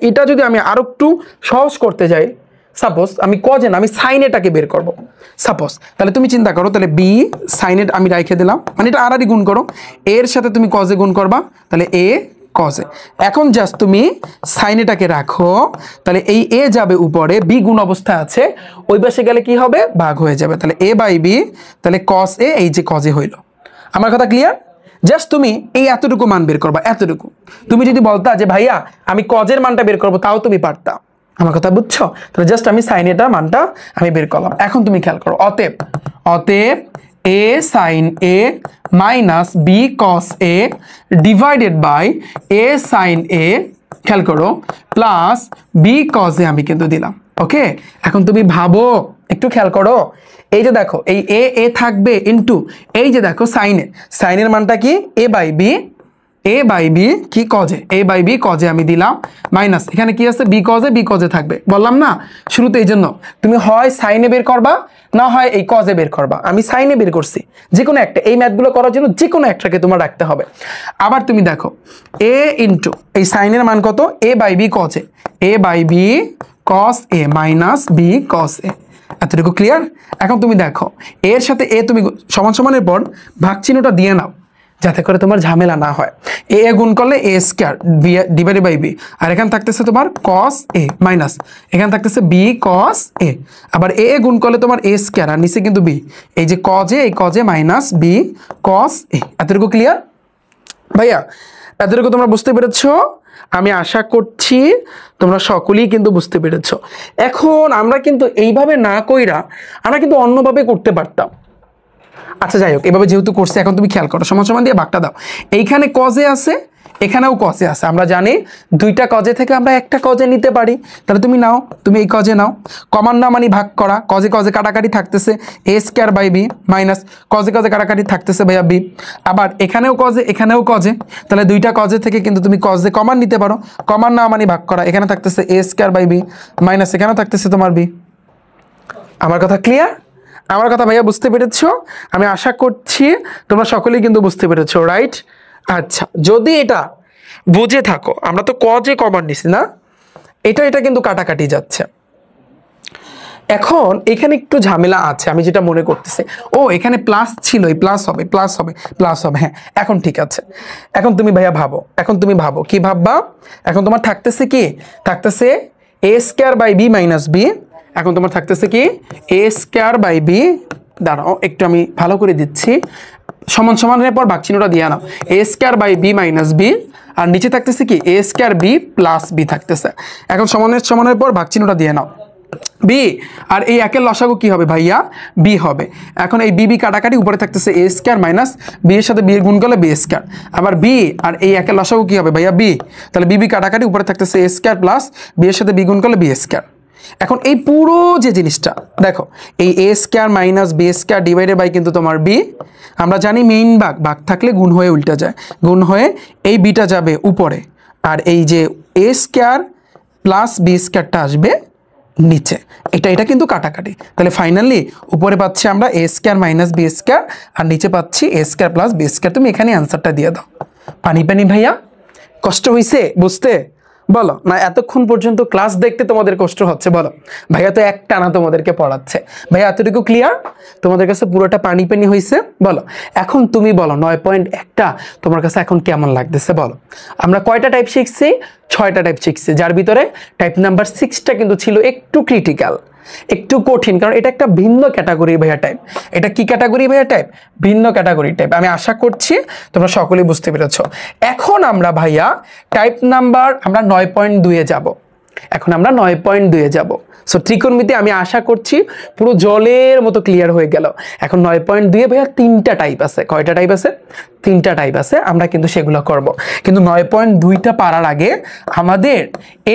এটা যদি আমি আরো একটু সহজ করতে যাই, সাপোজ আমি cos a না আমি sin এটাকে বের করব সাপোজ, তাহলে তুমি চিন্তা করো, তাহলে b sin a আমি রেখে দিলাম, মানে এটা আড়াআড়ি গুণ করো, এর সাথে তুমি cos a গুণ করবা, তাহলে a cos a। এখন জাস্ট তুমি sin এটাকে রাখো, তাহলে এই a যাবে উপরে, b গুণ অবস্থায় আছে, ওই পাশে গেলে কি হবে? ভাগ হয়ে যাবে, তাহলে a/b, তাহলে cos a, এই যে cos a হইল। আমার কথা ক্লিয়ার? জাস্ট তুমি এই এতটুকু মান বের করবা, এতটুকু। তুমি যদি বলতা যে ভাইয়া আমি cos এর মানটা বের করবো, তাও তুমি পারতা। আমার কথা বুঝছো? তাহলে জাস্ট আমি sin এটার মানটা আমি বের করলাম। এখন তুমি খেয়াল করো, অতএব a sin a minus B cos a divided by a sin a খেয়াল করো প্লাস বি কস এ আমি কিন্তু দিলাম। ওকে, এখন তুমি ভাবো একটু খেয়াল করো, এই যে দেখো এই এ থাকবে ইনটু এই যে দেখো সাইনের মানটা কি a বাই বি কি কজে a বাই বি কজে আমি দিলাম মাইনাস এখানে কি আছে বি কজে থাকবে, বললাম না শুরুতে। এই জন্য তুমি হয় সাইনে বের করবা না হয় এই কজে বের করবা। আমি সাইনে বের করছি, যে কোনো একটা, এই ম্যাথগুলো করার জন্য যে কোনো একটাকে তোমার রাখতে হবে। আবার তুমি দেখো a ইন্টু এই সাইনের মান কত a বাই বি কজে a by B cos A minus B cos A. এতটুকু ক্লিয়ার? এখন তুমি দেখো এর সাথে এ তুমি সমান সমানের পর ভাগ চিহ্নটা দিয়ে নাও যাতে করে তোমার ঝামেলা না হয়। এ গুণ করলে এ স্কয়ার ডিভাইডেড বাই বি, আর এখানে থাকতেছে তোমার কস এ মাইনাস এখানে থাকতেছে বি কস এ, আবার এ গুণ করলে তোমার এ স্কয়ার আর নিচে কিন্তু বি, এই যে কজে এই কজে মাইনাস বি কস এ। এতটুকু ক্লিয়ার ভাইয়া? এতটুকু তোমরা বুঝতে পেরেছো? আমি আশা করছি তোমরা সকলেই কিন্তু বুঝতে পেরেছো। এখন আমরা কিন্তু এইভাবে না কইরা আমরা কিন্তু অন্যভাবে করতে পারতাম। আচ্ছা যাই হোক, এভাবে যেহেতু করছে এখন তুমি খেয়াল করো, সমান সমান দিয়ে ভাগটা দাও। এইখানে কজে আছে এখানেও কজে আছে, আমরা জানি দুইটা কজে থেকে আমরা একটা কজে নিতে পারি। তাহলে তুমি নাও, তুমি এই কজে নাও, কমান না মানে ভাগ করা, কজে কজে কাটাকাটি থাকতেছে A square by B minus কজে কজে কাটাকাটি থাকতেছে ভাইয়া বি, আবার এখানেও কজে এখানেও কজে, তাহলে দুইটা কজে থেকে কিন্তু তুমি কজে কমান নিতে পারো, কমান না মানে ভাগ করা, এখানে থাকতেছে A square by B minus এখানেও থাকতেছে তোমার বি। আমার কথা ক্লিয়ার? আমার কথা ভাইয়া বুঝতে পেরেছো? আমি আশা করছি তোমরা সকলেই কিন্তু বুঝতে পেরেছো, রাইট? আচ্ছা, যদি এটা বুঝে থাকো, আমরা তো কজে কমান নিছি না, এটা কিন্তু কাটাকাটি যাচ্ছে। এখন এখানে একটু ঝামেলা আছে আমি যেটা মনে করতেছি, ও এখানে প্লাস ছিল, এই প্লাস হবে, হ্যাঁ এখন ঠিক আছে। এখন তুমি ভাইয়া ভাবো, এখন তুমি ভাবো কি ভাববা? এখন তোমার থাকতেছে কি, থাকতেছে A square by B minus B, এখন তোমার থাকতেছে কি এ স্কয়ার বাই বি, দাঁড়াও একটু আমি ভালো করে দিচ্ছি, সমান সমানের পর ভাগ চিহ্নটা দিয়ে নাও, A square by B minus B, আর নিচে থাকতেছে কি A square B plus B থাকতেছে। এখন সমানের পর ভাগ চিহ্নটা দিয়ে নাও বি, আর এই একের লসাগু কি হবে ভাইয়া? বি হবে। এখন এই বি কাটাকাটি উপরে থাকতেছে এ স্কয়ার মাইনাস বি এর সাথে বি এর গুণ করলে বি স্কয়ার, আবার বি আর এই একের লসাগু কি হবে ভাইয়া? বি, তাহলে বি কাটাকাটি উপরে থাকতেছে এ স্কয়ার প্লাস বি এর সাথে বি গুণ করলে বি স্কয়ার। এখন এই পুরো যে জিনিসটা দেখো, এই A square minus B square divided by কিন্তু তোমার বি, আমরা জানি মেইন ভাগ থাকলে গুণ হয়ে উল্টে যায়, গুণ হয়ে এই বিটা যাবে উপরে, আর এই যে এ স্কয়ার প্লাস বি স্কয়ারটা আসবে নিচে, এটা কিন্তু কাটাকাটি। তাহলে ফাইনালি উপরে পাচ্ছি আমরা এ স্কয়ার মাইনাস বি স্কয়ার, আর নিচে পাচ্ছি এ স্কয়ার প্লাস বি স্কয়ার। তুমি এখানে অ্যান্সারটা দিয়ে দাও। পানি ভাইয়া, কষ্ট হয়েছে বুঝতে? বলো না এতক্ষণ পর্যন্ত ক্লাস দেখতে তোমাদের কষ্ট হচ্ছে? বলো ভাইয়া তো একটানা তোমাদেরকে পড়াচ্ছে, ভাইয়া এতটুকু ক্লিয়ার? তোমাদের কাছে পুরোটা পানি হয়েছে? বলো এখন তুমি বলো 9.1টা তোমার কাছে এখন কেমন লাগতেছে বলো? আমরা কয়টা টাইপ শিখছি? 6টা টাইপ শিখছি, যার ভিতরে টাইপ নাম্বার 6টা কিন্তু ছিল একটু ক্রিটিক্যাল, একটু কঠিন, কারণ এটা একটা ভিন্ন ক্যাটাগরি ভাইয়া টাইপ। এটা কি ক্যাটাগরি ভাইয়া টাইপ? ভিন্ন ক্যাটাগরি টাইপ। আমি আশা করছি তোমরা সকলেই বুঝতে পেরেছো। এখন আমরা ভাইয়া টাইপ নাম্বার আমরা 9.2-এ যাব। এখন আমরা 9.2-এ যাব। সো ত্রিকোণমিতি আমি আশা করছি পুরো জলের মতো ক্লিয়ার হয়ে গেল। এখন 9.2-এ ভাইয়া 3টা টাইপ আছে। কয়টা টাইপ আছে? 3টা টাইপ আছে, আমরা কিন্তু সেগুলো করব। কিন্তু 9.2টা পারার আগে আমাদের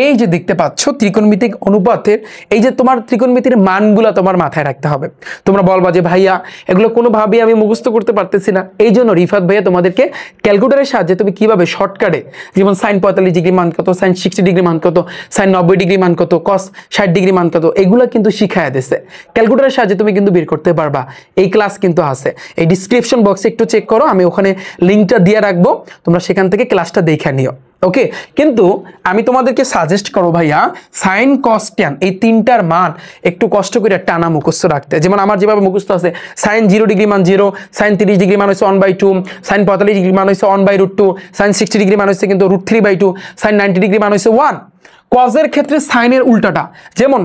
এই যে দেখতে পাচ্ছ ত্রিকোণমিতিক অনুপাতের এই যে তোমার ত্রিকোণমিতির মানগুলো তোমার মাথায় রাখতে হবে। তোমরা বলবা যে ভাইয়া এগুলো কোনোভাবেই আমি মুখস্থ করতে পারতেছি না, এই জন্য রিফাত ভাইয়া তোমাদেরকে ক্যালকুলেটরের সাহায্যে তুমি কিভাবে শর্টকাটে, যেমন সাইন 45 ডিগ্রি মান কত, সাইন 60 ডিগ্রি মান কত, সাইন 90 ডিগ্রি মান কত, কস 60 ডিগ্রি মান কত, এগুলো কিন্তু শিখায় দিছে। ক্যালকুলেটরের সাহায্যে তুমি কিন্তু বের করতে পারবা। এই ক্লাস কিন্তু আছে, এই ডিসক্রিপশন বক্সে একটু চেক করো, আমি ওখানে লিঙ্কটা দিয়ে রাখবো, তোমরা সেখান থেকে ক্লাসটা দেখে নিও। ওকে, কিন্তু আমি তোমাদেরকে সাজেস্ট করো ভাইয়া সাইন কস ট্যান এই 3টার মান একটু কষ্ট করে টানা মুখস্থ রাখতে। যেমন আমার যেভাবে মুখস্থ আছে, সাইন 0 ডিগ্রি মান 0, সাইন 30 ডিগ্রি মান হচ্ছে 1/2, সাইন 45 ডিগ্রি মান হচ্ছে 1/√2, সাইন 60 ডিগ্রি মান হচ্ছে কিন্তু √3/2, সাইন 90 ডিগ্রি মান হচ্ছে 1। কজের ক্ষেত্রে সাইনের উল্টাটা, যেমন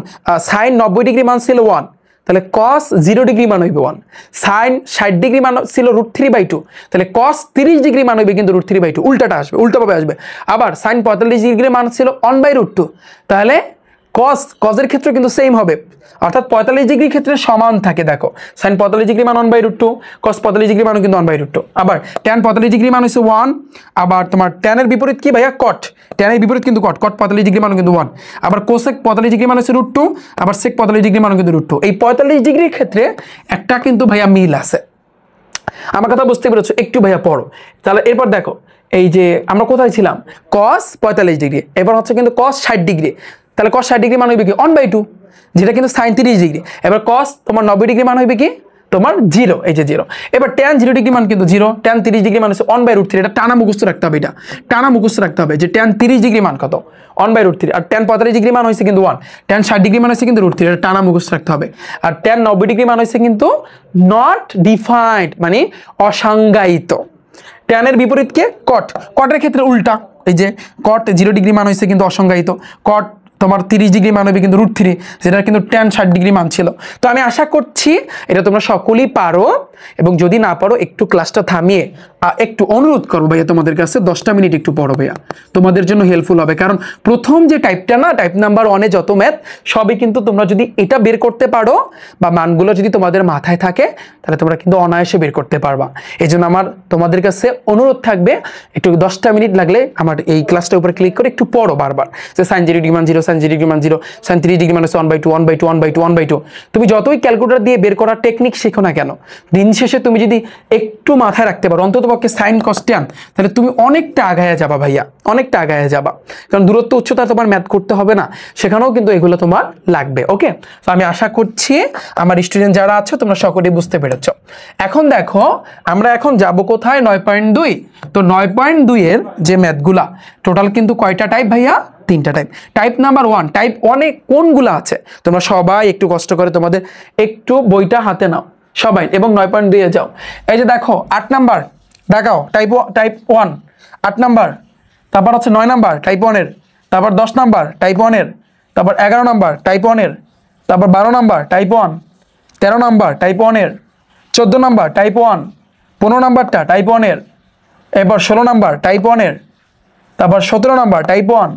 সাইন 90 ডিগ্রি মান ছিল 1, তাহলে কস 0 ডিগ্রি মান হইবে 1। সাইন 60 ডিগ্রি মান ছিল √3/2, তাহলে কস 30 ডিগ্রি মান হইবে কিন্তু √3/2, উল্টাটা আসবে, উল্টাভাবে আসবে। আবার সাইন 45 ডিগ্রি মান ছিল 1/√2, তাহলে কজের ক্ষেত্রে কিন্তু সেম হবে, অর্থাৎ 45 ডিগ্রির ক্ষেত্রে সমান থাকে। দেখো সাইন 45 ডিগ্রি মান 1/√2, কস 45 ডিগ্রি মান কিন্তু 1/√2। আবার ট্যান 45 ডিগ্রি মান হচ্ছে 1, আবার তোমার ট্যানের বিপরীত কি ভাইয়া কট, ট্যানের বিপরীত কিন্তু কট, কট 45 ডিগ্রি মান কিন্তু 1, আবার কোসেক 45 ডিগ্রি মান হচ্ছে √2, আবার সেক 45 ডিগ্রি মান কিন্তু √2। এই 45 ডিগ্রির ক্ষেত্রে একটা কিন্তু ভাইয়া মিল আছে। আমার কথা বুঝতে পেরেছো? একটু ভাইয়া পড়ো তাহলে। এরপর দেখো এই যে আমরা কোথায় ছিলাম, কস 45 ডিগ্রি, এবার হচ্ছে কিন্তু কস 60 ডিগ্রি, তাহলে কস 60 ডিগ্রি মান হইবে কি 1/2, যেটা কিন্তু সাইন 30 ডিগ্রি। এবার কস তোমার 90 ডিগ্রি মান হইবে কি তোমার 0, এই যে 0। এবার ট্যান 0 ডিগ্রি মান কিন্তু 0, ট্যান 30 ডিগ্রি মান হচ্ছে 1/√3। এটা টানা মুখস্থ রাখতে হবে, এটা টানা মুখস্থ রাখতে হবে যে ট্যান 30 ডিগ্রি মান কত 1/√3, আর ট্যান 45 ডিগ্রি মান হয়েছে কিন্তু 1, ট্যান 60 ডিগ্রি মান হয়েছে কিন্তু √3, এটা টানা মুখস্থ রাখতে হবে। আর ট্যান 90 ডিগ্রি মান হয়েছে কিন্তু নট ডিফাইন্ড, মানে অসংজ্ঞায়িত। ট্যানের বিপরীত কে কট, কটের ক্ষেত্রে উল্টা, এই যে কট 0 ডিগ্রি মান হয়েছে কিন্তু অসংজ্ঞায়িত, কট তোমার 30 ডিগ্রি মান হবে কিন্তু √3, যেটা কিন্তু ট্যান 60 ডিগ্রি মান ছিল। তো আমি আশা করছি এটা তোমরা সকলেই পারো, এবং যদি না পারো একটু ক্লাসটা থামিয়ে একটু অনুরোধ করবো ভাইয়া তোমাদের কাছে 10টা মিনিট একটু পড়ো ভাইয়া, তোমাদের জন্য হেল্পফুল হবে। কারণ প্রথম যে টাইপটা না, টাইপ নাম্বার 1-এ যত ম্যাথ সবই কিন্তু তোমরা যদি এটা বের করতে পারো বা মানগুলো যদি তোমাদের মাথায় থাকে, তাহলে তোমরা কিন্তু অনায়াসে বের করতে পারবা। এই জন্য আমার তোমাদের কাছে অনুরোধ থাকবে একটু 10টা মিনিট লাগলে আমার এই ক্লাসটার উপরে ক্লিক করে একটু পড়ো বারবার, যে সাইন 0 ডিগ্রি মান 0, সাইন 0 ডিগ্রি মান 0, সাইন 30 ডিগ্রি মান হচ্ছে 1/2, 1/2, 1/2, 1/2। তুমি যতই ক্যালকুলেটর দিয়ে বের করার টেকনিক শেখো না কেন, দিন শেষে তুমি যদি একটু মাথায় রাখতে পারো অন্ততপক্ষে সাইন কস ট্যান, তাহলে তুমি অনেকটা আগায়া যাবা ভাইয়া, অনেকটা আগায়া যাবা। কারণ দূরত্ব উচ্চতা তোমার ম্যাথ করতে হবে না, সেখানেও কিন্তু এগুলো তোমার লাগবে। ওকে, তো আমি আশা করছি আমার স্টুডেন্ট যারা আছো তোমরা সকলেই বুঝতে পেরেছো। এখন দেখো আমরা এখন যাব কোথায়, 9.2। তো 9.2 এর যে ম্যাথগুলা টোটাল কিন্তু কয়টা টাইপ ভাইয়া, 3টা টাইপ। টাইপ নাম্বার 1, টাইপ 1-এ কোনগুলো আছে তোমরা সবাই একটু কষ্ট করে তোমাদের একটু বইটা হাতে নাও সবাই, এবং 9.2-এ যাও। এই যে দেখো 8 নাম্বার দেখাও, টাইপ 1 8 নাম্বার, তারপর হচ্ছে 9 নাম্বার টাইপ 1-এর, তারপর 10 নাম্বার টাইপ 1-এর, তারপর 11 নাম্বার টাইপ 1-এর, তারপর 12 নাম্বার টাইপ 1, 13 নাম্বার টাইপ 1-এর, 14 নাম্বার টাইপ 1, 15 নাম্বারটা টাইপ 1-এর, এরপর 16 নাম্বার টাইপ 1-এর, তারপর 17 নাম্বার টাইপ 1।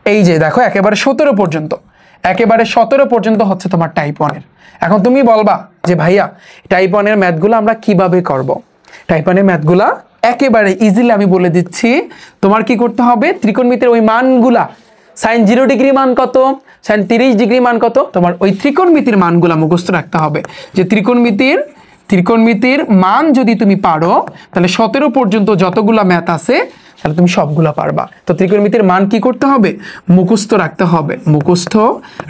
এই যে দেখো একেবারে 17 পর্যন্ত, একেবারে 17 পর্যন্ত হচ্ছে তোমার টাইপ 1-এর। এখন তুমি বলবা যে ভাইয়া টাইপ 1-এর ম্যাথগুলো আমরা কিভাবে করব। টাইপ 1-এর ম্যাথগুলা একেবারে ইজিলি আমি বলে দিচ্ছি। তোমার কি করতে হবে, ত্রিকোণমিতির ওই মানগুলা, সাইন 0 ডিগ্রি মান কত, সাইন 30 ডিগ্রি মান কত, তোমার ওই ত্রিকোণমিতির মানগুলা মুখস্থ রাখতে হবে। যে ত্রিকোণমিতির মান যদি তুমি পারো, তাহলে 17 পর্যন্ত যতগুলা ম্যাথ আছে তাহলে তুমি সবগুলা পারবা। তো ত্রিকোণমিতির মান কি করতে হবে, মুখস্থ রাখতে হবে, মুখস্থ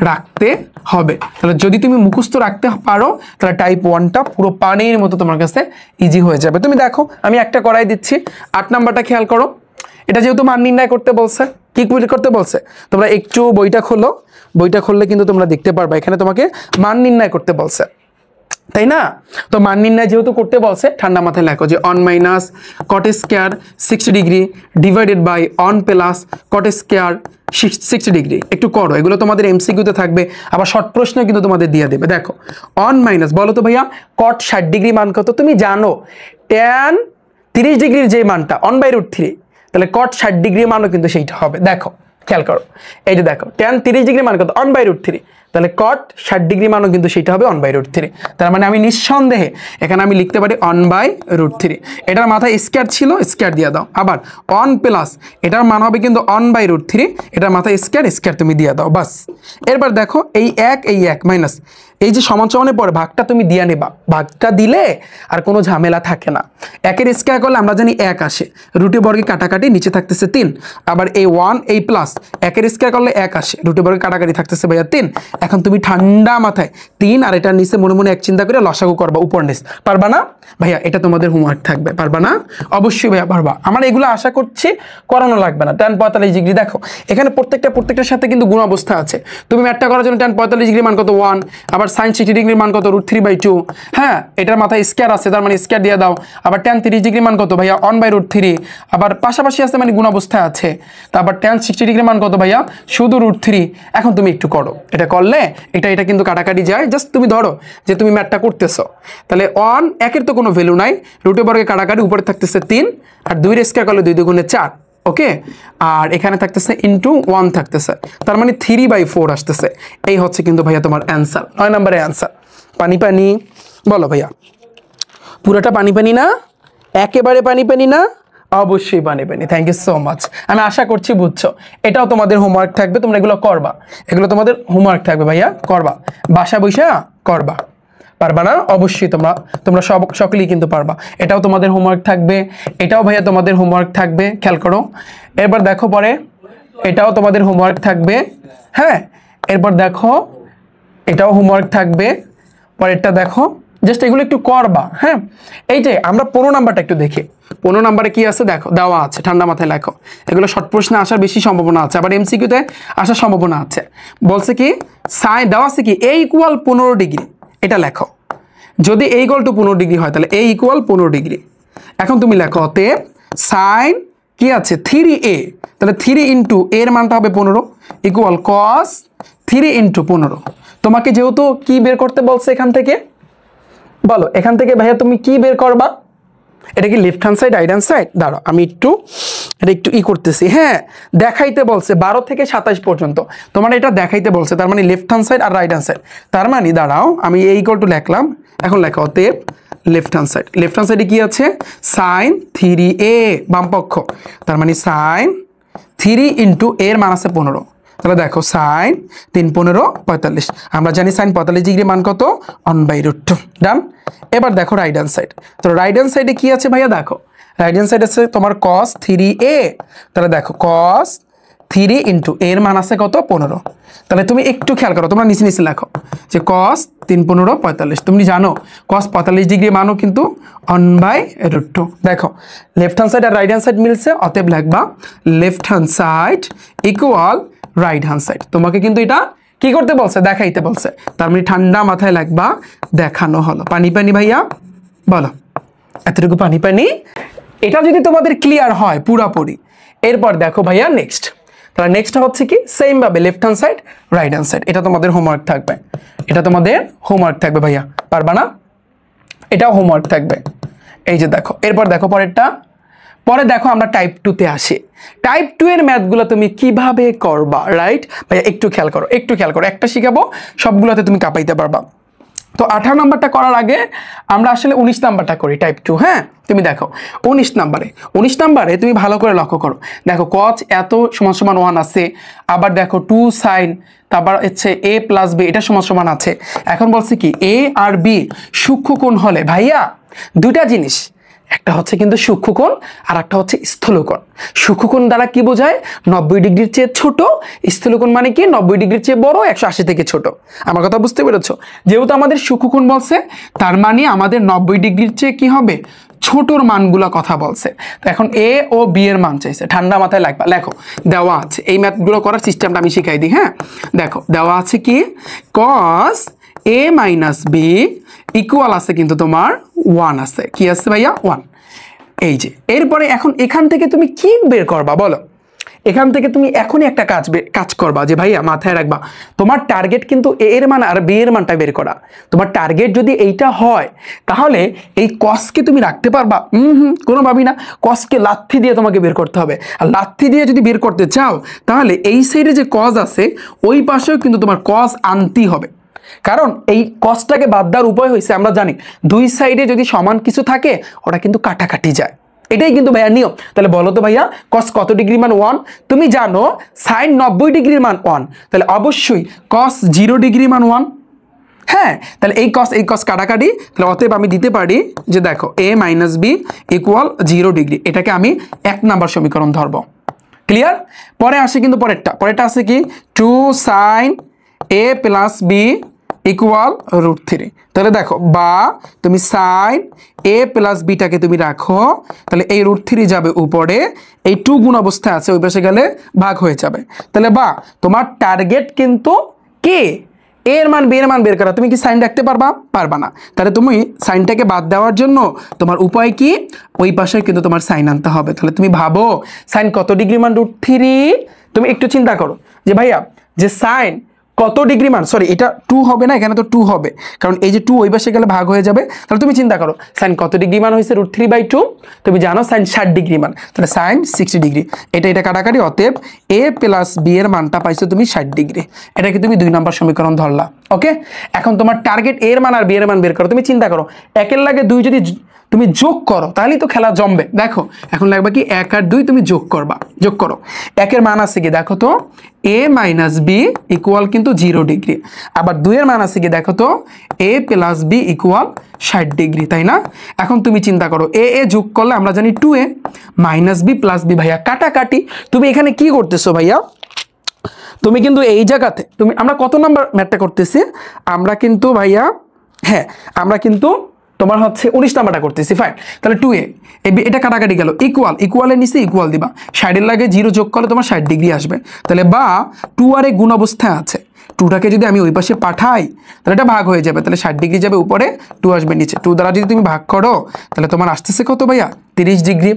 রাখতে হবে। তাহলে যদি তুমি মুখস্থ রাখতে পারো তাহলে টাইপ 1টা পুরো পানির মতো তোমার কাছে ইজি হয়ে যাবে। তুমি দেখো আমি একটা করাই দিচ্ছি, 8 নাম্বারটা খেয়াল করো। এটা যেহেতু মান নির্ণয় করতে বলছে, কি করতে বলছে, তোমরা একটু বইটা খোলো, বইটা খুললে কিন্তু তোমরা দেখতে পারবা এখানে তোমাকে মান নির্ণয় করতে বলছে, তাই না? তো মান নির্ণয় যেহেতু করতে বলছে, ঠান্ডা মাথায় লেখো যে 1 - cot square 60 degree divided by 1 + cot square 60 degree. একটু করো, এগুলো তোমাদের এমসিকিউতে থাকবে, আবার শর্ট প্রশ্ন কিন্তু তোমাদের দিয়ে দেবে। দেখো 1 বলো তো ভাইয়া cot 60 ডিগ্রি মান কত, তুমি জানো tan 30 ডিগ্রির যে মানটা 1/√3, তাহলে cot 60 ডিগ্রি মানও কিন্তু সেইটা হবে। দেখো খেয়াল করো, এই যে দেখো tan 30 ডিগ্রি মান কত 1/√3, তাহলে cot 60 ডিগ্রি মানও কিন্তু সেটা হবে 1/√3। তার মানে আমি নিঃসন্দেহে এখানে আমি লিখতে পারি 1/√3। এটার মাথায় স্কয়ার ছিল, স্কয়ার দিয়ে দাও। আবার 1 + এটার মান হবে কিন্তু 1/√3, এটার মাথায় স্কয়ার তুমি দিয়ে দাও, বাস। এরপর দেখো এই 1 এই 1 মাইনাস, এই যে সমান সমানের পরে ভাগটা তুমি দিয়ে নেবা, ভাগটা দিলে আর কোনো ঝামেলা থাকে না। 1-এর স্কয়ার করলে আমরা জানি 1 আসে, রুটে বর্গে কাটাকাটি নিচে থাকতেছে 3, আবার এই 1 এই প্লাস 1-এর স্কয়ার করলে 1 আসে, রুটে বর্গে কাটাকাটি থাকতেছে ভাইয়া 3। এখন তুমি ঠান্ডা মাথায় 3 আর এটার নিচে মনে মনে এক চিন্তা করে লসাগু করবা উপর নিচ, পারবা না ভাইয়া? এটা তোমাদের হোমওয়ার্ক থাকবে, পারবা না? অবশ্যই ভাইয়া পারবা, আমার এগুলো আশা করছি করানো লাগবে না। tan 45 ডিগ্রি দেখো এখানে প্রত্যেকটার সাথে কিন্তু গুণ অবস্থা আছে। তুমি ম্যাথটা করার জন্য tan 45 ডিগ্রি মান কত 1, আবার sin 60 ডিগ্রির মান কত √3/2, হ্যাঁ এটার মাথায় স্কয়ার আছে, তার মানে স্কয়ার দিয়ে দাও। আবার tan 30 ডিগ্রি মান কত ভাইয়া 1/√3, আবার পাশাপাশি আছে মানে গুণ অবস্থায় আছে। তারপর tan 60 ডিগ্রি মান কত ভাইয়া শুধু √3। এখন তুমি একটু করো, এটা করলে এটা কিন্তু কাটাকাটি যায়। জাস্ট তুমি ধরো যে তুমি ম্যাথটা করতেছো, তাহলে 1 1-এর তো কোনো ভ্যালু নাই, রুটে বর্গে কাটাকাটি উপরে থাকতেছে 3, আর 2-এর স্কয়ার করলে 2 × 4। ওকে, আর এখানে থাকতেছে ইন্টু 1 থাকতেছে, তার মানে 3/4 আসতেছে। এই হচ্ছে কিন্তু ভাইয়া তোমার অ্যান্সার, 9 নম্বরের অ্যান্সার। পানি পানি বলো ভাইয়া, পুরোটা পানি পানি না, একেবারে পানি পানি না? অবশ্যই পানি পানি। থ্যাংক ইউ সো মাচ, আমি আশা করছি বুঝছো। এটাও তোমাদের হোমওয়ার্ক থাকবে, তোমরা এগুলো করবা, এগুলো তোমাদের হোমওয়ার্ক থাকবে ভাইয়া, করবা, বাসা বৈশা করবা। পারবা না? অবশ্যই তোমরা সকলেই কিন্তু পারবা। এটাও তোমাদের হোমওয়ার্ক থাকবে, এটাও ভাইয়া তোমাদের হোমওয়ার্ক থাকবে, খেয়াল করো। এরপর দেখো পরে, এটাও তোমাদের হোমওয়ার্ক থাকবে, হ্যাঁ। এরপর দেখো এটাও হোমওয়ার্ক থাকবে, পরেরটা দেখো, জাস্ট এগুলো একটু করবা, হ্যাঁ। এই যে আমরা 15 নাম্বারটা একটু দেখি, 15 নাম্বারে কি আছে দেখো, দেওয়া আছে, ঠান্ডা মাথায় লেখো। এগুলো শর্ট প্রশ্নে আসার বেশি সম্ভাবনা আছে, আবার এমসিকিউতে আসার সম্ভাবনা আছে। বলছে কি সাইন দেওয়া আছে কি a = 15 ডিগ্রি, এটা লেখো। যদি a = 15 ডিগ্রি হয় তাহলে a = 15 ডিগ্রি। এখন তুমি লেখো অতএব সাইন কি আছে 3a, তাহলে 3 ইন্টু এর মানটা হবে 15 ইকুয়াল cos 3 ইন্টু 15। তোমাকে যেহেতু কি বের করতে বলছে এখান থেকে, বলো এখান থেকে ভাইয়া তুমি কি বের করবা? এটা কি left hand side right hand side? দাঁড়াও আমি এটা একটু করতেছি, হ্যাঁ। দেখাইতে বলছে 12 থেকে 27 পর্যন্ত, তোমার এটা দেখাইতে বলছে, তার মানে লেফট হ্যান্ড সাইড আর রাইট হ্যান্ড সাইড। তার মানে দাঁড়াও আমি a = লিখলাম, এখন লেখা অতএব left hand side. Left hand সাইডে কি আছে? সাইন 3a বাম পক্ষ, তার মানে সাইন 3 ইন্টু এর মান আছে 15, তাহলে দেখো সাইন 3 15 45। আমরা জানি সাইন 45 ডিগ্রি মান কত? 1/√2। ডান। এবার দেখো রাইট হ্যান্ড সাইড, তো রাইট হ্যান্ড সাইডে কি আছে ভাইয়া? দেখো রাইট হ্যান্ড সাইড আছে তোমার cos 3a, তাহলে দেখো cos 3 ইন্টু এর মান আছে কত? 15। তাহলে তুমি একটু খেয়াল করো, তোমরা নিচে নিচে লেখো যে cos 3 15 45। তুমি জানো cos 45 ডিগ্রি মানও কিন্তু 1/√2। দেখো লেফট হ্যান্ড সাইড আর রাইট হ্যান্ড সাইড মিলছে, অতএব লিখবা left hand side equal right hand side. তোমাকে কিন্তু এটা কি করতে বলছে? দেখাইতে বলছে, তার মানে ঠান্ডা মাথায় লিখবা দেখানো হলো। পানি পানি ভাইয়া বলো, এতটুকু পানি পানি। এটা যদি তোমাদের ক্লিয়ার হয় পুরাপুরি, এরপর দেখো ভাইয়া নেক্সট, তাহলে নেক্সটটা হচ্ছে কি সেম ভাবে left hand side right hand side. এটা তোমাদের হোমওয়ার্ক থাকবে, এটা তোমাদের হোমওয়ার্ক থাকবে ভাইয়া, পারবা না? এটাও হোমওয়ার্ক থাকবে। এই যে দেখো, এরপর দেখো পরেরটা, পরে দেখো আমরা টাইপ 2 তে আসি। টাইপ 2 এর ম্যাথগুলো তুমি কিভাবে করবা, রাইট ভাইয়া? একটু খেয়াল করো, একটু খেয়াল করো, একটা শিখাবো সবগুলোতে তুমি কাঁপাইতে পারবা। তো 18 নাম্বারটা করার আগে আমরা আসলে 19 নাম্বারটা করি, টাইপ 2, হ্যাঁ। তুমি দেখো 19 নাম্বারে তুমি ভালো করে লক্ষ্য করো, দেখো cos এত সমান সমান 1 আছে, আবার দেখো 2 sin, তারপর হচ্ছে a + b এটা সমান সমান আছে। এখন বলছে কি a আর b সূক্ষ্মকোণ হলে ভাইয়া দুইটা জিনিস, একটা হচ্ছে কিন্তু সূক্ষ্মকোণ আর একটা হচ্ছে স্থূলকোণ। সূক্ষ্মকোণ দ্বারা কি বোঝায়? 90 ডিগ্রির চেয়ে ছোট। স্থূলকোণ মানে কি? 90 ডিগ্রির চেয়ে বড়, 180 থেকে ছোট। আমার কথা বুঝতে পেরেছো? যেহেতু আমাদের সূক্ষ্মকোণ বলছে, তার মানে আমাদের 90 ডিগ্রির চেয়ে কি হবে? ছোটর মানগুলো কথা বলছে। তো এখন a ও b এর মান চাইছে, ঠান্ডা মাথায় লাগবা। লেখো দেওয়া আছে, এই ম্যাথগুলো করার সিস্টেমটা আমি শিখাই দিই, হ্যাঁ। দেখো দেওয়া আছে কি cos a - b ইকুয়াল আছে কিন্তু তোমার 1 আছে, কি আছে ভাইয়া? 1। এই যে এরপরে এখন এখান থেকে তুমি কি বের করবা বলো? এখান থেকে তুমি এখনই একটা কাজ করবা যে ভাইয়া মাথায় রাখবা, তোমার টার্গেট কিন্তু a এর মান আর b এর মানটা বের করা। তোমার টার্গেট যদি এইটা হয় তাহলে এই কসকে তুমি রাখতে পারবা? কোনোভাবেই না। কসকে লাথি দিয়ে তোমাকে বের করতে হবে, আর লাথি দিয়ে যদি বের করতে চাও তাহলে এই সাইডে যে কস আছে ওই পাশেও কিন্তু তোমার কস আনতেই হবে। কারণ এই কসটাকে বাদ দেওয়ার উপায় হয়েছে, আমরা জানি দুই সাইডে যদি সমান কিছু থাকে ওটা কিন্তু কাটাকাটি যায়, এটাই কিন্তু ভাইয়া নিয়ম। তাহলে বলো তো ভাইয়া কস কত ডিগ্রি মান? 1। তুমি জানো সাইন 90 ডিগ্রির মান 1, তাহলে অবশ্যই কস 0 ডিগ্রি মান 1, হ্যাঁ। তাহলে এই কস কাটাকাটি, তাহলে অতএব আমি দিতে পারি যে দেখো a - b ইকুয়াল 0 ডিগ্রি। এটাকে আমি 1 নাম্বার সমীকরণ ধরবো। ক্লিয়ার? পরে আসে কিন্তু পরেরটা আছে কি 2 sin a + b ইকুয়াল √3। তাহলে দেখো বা তুমি সাইন a + bটাকে তুমি রাখো, তাহলে এই √3 যাবে উপরে, এই 2 গুণ অবস্থায় আছে ওই পাশে গেলে ভাগ হয়ে যাবে। তাহলে বা তোমার টার্গেট কিন্তু কি a এর মান b এর মান বের করা। তুমি কি সাইন রাখতে পারবা না। তাহলে তুমি সাইনটাকে বাদ দেওয়ার জন্য তোমার উপায় কি? ওই পাশে কিন্তু তোমার সাইন আনতে হবে। তাহলে তুমি ভাবো সাইন কত ডিগ্রি মান? √3। তুমি একটু চিন্তা করো যে ভাইয়া যে সাইন কত ডিগ্রি মান, সরি এটা 2 হবে না, এখানে তো 2 হবে, কারণ এই যে 2 ওই পাশে গেলে ভাগ হয়ে যাবে। তাহলে তুমি চিন্তা করো সাইন কত ডিগ্রি মান হয়েছে, √3/2। তুমি জানো সাইন 60 ডিগ্রি মান, তাহলে সাইন 60 ডিগ্রি। এটা কাটাকাটি, অতএব a প্লাস b এর মানটা পাইছো তুমি 60 ডিগ্রি। এটাকে তুমি 2 নম্বর সমীকরণ ধরলা। ওকে, এখন তোমার টার্গেট a এর মান আর b এর মান বের করো। তুমি চিন্তা করো 1 এর লাগে 2 যদি তুমি যোগ করো তাহলেই তো খেলা জমবে। দেখো এখন লাগবে কি 1 আর 2 তুমি যোগ করবা, যোগ করো। 1 এর মান আছে কি দেখো তো a মাইনাস বি ইকুয়াল কিন্তু 0 ডিগ্রি, আবার 2 এর মান আছে কি দেখো তো a plus b equal 60 degree, তাই না? এখন তুমি চিন্তা করো a যোগ করলে আমরা জানি 2a minus B plus B, ভাইয়া কাটাকাটি। তুমি এখানে কি করতেছো ভাইয়া, তুমি কিন্তু এই জায়গাতে আমরা কত নাম্বার ম্যাথটা করতেছি, আমরা কিন্তু ভাইয়া হ্যাঁ আমরা কিন্তু তোমার হচ্ছে 19 নাম্বারটা করতেছি। ফাইন, তাহলে 2a এটা কাটাকাটি গেল, ইকুয়ালের নিচে ইকুয়াল দিবা, 60 এর লাগে 0 যোগ করলে তোমার 60 ডিগ্রি আসবে। তাহলে বা 2 আর এ গুণ অবস্থায় আছে, 2টাকে যদি আমি ওই পাশে পাঠাই তাহলে এটা ভাগ হয়ে যাবে, তাহলে 60 ডিগ্রি যাবে উপরে, 2 আসবে নিচে। 2 দ্বারা যদি তুমি ভাগ করো তাহলে তোমার আসতেছে কত ভাইয়া 30 ডিগ্রি।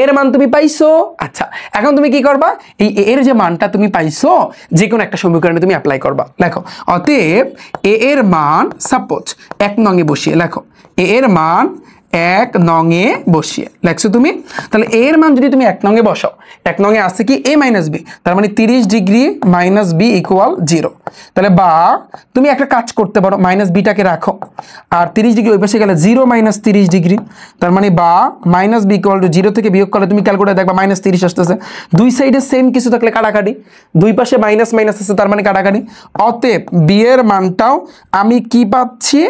এর মান তুমি পাইছো। আচ্ছা, এখন তুমি কি করবা, এই এর যে মানটা তুমি পাইছো যে কোনো একটা সমীকরণে তুমি অ্যাপ্লাই করবা। লেখো অতএব এ এর মান সাপোজ 1 নং এ বসিয়ে লেখো, এ এর মান 1 নং এ বসিয়ে লেখছো তুমি। তাহলে এর মান যদি তুমি 1 নং এ বসাও, 1 নং এ আছে কি a মাইনাস বি, তার মানে 30 ডিগ্রি মাইনাস বি ইকুয়াল 0। তাহলে বা তুমি একটা কাজ করতে পারো, মাইনাস বিটাকে রাখো আর 30 ডিগ্রি ওই পাশে গেলে 0 মাইনাস 30 ডিগ্রি, তার মানে বা মাইনাস বি ইকুয়াল টু 0 থেকে বিয়োগ করলে তুমি ক্যালকুলেটর দেখবা মাইনাস 30 আসতেছে। দুই সাইডে সেম কিছু থাকলে কাটাকাটি, দুই পাশে মাইনাস মাইনাস আছে তার মানে কাটাকাটি। অতএব বি এর মানটাও আমি কি পাচ্ছি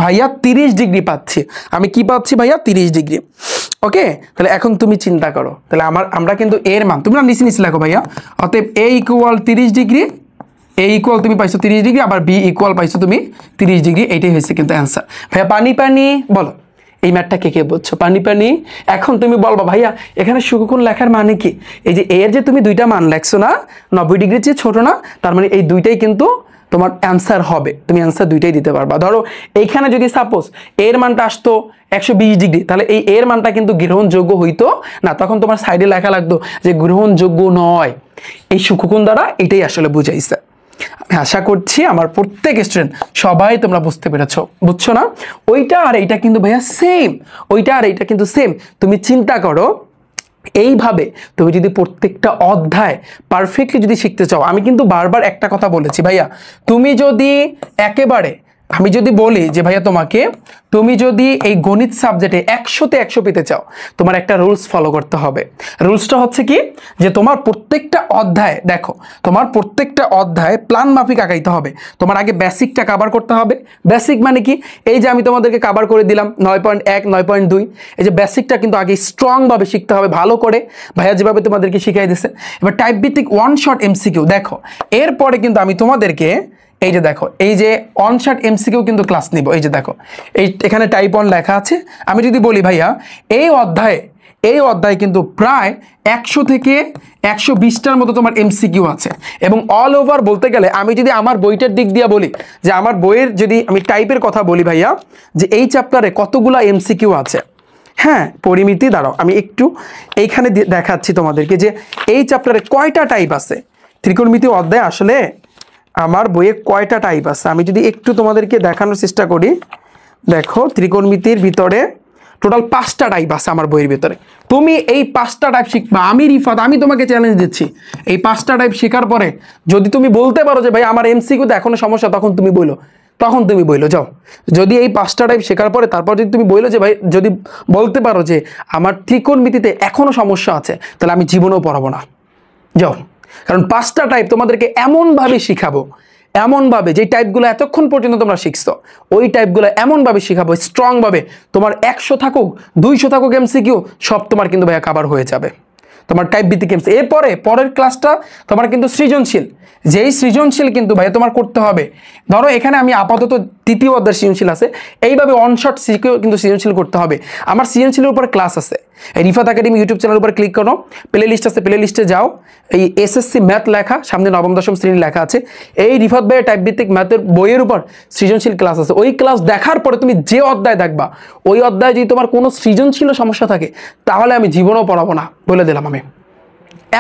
ভাইয়া 30 ডিগ্রি পাচ্ছি, আমি কি পাচ্ছি ভাইয়া 30 ডিগ্রি। ওকে, তাহলে এখন তুমি চিন্তা করো, তাহলে আমরা কিন্তু এর মান তোমরা নিচে লেখো ভাইয়া, অতএব a equal 30 degree, a equal তুমি পাইছো 30 ডিগ্রি, আবার b ইকুয়াল পাইছো তুমি 30 ডিগ্রি। এইটাই হয়েছে কিন্তু অ্যান্সার। ভাইয়া পানি পানি বলো এই ম্যাথটা কে বলছো, পানি পানি। এখন তুমি বলবা ভাইয়া এখানে সুকুন লেখার মানে কি, এই যে এর যে তুমি দুইটা মান লেখছো না 90 ডিগ্রির চেয়ে ছোট না, তার মানে এই দুইটাই কিন্তু তোমার অ্যান্সার হবে, তুমি অ্যান্সার দুইটাই দিতে পারবা। ধরো এইখানে যদি সাপোজ এর মানটা আসতো 120 ডিগ্রি, তাহলে এই এর মানটা কিন্তু গ্রহণযোগ্য হইতো না, তখন তোমার সাইডে লেখা লাগতো যে গ্রহণযোগ্য নয়। এই সুকুন দ্বারা এটাই আসলে বুঝাইছে। আমি আশা করছি আমার প্রত্যেক স্টুডেন্ট সবাই তোমরা বুঝতে পেরেছো, বুঝছো না? ওইটা আর এইটা কিন্তু ভাইয়া সেম, ওইটা আর এইটা কিন্তু সেম। তুমি চিন্তা করো এইভাবে তুমি যদি প্রত্যেকটা অধ্যায় পারফেক্টলি যদি শিখতে চাও, আমি কিন্তু বারবার একটা কথা বলেছি ভাইয়া, তুমি যদি একেবারে আমি যদি বলি যে ভাইয়া তোমাকে তুমি যদি এই গণিত সাবজেক্টে 100তে 100 পেতে চাও, তোমার একটা রুলস ফলো করতে হবে। রুলসটা হচ্ছে কি, যে তোমার প্রত্যেকটা অধ্যায় দেখো, তোমার প্রত্যেকটা অধ্যায় প্ল্যান মাফিক আগাইতে হবে। তোমার আগে বেসিকটা কভার করতে হবে। বেসিক মানে কি, এই যে আমি তোমাদেরকে কভার করে দিলাম 9.1 9.2, এই যে বেসিকটা কিন্তু আগে স্ট্রংভাবে শিখতে হবে ভালো করে, ভাইয়া যেভাবে তোমাদেরকে শিখিয়ে দিচ্ছে। এবার টাইপ ভিত্তিক ওয়ান শট এমসিকিউ দেখো, এরপরে কিন্তু আমি তোমাদেরকে এই যে দেখো এই যে অন শট এমসিকিউ কিন্তু ক্লাস নিব। এই যে দেখো এখানে টাইপ 1 লেখা আছে। আমি যদি বলি ভাইয়া এই অধ্যায়ে কিন্তু প্রায় 100 থেকে 120টার মতো তোমার এমসিকিউ আছে, এবং অল ওভার বলতে গেলে আমি যদি আমার বইটার দিক দিয়ে বলি, যে আমার বইয়ের যদি আমি টাইপের কথা বলি ভাইয়া, যে এই চ্যাপ্টারে কতগুলা এমসিকিউ আছে। হ্যাঁ, পরিমিতি দাঁড়াও আমি একটু এইখানে দেখাচ্ছি তোমাদেরকে যে এই চ্যাপ্টারে কয়টা টাইপ আছে। ত্রিকোণমিতি অধ্যায় আসলে আমার বইয়ে কয়টা টাইপ আছে আমি যদি একটু তোমাদেরকে দেখানোর চেষ্টা করি। দেখো ত্রিকোণমিতির ভিতরে টোটাল 5টা টাইপ আছে আমার বইয়ের ভিতরে। তুমি এই 5টা টাইপ শিখবা। আমি রিফাত আমি তোমাকে চ্যালেঞ্জ দিচ্ছি, এই 5টা টাইপ শেখার পরে যদি তুমি বলতে পারো যে ভাই আমার এমসিকিউতে এখনো সমস্যা, তখন তুমি বইলো যাও। যদি এই 5টা টাইপ শেখার পরে তারপর যদি তুমি বইলো যে ভাই, যদি বলতে পারো যে আমার ত্রিকোণমিতিতে এখনো সমস্যা আছে, তাহলে আমি জীবনেও পড়াবো না, যাও। কারণ 5টা টাইপ তোমাদেরকে এমনভাবে শিখাবো, এমনভাবে যে টাইপগুলো এতক্ষণ পর্যন্ত তোমরা শিখছো ওই টাইপগুলো এমনভাবে শিখাবো স্ট্রংভাবে, তোমার 100 থাকুক 200 থাকুক এমসিকিউ সব তোমার কিন্তু ভাইয়া কভার হয়ে যাবে তোমার টাইপ ভিত্তিক এমসিকিউ। এরপরে পরের ক্লাসটা তোমার কিন্তু সৃজনশীল, যেই সৃজনশীল কিন্তু ভাইয়া তোমার করতে হবে। ধরো এখানে আমি আপাতত 3য় অধ্যায়ের সৃজনশীল আছে, এইভাবে অন শট শিখেও কিন্তু সৃজনশীল করতে হবে। আমার সৃজনশীলের উপর ক্লাস আছে, এই রিফাত একাডেমি ইউটিউব চ্যানেলের উপর ক্লিক করো, প্লে লিস্ট আছে, প্লে লিস্টে যাও, এই এসএসসি ম্যাথ লেখা সামনে 9ম 10ম শ্রেণী লেখা আছে, এই রিফাত ভাইয়ের টাইপ ভিত্তিক ম্যাথের বইয়ের উপর সৃজনশীল ক্লাস আছে। ওই ক্লাস দেখার পরে তুমি যে অধ্যায় দেখবা, ওই অধ্যায়ে যদি তোমার কোনো সৃজনশীল সমস্যা থাকে তাহলে আমি জীবনেও পড়াবো না, বলে দিলাম আমি।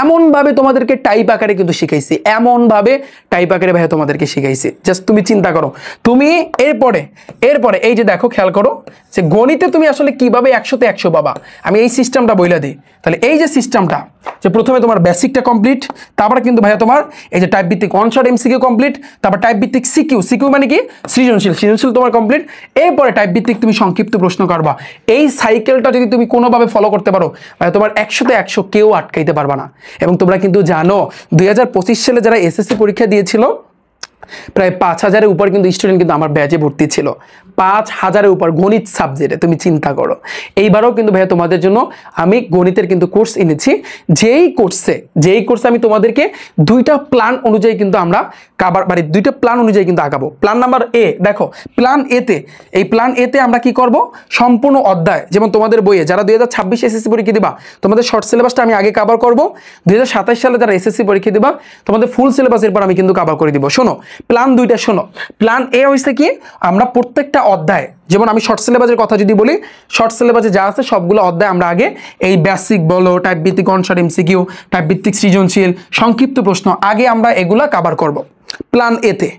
এমনভাবে তোমাদেরকে টাইপ আকারে কিন্তু শিখাইছি, এমনভাবে টাইপ আকারে ভাইয়া তোমাদেরকে শিখাইছি, জাস্ট তুমি চিন্তা করো। তুমি এরপরে এই যে দেখো, খেয়াল করো যে গণিতে তুমি আসলে কিভাবে 100-তে 100 পাবা, আমি এই সিস্টেমটা বইলা দিই। তাহলে এই যে সিস্টেমটা, যে প্রথমে তোমার বেসিকটা কমপ্লিট, তারপরে কিন্তু ভাইয়া তোমার এই যে টাইপ ভিত্তিক ওয়ান শট এমসিকিউ কমপ্লিট, তারপর টাইপ ভিত্তিক সিকিউ মানে কি সৃজনশীল তোমার কমপ্লিট, এরপরে টাইপ ভিত্তিক তুমি সংক্ষিপ্ত প্রশ্ন করবা। এই সাইকেলটা যদি তুমি কোনোভাবে ফলো করতে পারো, ভাইয়া তোমার 100-তে 100 কেউ আটকাইতে পারবা না। এবং তোমরা কিন্তু জানো 2025 সালে যারা এসএসসি পরীক্ষা দিয়েছিল, প্রায় 5000-এর উপর কিন্তু স্টুডেন্ট কিন্তু আমার ব্যাচে ভর্তি ছিল, 5000-এর উপর গণিত সাবজেক্টে। তুমি চিন্তা করো, এইবারও কিন্তু ভাইয়া তোমাদের জন্য আমি গণিতের কিন্তু কোর্স এনেছি, যেই কোর্সে আমি তোমাদেরকে দুইটা প্ল্যান অনুযায়ী কিন্তু আমরা দুইটা প্ল্যান অনুযায়ী কিন্তু আগাবো। প্ল্যান নাম্বার এ দেখো, প্ল্যান এতে আমরা কি করব, সম্পূর্ণ অধ্যায়, যেমন তোমাদের বইয়ে যারা 2026 এসএসসি পরীক্ষা দিবা, তোমাদের শর্ট সিলেবাসটা আমি আগে কভার করব। 2027 সালে যারা এসএসসি পরীক্ষা দিবা, তোমাদের ফুল সিলেবাস এরপর আমি কিন্তু কভার করে দিব। শোনো প্ল্যান দুইটা, শোনো। প্ল্যান এ হইছে কি, আমরা প্রত্যেকটা অধ্যায়, যেমন আমি শর্ট সিলেবাসের কথা যদি বলি, শর্ট সিলেবাসে যা আছে সবগুলো অধ্যায় আমরা আগে এই বেসিক বলো, টাইপ ভিত্তিক ওয়ান শট এমসিকিউ, টাইপ ভিত্তিক সৃজনশীল, সংক্ষিপ্ত প্রশ্ন, আগে আমরা এগুলা কভার করব প্ল্যান এতে।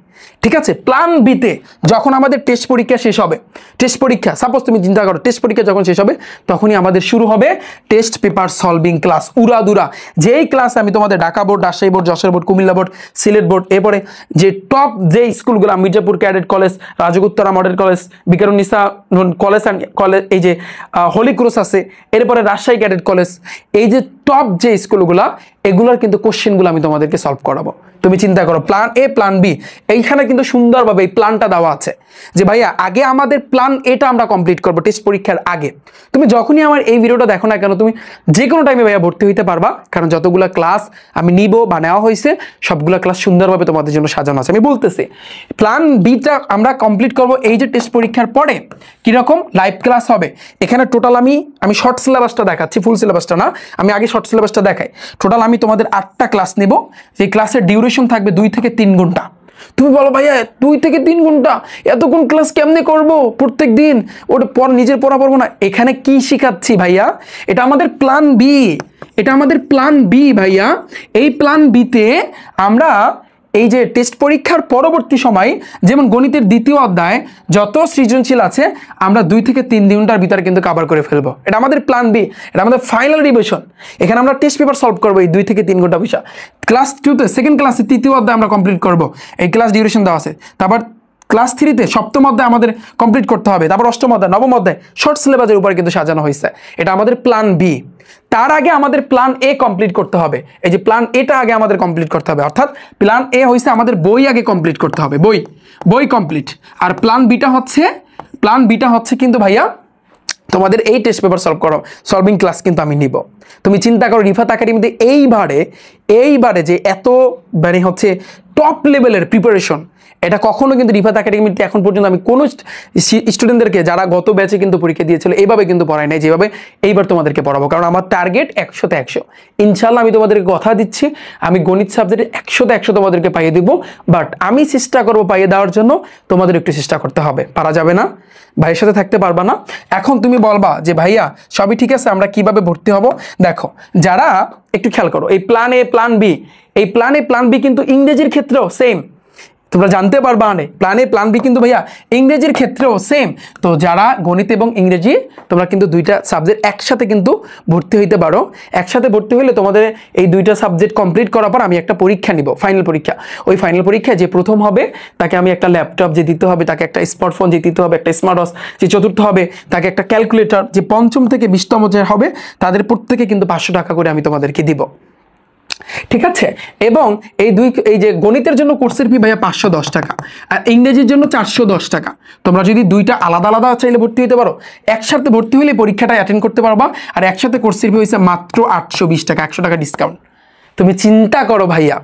ঠিক আছে, প্ল্যান বিতে যখন আমাদের টেস্ট পরীক্ষা শেষ হবে, টেস্ট পরীক্ষা সাপোজ তুমি চিন্তা করো, টেস্ট পরীক্ষা যখন শেষ হবে তখনই আমাদের শুরু হবে টেস্ট পেপার সলভিং ক্লাস, উড়াদুরা। যেই ক্লাস আমি তোমাদের Dhaka board, Rajshahi board, Jessore board, Comilla board, Sylhet board, এরপরে যে টপ যে স্কুলগুলো, Mirzapur cadet college, Rajuk Uttara model college, Viqarunnisa college এই যে হোলি ক্রস আছে, এরপরে রাজশাহী ক্যাডেট কলেজ, এই যে টপ যে স্কুলগুলা, এগুলোর কিন্তু কোশ্চেনগুলো আমি তোমাদেরকে সলভ করাবো। তুমি চিন্তা করো, প্ল্যান এ প্ল্যান বি, এইখানে কিন্তু সুন্দরভাবে এই প্ল্যানটা দেওয়া আছে যে ভাইয়া আগে আমাদের প্ল্যান এটা আমরা কমপ্লিট করবো টেস্ট পরীক্ষার আগে। তুমি যখনই আমার এই ভিডিওটা দেখো না কেন, তুমি যে কোনো টাইমে ভাইয়া ভর্তি হইতে পারবা, কারণ যতগুলো ক্লাস আমি নিব বা নেওয়া হয়েছে সবগুলো ক্লাস সুন্দরভাবে তোমাদের জন্য সাজানো আছে। আমি বলতেছি প্ল্যান বিটা আমরা কমপ্লিট করব এই যে টেস্ট পরীক্ষার পরে। কিরকম লাইভ ক্লাস হবে এখানে, টোটাল আমি শর্ট সিলেবাসটা দেখাচ্ছি, ফুল সিলেবাসটা না, আমি আগে শর্ট সিলেবাসটা দেখাই। টোটাল আমি তোমাদের 8টা ক্লাস নেব, যে ক্লাসের ডিউরেশন থাকবে 2 থেকে 3 ঘন্টা। তুমি বলো ভাইয়া 2 থেকে 3 ঘন্টা এতক্ষণ ক্লাস কেমনে করব প্রত্যেক দিন, ওটা নিজের পড়া পড়বো না? এখানে কি শিখাচ্ছি ভাইয়া, এটা আমাদের প্ল্যান বি, ভাইয়া। এই প্ল্যান বিতে আমরা এই যে টেস্ট পরীক্ষার পরবর্তী সময়, যেমন গণিতের দ্বিতীয় অধ্যায় যত সৃজনশীল আছে আমরা 2 থেকে 3 ঘন্টার ভিতরে কিন্তু কভার করে ফেলবো। এটা আমাদের প্ল্যান বি, এটা আমাদের ফাইনাল রিভিশন। এখানে আমরা টেস্ট পেপার সলভ করবো এই 2 থেকে 3 ঘন্টা বিষয়। ক্লাস 2তে সেকেন্ড ক্লাসে তৃতীয় অধ্যায় আমরা কমপ্লিট করবো, এই ক্লাস ডিউরেশন দেওয়া আছে। তারপর ক্লাস 3তে সপ্তম অধ্যায় আমাদের কমপ্লিট করতে হবে, তারপর অষ্টম অধ্যায়, নবম অধ্যায় শর্ট সিলেবাসের উপরে কিন্তু সাজানো হয়েছে। এটা আমাদের প্ল্যান বি। তার আগে আমাদের প্ল্যান এ কমপ্লিট করতে হবে, এই যে প্ল্যান এটা আগে আমাদের কমপ্লিট করতে হবে, অর্থাৎ প্ল্যান এ হয়েছে আমাদের বই আগে কমপ্লিট করতে হবে, বই কমপ্লিট। আর প্ল্যান বিটা হচ্ছে কিন্তু ভাইয়া তোমাদের এই টেস্ট পেপার সলভিং ক্লাস কিন্তু আমি নিব। তুমি চিন্তা করো রিফাত একাডেমিতে এইবারে যে এত মানে হচ্ছে টপ লেভেলের প্রিপারেশন, এটা কখনো কিন্তু রিফাত একাডেমিতে এখন পর্যন্ত আমি কোনো স্টুডেন্টদেরকে যারা গত ব্যাচে কিন্তু পরীক্ষা দিয়েছিল এইভাবে কিন্তু পড়াই নাই যেভাবে এইবার তোমাদেরকে পড়াবো। কারণ আমার টার্গেট 100-তে 100, ইনশাল্লাহ আমি তোমাদেরকে কথা দিচ্ছি, আমি গণিত সাবজেক্টে 100-তে 100 তোমাদেরকে পাইয়ে দিব। বাট আমি চেষ্টা করবো পাইয়ে দেওয়ার জন্য, তোমাদের একটু চেষ্টা করতে হবে, পারা যাবে না, ভাইয়ের সাথে থাকতে পারবা না। এখন তুমি বলবা যে ভাইয়া সবই ঠিক আছে, আমরা কিভাবে ভর্তি হব? দেখো, যারা একটু খেয়াল করো, এই প্ল্যান এ প্ল্যান বি কিন্তু ইংরেজির ক্ষেত্রেও সেম, তোমরা জানতে পারবা। প্ল্যান এ প্ল্যান বি কিন্তু ভাইয়া ইংরেজির ক্ষেত্রেও সেম। তো যারা গণিত এবং ইংরেজি, তোমরা কিন্তু দুইটা সাবজেক্ট একসাথে কিন্তু ভর্তি হইতে পারো। একসাথে ভর্তি হলে তোমাদের এই দুইটা সাবজেক্ট কমপ্লিট করার পর আমি একটা পরীক্ষা নিব, ফাইনাল পরীক্ষা। ওই ফাইনাল পরীক্ষায় যে প্রথম হবে তাকে আমি একটা ল্যাপটপ যে দিতে হবে, তাকে একটা স্মার্টফোন যে দিতে হবে, একটা স্মার্ট ওয়াচ যে চতুর্থ হবে তাকে একটা ক্যালকুলেটর, যে পঞ্চম থেকে 20তম যে হবে তাদের প্রত্যেকে কিন্তু 500 টাকা করে আমি তোমাদেরকে দিব। ঠিক আছে, এবং এই যে গণিতের জন্য কোর্সের ফি ভাইয়া 510 টাকা, আর ইংরেজির জন্য 410 টাকা। তোমরা যদি দুইটা আলাদা আলাদা চাইলে ভর্তি হতে পারো, একসাথে ভর্তি হলে পরীক্ষাটা অ্যাটেন্ড করতে পারবা। আর একসাথে কোর্সের ফি হয়েছে মাত্র 820 টাকা, 100 টাকা ডিসকাউন্ট। তুমি চিন্তা করো ভাইয়া।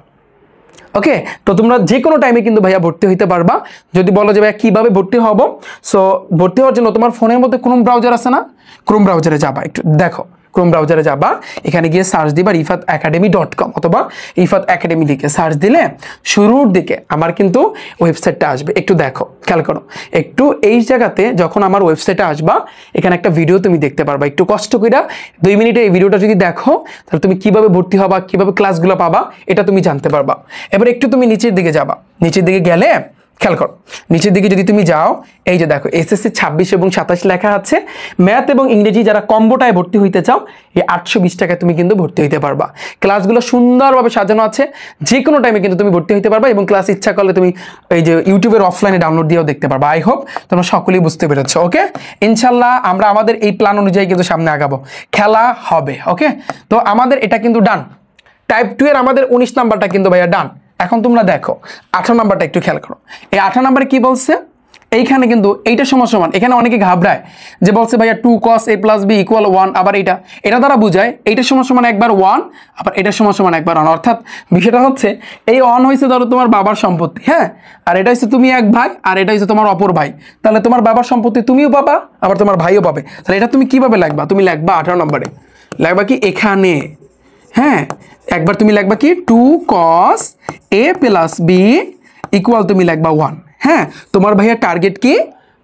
ওকে, তো তোমরা যে কোনো টাইমে কিন্তু ভাইয়া ভর্তি হইতে পারবা। যদি বলো যে ভাইয়া কিভাবে ভর্তি হব, সো ভর্তি হওয়ার জন্য তোমার ফোনের মধ্যে ক্রোম ব্রাউজার আছে না, ক্রোম ব্রাউজারে যাবা, একটু দেখো ক্রোম ব্রাউজারে যাবা, এখানে গিয়ে সার্চ দিবা rifatacademy.com অথবা রিফাত একাডেমি লিখে সার্চ দিলে শুরুর দিকে আমার কিন্তু ওয়েবসাইটটা আসবে। একটু দেখো, খেয়াল করো, একটু এই জায়গাতে যখন আমার ওয়েবসাইটে আসবা এখানে একটা ভিডিও তুমি দেখতে পারবা। একটু কষ্ট করে 2 মিনিটে এই ভিডিওটা যদি দেখো তাহলে তুমি কিভাবে ভর্তি হবা, কিভাবে ক্লাসগুলো পাবা এটা তুমি জানতে পারবা। এবার একটু তুমি নিচের দিকে যাবা, নিচের দিকে গেলে খেয়াল করো, নিচের দিকে যদি তুমি যাও এই যে দেখো এসএসসি 26 এবং 27 লেখা আছে। ম্যাথ এবং ইংরেজি যারা কম্বোটায় ভর্তি হইতে চাও এই 820 টাকায় তুমি কিন্তু ভর্তি হইতে পারবা। ক্লাসগুলো সুন্দরভাবে সাজানো আছে, যে কোনো টাইমে কিন্তু তুমি ভর্তি হইতে পারবা এবং ক্লাস ইচ্ছা করলে তুমি এই যে ইউটিউবের অফলাইনে ডাউনলোড দিয়েও দেখতে পারবা। আই হোপ তোমরা সকলেই বুঝতে পেরেছো। ওকে, ইনশাল্লাহ আমরা আমাদের এই প্ল্যান অনুযায়ী কিন্তু সামনে আগাবো, খেলা হবে। ওকে, তো আমাদের এটা কিন্তু ডান। টাইপ 2 এর আমাদের 19 নাম্বারটা কিন্তু ভাইয়া ডান। এখন তোমরা দেখো 18 নাম্বারটা একটু খেয়াল করো। এই 18 নাম্বারে কি বলছে, এইখানে কিন্তু এইটা সমান, এখানে অনেকে ঘাবড়ায় যে বলছে ভাইয়া 2 cos a plus b = 1, আবার এটা দ্বারা বুঝায় এইটা সমান একবার 1, আবার এটা সমান একবার 1। অর্থাৎ বিষয়টা হচ্ছে এই 1 হয়েছে ধরো তোমার বাবার সম্পত্তি, হ্যাঁ, আর এটা হচ্ছে তুমি এক ভাই আর এটা হচ্ছে তোমার অপর ভাই, তাহলে তোমার বাবার সম্পত্তি তুমিও পাবা আবার তোমার ভাইও পাবে। তাহলে এটা তুমি কিভাবে লিখবা, তুমি লিখবা 18 নম্বরে লিখবা কি এখানে, হ্যাঁ, একবার তুমি লিখবা কি 2 cos a plus b = তুমি লিখবা 1। হ্যাঁ, তোমার ভাইয়া টার্গেট কি,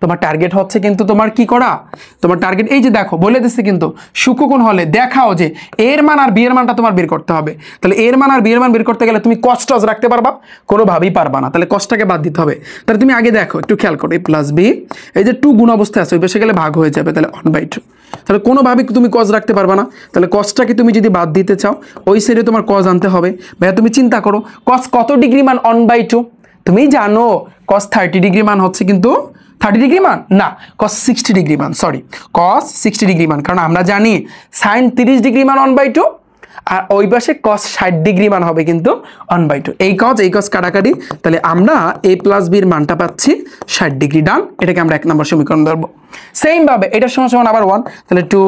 তোমার টার্গেট হচ্ছে কিন্তু তোমার কি করা, তোমার টার্গেট এই যে দেখো বলে দিচ্ছে কিন্তু সূক্ষ্মকোণ হলে দেখাও যে এর মান আর বি এর মানটা তোমার বের করতে হবে। তাহলে এর মান আর বি এর মান বের করতে গেলে তুমি cos টস রাখতে পারবা, কোনোভাবেই পারবা না, তাহলে cosটাকে বাদ দিতে হবে। তাহলে তুমি আগে দেখো একটু খেয়াল করো, a plus b এই যে 2 গুণ অবস্থায় আছে ওই পাশে গেলে ভাগ হয়ে যাবে, তাহলে 1/2। তাহলে কোনোভাবেই তুমি cos রাখতে পারবা না, তাহলে cosটাকে তুমি যদি বাদ দিতে চাও ওই সাইডে তোমার cos আনতে হবে। ভাইয়া তুমি চিন্তা করো cos কত ডিগ্রি মান 1/2, তুমি জানো cos 30 ডিগ্রি মান হচ্ছে কিন্তু 30 ডিগ্রি মান না, cos 60 ডিগ্রি মান, সরি cos 60 ডিগ্রি মান, কারণ আমরা জানি sin 30 ডিগ্রি মান 1/2 আর ওই পাশে cos 60 ডিগ্রি মান হবে কিন্তু 1/2। এই cos কাটাকাটি, তাহলে আমরা a plus b এর মানটা পাচ্ছি 60 ডিগ্রি, ডান। এটাকে আমরা 1 নম্বর সমীকরণ ধরবো। সেম ভাবে এটার সমান আবার 1, তাহলে 2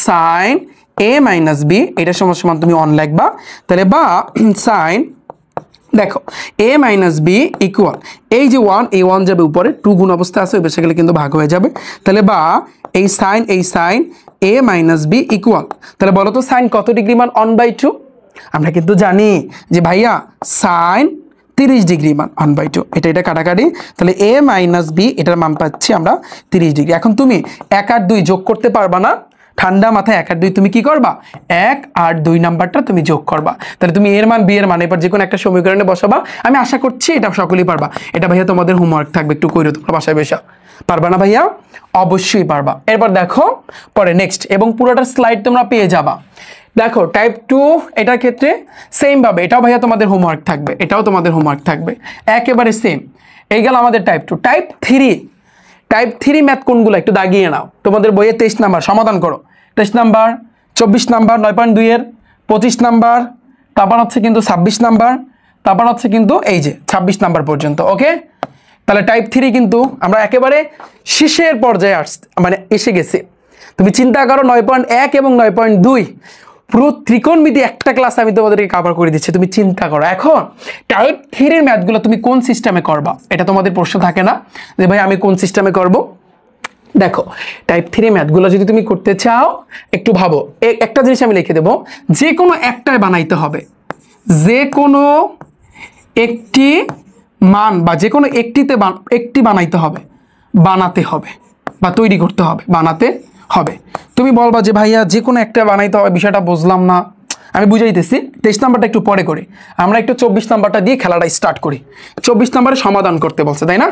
sin a minus b এটার সমান তুমি 1 লিখবা, তাহলে বা sin দেখো a minus b equal এই যে 1, এই 1 যাবে উপরে, 2 গুণ অবস্থা আছে ওই পাশে গেলে কিন্তু ভাগ হয়ে যাবে, তাহলে বা এই sin a minus b equal, তাহলে বলো তো sin কত ডিগ্রি মান 1/2, আমরা কিন্তু জানি যে ভাইয়া sin 30 ডিগ্রি মান 1/2, এটা কাটাকাটি, তাহলে a minus b এটার মান পাচ্ছি আমরা 30 ডিগ্রি। এখন তুমি 1 আর 2 যোগ করতে পারবা না, ঠান্ডা মাথায় 1 আর 2 তুমি কি করবা, 1 আর 2 নাম্বারটা তুমি যোগ করবা, তাহলে তুমি এর মান বি এর মান এবার যে কোনো একটা সমীকরণে বসাবা। আমি আশা করছি এটা সকলেই পারবা। এটা ভাইয়া তোমাদের হোমওয়ার্ক থাকবে, একটু কইরো তোমরা বাসায় বসে। পারবা না ভাইয়া? অবশ্যই পারবা। এরপর দেখো পরে নেক্সট, এবং পুরোটা স্লাইড তোমরা পেয়ে যাবা। দেখো টাইপ 2 এটার ক্ষেত্রে সেম ভাবে এটাও ভাইয়া তোমাদের হোমওয়ার্ক থাকবে, এটাও তোমাদের হোমওয়ার্ক থাকবে, একেবারে সেম। এই গেল আমাদের টাইপ 2। টাইপ 3 ম্যাথ কোনগুলো একটু দাগিয়ে নাও, তোমাদের বইয়ে 23 নাম্বার সমাধান করো, 23 নাম্বার, 24 নাম্বার 9.2 এর, 25 নাম্বার, তারপর হচ্ছে কিন্তু 26 নাম্বার, তারপর হচ্ছে কিন্তু এই যে 26 নাম্বার পর্যন্ত। ওকে, তাহলে টাইপ 3 কিন্তু আমরা একেবারে শেষের পর্যায়ে এসে গেছি। তুমি চিন্তা করো 9.1 এবং 9.2 পুরো ত্রিকোণমিতি একটা ক্লাস আমি তোমাদেরকে কভার করে দিচ্ছি। তুমি চিন্তা করো এখন টাইপ 3 এর ম্যাথগুলো তুমি কোন সিস্টেমে করবা, এটা তোমাদের প্রশ্ন থাকে না যে ভাই আমি কোন সিস্টেমে করব। দেখো টাইপ 3 ম্যাথগুলো যদি তুমি করতে চাও একটু ভাবো, একটা জিনিস আমি লিখে দেবো, যে কোনো একটাই বানাইতে হবে, যে কোনো একটি মান বা যে কোনো একটি বানাইতে হবে, বানাতে হবে বা তৈরি করতে হবে, বানাতে হবে। তুমি বলবা যে ভাইয়া যে কোনো একটা বানাইতে হবে, বিষয়টা বুঝলাম না, আমি বুঝাইতেছি। 23 নাম্বারটা একটু পরে করি, আমরা একটু 24 নাম্বারটা দিয়ে খেলাটা স্টার্ট করি। 24 নাম্বারে সমাধান করতে বলছে, তাই না?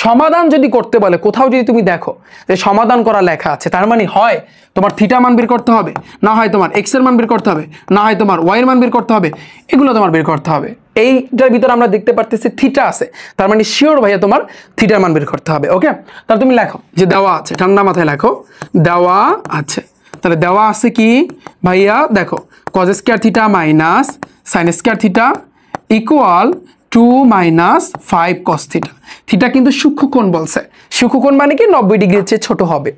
সমাধান যদি করতে বলে, কোথাও যদি তুমি দেখো যে সমাধান করা লেখা আছে, তার মানে হয় তোমার থিটা মান বের করতে হবে, না হয় তোমার এক্স এর মান বের করতে হবে, না হয় তোমার ওয়াই এর মান বের করতে হবে, এগুলো তোমার বের করতে হবে। এইটার ভিতরে আমরা দেখতে পারতেছি থিটা আছে, তার মানে শিওর ভাইয়া তোমার থিটার মান বের করতে হবে। ওকে, তাহলে তুমি লেখো যে দেওয়া আছে, ঠান্ডা মাথায় লেখো দেওয়া আছে। তাহলে দেওয়া আছে কি ভাইয়া, দেখো cos square theta minus sin square theta equal 2 minus 5 cos theta. Theta কিন্তু সূক্ষ্মকোণ বলছে, সূক্ষ্মকোণ মানে কি 90 ডিগ্রির চেয়ে ছোট হবে,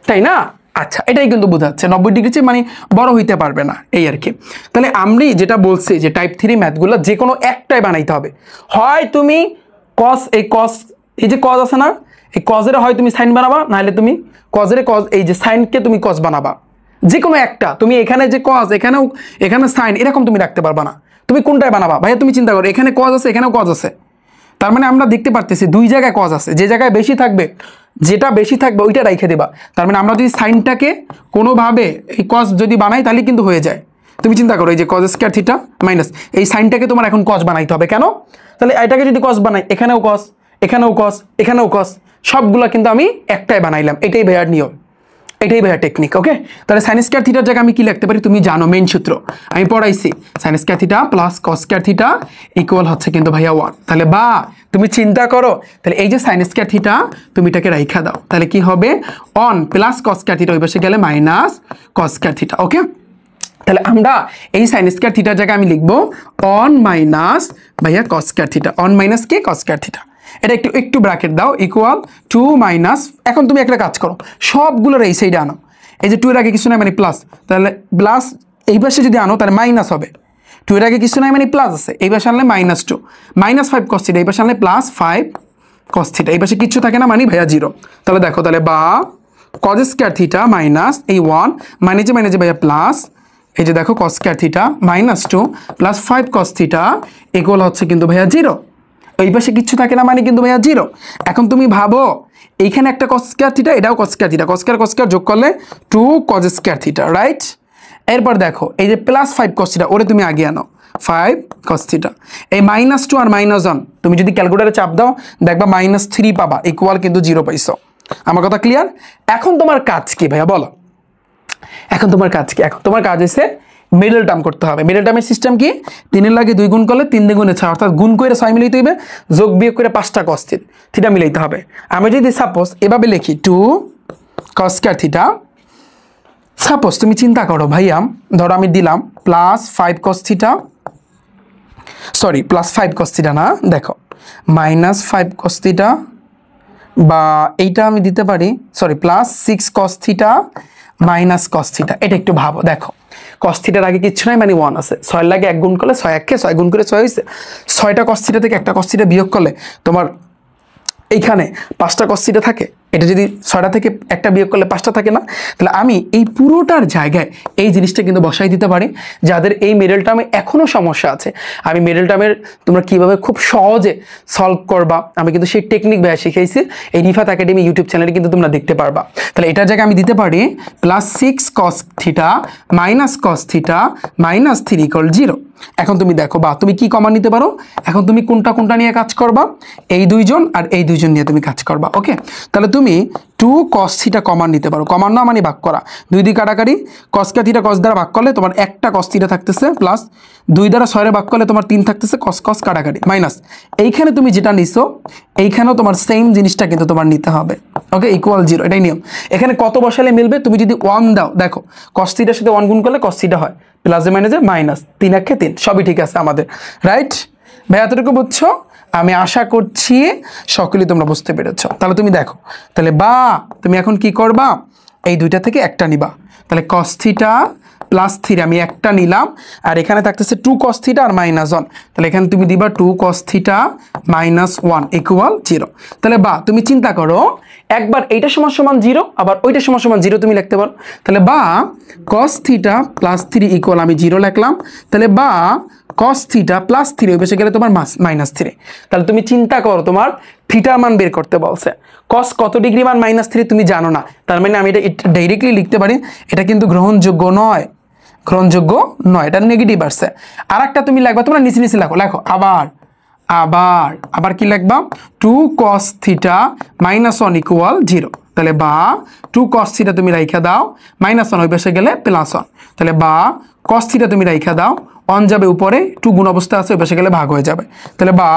তাই না? আচ্ছা, এটাই কিন্তু বোঝাচ্ছে 90 ডিগ্রির চেয়ে মানে বড় হইতে পারবে না, এই আর কি। তাহলে আমি যেটা বলছি যে টাইপ 3 ম্যাথগুলো যে কোনো একটাই বানাইতে হবে, হয় তুমি cos এই যে cos আছে না, এই cos এর হয় তুমি sin বানাবা, নাহলে তুমি cos এর cos এই যে sin কে তুমি cos বানাবা, যে কোনো একটা, তুমি এখানে যে কজ, এখানে সাইন, এরকম তুমি রাখতে পারবা না। তুমি কোনটায় বানাবা ভাইয়া? তুমি চিন্তা করো, এখানে কজ আছে, এখানেও কজ আছে, তার মানে আমরা দেখতে পারতেছি দুই জায়গায় কজ আছে, যে জায়গায় বেশি থাকবে, যেটা বেশি থাকবে ওইটা রেখে দেবা। তার মানে আমরা যদি সাইনটাকে কোনোভাবে এই কজ যদি বানাই তাহলে কিন্তু হয়ে যায়। তুমি চিন্তা করো, এই যে কজ স্কয়ার থিটা মাইনাস, এই সাইনটাকে তোমার এখন কজ বানাইতে হবে। কেন? তাহলে এটাকে যদি কজ বানাই, এখানেও কজ, এখানেও কজ, এখানেও কজ, সবগুলা কিন্তু আমি একটাই বানাইলাম। এটাই ভাইয়ার নিয়ম, এটাই ভাইয়া টেকনিক। ওকে, তাহলে সাইন স্কয়ার থিটার জায়গায় আমি কি লিখতে পারি? তুমি জানো মেইন সূত্র, আমি পড়াইছি, sine square theta plus cos square theta equal হচ্ছে কিন্তু ভাইয়া 1। তাহলে বা তুমি চিন্তা করো, তাহলে এই যে সাইন স্কয়ার থিটা তুমি এটাকে রাইখা দাও, তাহলে কি হবে? On plus cos square theta, ওই পাশে গেলে মাইনাস কস স্কয়ার থিটা। ওকে, তাহলে আমরা এই সাইন স্কয়ার থিটার জায়গায় আমি লিখবো অন মাইনাস ভাইয়া cos square theta, one minus কে কস স্কয়ার থিটা। এটা একটু ব্র্যাকেট দাও, ইকুয়াল 2 মাইনাস, এখন তুমি একটা কাজ করো, সবগুলোর এই সাইডে আনো, এই যে 2 এর আগে কিছু নাই মানে প্লাস, তাহলে প্লাস এই পাশে যদি আনো তাহলে মাইনাস হবে। 2 এর আগে কিছু নাই মানে প্লাস আছে, এই পাশে আনলে -2, -5 cos থিটা, এই পাশে আনলে +5 cos থিটা, এই পাশে কিছু থাকে না মানে ভাইয়া 0। তাহলে দেখো, তাহলে বা cos স্কয়ার থিটা মাইনাস এই 1 মাইনাসে ভাইয়া প্লাস, এই যে দেখো cos square theta -2 plus 5 cos theta equal হচ্ছে কিন্তু ভাইয়া 0। এই পাশে কিছু থাকে না মানে কিন্তু ভাইয়া 0। এখন তুমি ভাবো, এইখানে একটা cos স্কয়ার থিটা, এটাও cos square theta, cos square যোগ করলে 2 cos স্কয়ার থিটা, রাইট? এরপর দেখো এই যে +5 cos থিটা, ওরে তুমি আগে আনো 5 cos থিটা, এই -2 আর -1 তুমি যদি ক্যালকুলেটরে চাপ দাও দেখবা -3 পাবা, ইকুয়াল কিন্তু 0 পাইছো। আমার কথা ক্লিয়ার? এখন তোমার কাজ কি ভাইয়া বলো? এখন তোমার কাজ কি? এখন তোমার কাজ হচ্ছে মিডল টার্ম করতে হবে। মিডল টার্মের সিস্টেম কি? 3 এর লাগে 2 গুণ করলে 3 দ্বিগুণে 6, অর্থাৎ গুণ করে 6 মিলাইতে হইবে, যোগ বিয়োগ করে 5টা cos থিটা মিলাইতে হবে। আমি যদি সাপোজ এভাবে লিখি 2 cos স্কয়ার থিটা, সাপোজ তুমি চিন্তা করো ভাইয়া, ধরো আমি দিলাম +5 cos theta, sorry +5 cos theta না, দেখো -5 cos থিটা, বা এইটা আমি দিতে পারি, sorry +6 cos theta minus cos theta. এটা একটু ভাবো, দেখো cos থিটার আগে কিচ্ছু নাই মানে 1 আছে, 6 এর লাগে 1 গুণ করলে 6 1 6 গুণ করে 6 হয়েছে, 6টা cos থিটা থেকে একটা cos থিটা বিয়োগ করলে তোমার এইখানে 5টা cos থিটা থাকে, এটা যদি 6টা থেকে একটা বিয়োগ করলে 5টা থাকে না? তাহলে আমি এই পুরোটার জায়গায় এই জিনিসটা কিন্তু বসাই দিতে পারি। যাদের এই মিডল টার্মে এখনো সমস্যা আছে, আমি মিডল টার্মের তোমরা কিভাবে খুব সহজে সলভ করবা আমি কিন্তু সেই টেকনিক ভাইয়া শিখাইছি, এই রিফাত একাডেমি ইউটিউব চ্যানেলে কিন্তু তোমরা দেখতে পারবা। তাহলে এটার জায়গায় আমি দিতে পারি +6 cos theta minus cos theta -3 = 0। এখন তুমি দেখো, বা তুমি কি কমন নিতে পারো, এখন তুমি কোনটা নিয়ে কাজ করবা? এই দুইজন আর এই দুইজন নিয়ে তুমি কাজ করবা। ওকে, তাহলে তুমি 2 cos থিটা কমন নিতে পারো, কমন না মানে ভাগ করা, 2 দিয়ে কাটাকাটি, cos স্কয়ার থিটা cos দ্বারা ভাগ করলে তোমার একটা cos থিটা থাকতেছে, প্লাস 2 দ্বারা 6 এর ভাগ করলে তোমার 3 থাকতেছে, cos কাটাকাটি মাইনাস, এইখানে তুমি যেটা নিছো এইখানেও তোমার সেম জিনিসটা কিন্তু তোমার নিতে হবে। ওকে, ইকুয়াল 0, এটাই নিয়ম। এখানে কত বসালে মিলবে? তুমি যদি 1 দাও, দেখো cos থিটার সাথে 1 গুণ করলে cos থিটা হয়, প্লাসে মাইনাসে মাইনাস, 3 1 3, সবই ঠিক আছে আমাদের, রাইট? ভাই এতটুকু বুঝছো? আমি আশা করছি সকলেই তোমরা বুঝতে পেরেছো। তাহলে তুমি দেখো, তাহলে বা তুমি এখন কি করবা? এই দুইটা থেকে একটা নিবা, তাহলে cos থিটা +3 আমি একটা নিলাম, আর এখানে থাকতেছে 2 cos থিটা আর -1, তাহলে এখানে তুমি দিবা 2 cos থিটা -1 ইকুয়াল 0। তাহলে বা তুমি চিন্তা করো, একবার এইটা সমান 0, আবার ওইটা সমান 0 তুমি লিখতে পারো। তাহলে বা cos থিটা +3 ইকুয়াল আমি 0 লিখলাম, তাহলে বা cos থিটা +3 ওই পাশে গেলে তোমার -3। তাহলে তুমি চিন্তা করো, তোমার থিটার মান বের করতে বলছে, cos কত ডিগ্রি মান -3 তুমি জানো না, তার মানে আমি এটা ডাইরেক্টলি লিখতে পারি, এটা কিন্তু গ্রহণযোগ্য নয়, এটা নেগেটিভ আসছে। আর একটা তুমি লিখবা, তোমরা নিচে লেখো আবার কি লিখবা? 2 cos থিটা -1 ইকুয়াল 0। তাহলে বা 2 cos থিটা তুমি রাইখা দাও, -1 ওই পাশে গেলে +1, তাহলে বা cos থিটা তুমি রাইখা দাও, 1 যাবে উপরে, 2 গুণ অবস্থা আছে ওই পাশে গেলে ভাগ হয়ে যাবে। তাহলে বা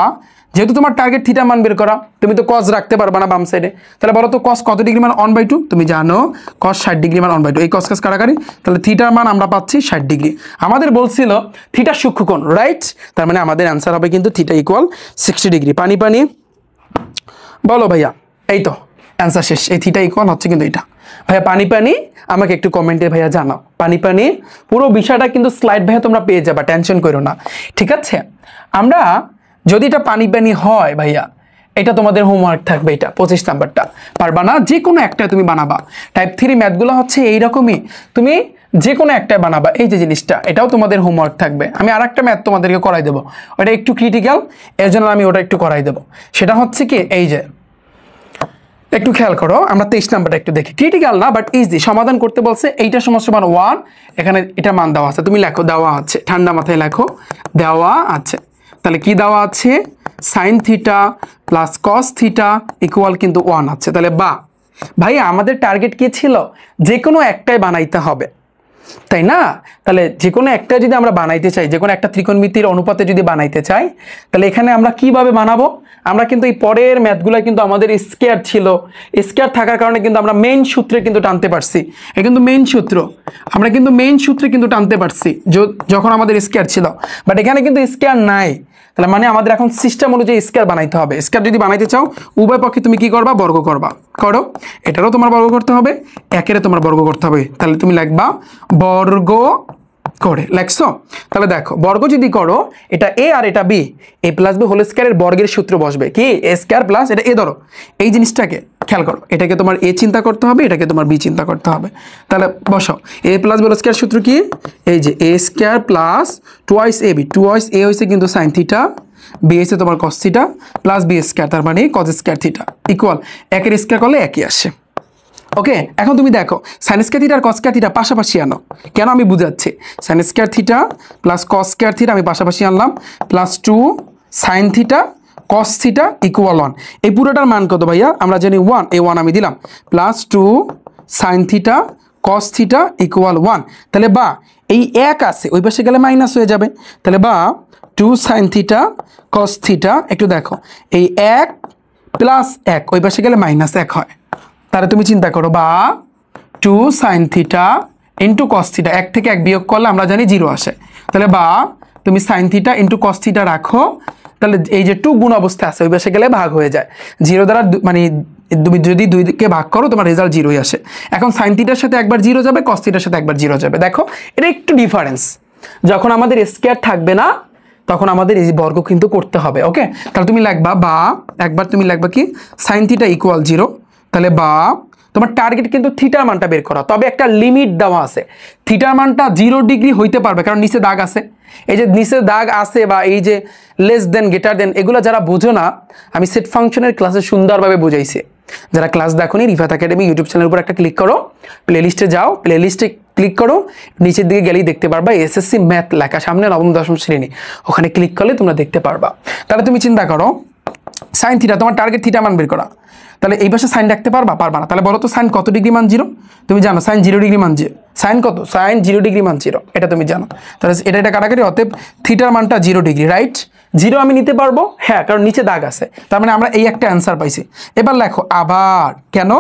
যেহেতু তোমার টার্গেট থিটা মান বের করা, তুমি তো cos রাখতে পারবা না বাম সাইডে, তাহলে বলো তো cos কত ডিগ্রি মান? 1/2। তুমি জানো cos 60 ডিগ্রি মান 1/2, এই cos কাটাকাটি, তাহলে থিটার মান আমরা পাচ্ছি 60 ডিগ্রি। আমাদের বলছিল থিটা সূক্ষ্মকোণ, রাইট? তার মানে আমাদের অ্যান্সার হবে কিন্তু থিটা ইকুয়াল 60 ডিগ্রি। পানি বলো ভাইয়া, এই তো অ্যান্সার শেষ, এই থিটা ইকুয়াল হচ্ছে কিন্তু এটা। ভাইয়া পানি আমাকে একটু কমেন্টে ভাইয়া জানাও, পানি পুরো বিষয়টা কিন্তু স্লাইড ভাইয়া তোমরা পেয়ে যাবা, টেনশন করো না, ঠিক আছে? আমরা যদি এটা পানি হয় ভাইয়া, এটা তোমাদের হোমওয়ার্ক থাকবে, এটা 25 নাম্বারটা পারবা না, যে কোনো একটা তুমি বানাবা। টাইপ 3 ম্যাথগুলো হচ্ছে এইরকমই, তুমি যে কোনো একটাই বানাবা, এই যে জিনিসটা, এটাও তোমাদের হোমওয়ার্ক থাকবে। আমি আর একটা ম্যাথ তোমাদেরকে করাই দেবো, ওটা একটু ক্রিটিক্যাল, এর জন্য আমি ওটা একটু করাই দেবো। সেটা হচ্ছে কি, এই যে একটু খেয়াল করো, আমরা 23 নাম্বারটা একটু দেখি, ক্রিটিক্যাল না বাট ইজি, সমাধান করতে বলছে। এইটা সমান 1, এখানে এটা মান দেওয়া আছে, তুমি লেখো, দেওয়া আছে, ঠান্ডা মাথায় লেখো, দেওয়া আছে। তাহলে কি দেওয়া আছে, sine theta plus cos theta equal কিন্তু 1 আছে। তাহলে বা ভাই আমাদের টার্গেট কি ছিল, যে কোনো একটাই বানাইতে হবে, তাই না? তাহলে যে কোনো একটা যদি আমরা বানাইতে চাই, যে কোনো একটা ত্রিকোণমিতির অনুপাতে যদি বানাইতে চাই, তাহলে এখানে আমরা কিভাবে বানাবো, আমরা কিন্তু এই পরের ম্যাথগুলো কিন্তু আমাদের স্কয়ার ছিল, স্কয়ার থাকার কারণে কিন্তু আমরা মেইন সূত্রে কিন্তু টানতে পারছি। এটা কিন্তু মেইন সূত্র, আমরা কিন্তু মেইন সূত্রে কিন্তু টানতে পারছি যখন আমাদের স্কয়ার ছিল, বাট এখানে কিন্তু স্কয়ার নাই। তাহলে মানে আমাদের এখন সিস্টেম অনুযায়ী স্কয়ার বানাইতে হবে। স্কয়ার যদি বানাইতে চাও, উভয় পক্ষে তুমি কি করবা, বর্গ করবা, করো, এটারও তোমার বর্গ করতে হবে, একেরও তোমার বর্গ করতে হবে। তাহলে তুমি লিখবা বর্গ করে, লেখছো? তাহলে দেখো, বর্গ যদি করো, এটা এ আর এটা বি, এ প্লাস বি হোল স্কয়ারের বর্গের সূত্র বসবে কি, এ স্কয়ার প্লাস, এটা এ ধরো, এই জিনিসটাকে খেয়াল করো, এটাকে তোমার এ চিন্তা করতে হবে, এটাকে তোমার বি চিন্তা করতে হবে। তাহলে বসাও, A plus B whole square সূত্র কি, এই যে A square plus twice A B, twice A হয়েছে কিন্তু সাইন থিটা, বি হয়েছে তোমার cos theta plus B square, তার মানে কস স্কয়ার থিটা ইকুয়াল, একের স্কয়ার করলে একই আসে। ওকে, এখন তুমি দেখো সাইন স্কয়ার থিটা আর কস স্কয়ার থিটা পাশাপাশি আনো, কেন আমি বুঝাচ্ছি। Sine square theta plus cos square theta আমি পাশাপাশি আনলাম, plus 2 sine theta cos theta equal 1। এই পুরোটার মান কত ভাইয়া, আমরা জানি 1, এই 1 আমি দিলাম, plus 2 sine theta cos theta equal 1। তাহলে বা এই এক আছে, ওই পাশে গেলে মাইনাস হয়ে যাবে, তাহলে বা 2 সাইন থিটা কস থিটা, একটু দেখো, এই 1 প্লাস 1 ওই পাশে গেলে মাইনাস 1 হয়। তাহলে তুমি চিন্তা করো, বা 2 sine theta into cos theta, 1 থেকে 1 বিয়োগ করলে আমরা জানি 0 আসে। তাহলে বা তুমি sine theta into cos theta রাখো, তাহলে এই যে 2 গুণ অবস্থা আছে, ওই পাশে গেলে ভাগ হয়ে যায়, 0 দ্বারা মানে তুমি যদি 2কে ভাগ করো তোমার রেজাল্ট 0ই আসে। এখন সাইন থিটার সাথে একবার 0 যাবে, কস থিটার সাথে একবার 0 যাবে। দেখো এটা একটু ডিফারেন্স, যখন আমাদের স্কয়ার থাকবে না তখন আমাদের এই বর্গ কিন্তু করতে হবে। ওকে, তাহলে তুমি লিখবা, বা একবার তুমি লিখবা কি, সাইন থিটা ইকুয়াল 0। তাহলে বা তোমার টার্গেট কিন্তু থিটার মানটা বের করা, তবে একটা লিমিট দেওয়া আছে, থিটার মানটা 0 ডিগ্রি হইতে পারবে, কারণ নিচে দাগ আছে, এই যে নিচে দাগ আছে বা এই যে লেস দেন গ্রেটার দেন, এগুলো যারা বুঝো না, আমি সেট ফাংশনের ক্লাসে সুন্দরভাবে বুঝাইছি। যারা ক্লাস দেখোনি, রিফাত একাডেমি ইউটিউব চ্যানেলের উপর একটা ক্লিক করো, প্লেলিস্টে যাও, প্লেলিস্টে ক্লিক করো, নিচের দিকে গেলেই দেখতে পারবা এসএসসি ম্যাথ লেখা, সামনে নবম দশম শ্রেণী, ওখানে ক্লিক করলে তোমরা দেখতে পারবা। তাহলে তুমি চিন্তা করো, সাইন থিটা, তোমার টার্গেট থিটা মান বের করা, তাহলে এই পাশে সাইন রাখতে পারবা, পারবা না। তাহলে বলো তো সাইন কত ডিগ্রি মান 0, তুমি জানো সাইন 0 ডিগ্রি মান 0, সাইন কত, সাইন 0 ডিগ্রি মান 0, এটা তুমি জানো। তাহলে এটা কাটাকাটি, অতএব থিটার মানটা 0 ডিগ্রি, রাইট? 0 আমি নিতে পারবো, হ্যাঁ, কারণ নিচে দাগ আছে, তার মানে আমরা এই একটা অ্যান্সার পাইছি। এবার লেখো আবার, কেন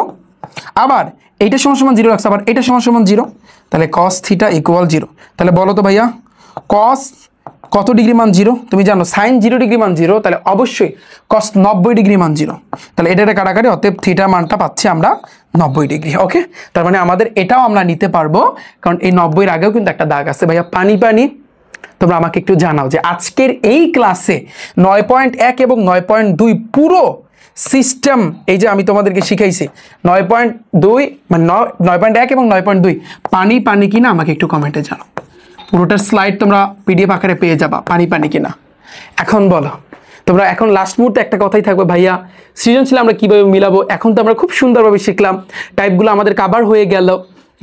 আবার, এইটা সমান 0 রাখছে, আবার এটা সমান 0, তাহলে কস থিটা ইকুয়াল 0। তাহলে বলো তো ভাইয়া, কস কত ডিগ্রি মান 0, তুমি জানো সাইন 0 ডিগ্রি মান 0, তাহলে অবশ্যই কস 90 ডিগ্রি মান 0, তাহলে এটা কাটাকাটি, অতএব থিটা মানটা পাচ্ছি আমরা 90 ডিগ্রি। ওকে, তার মানে আমাদের এটাও আমরা নিতে পারবো, কারণ এই 90-এর আগেও কিন্তু একটা দাগ আছে। ভাইয়া পানি পানি, তোমরা আমাকে একটু জানাও যে আজকের এই ক্লাসে 9.1 এবং 9.2 পুরো সিস্টেম, এই যে আমি তোমাদেরকে শিখাইছি 9.2 মানে 9.1 এবং 9.2 পানি পানি কিনা, আমাকে একটু কমেন্টে জানাও। পুরোটার স্লাইড তোমরা পিডিএফ আকারে পেয়ে যাবা, পানি পানি কিনা। এখন বলো তোমরা, এখন লাস্ট মুহূর্তে একটা কথাই থাকবে, ভাইয়া সৃজনশীল আমরা কিভাবে মিলাবো। এখন তো আমরা খুব সুন্দরভাবে শিখলাম, টাইপগুলো আমাদের কাভার হয়ে গেল।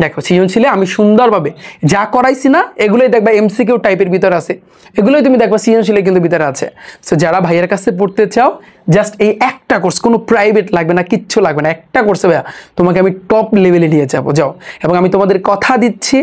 দেখো সৃজনশীলে আমি সুন্দরভাবে যা করাইছি না, এগুলোই দেখবা এমসিকিউ টাইপের ভিতরে আছে, এগুলোই তুমি দেখবা সৃজনশীলে কিন্তু ভিতরে আছে। সো যারা ভাইয়ের কাছে পড়তে চাও, জাস্ট এই একটা কোর্স, কোনো প্রাইভেট লাগবে না, কিচ্ছু লাগবে না, একটা কোর্সে ভাইয়া তোমাকে আমি টপ লেভেলে নিয়ে যাও। এবং আমি তোমাদের কথা দিচ্ছি,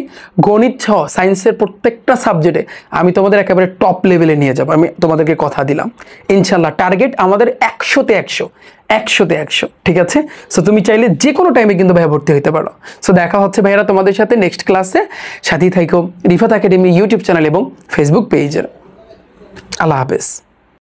গণিত সহ সায়েন্সের প্রত্যেকটা সাবজেক্টে আমি তোমাদের একেবারে টপ লেভেলে নিয়ে যাবো, আমি তোমাদেরকে কথা দিলাম ইনশাল্লাহ। টার্গেট আমাদের 100-তে 100, ঠিক আছে? সো তুমি চাইলে যে কোনো টাইমে কিন্তু ভাইয়া ভর্তি হতে পারো। সো দেখা হচ্ছে ভাইয়ারা তোমাদের সাথে নেক্সট ক্লাসে, সাথেই থাকো রিফাত একাডেমি ইউটিউব চ্যানেল এবং ফেসবুক পেজের। আল্লাহ হাফেজ।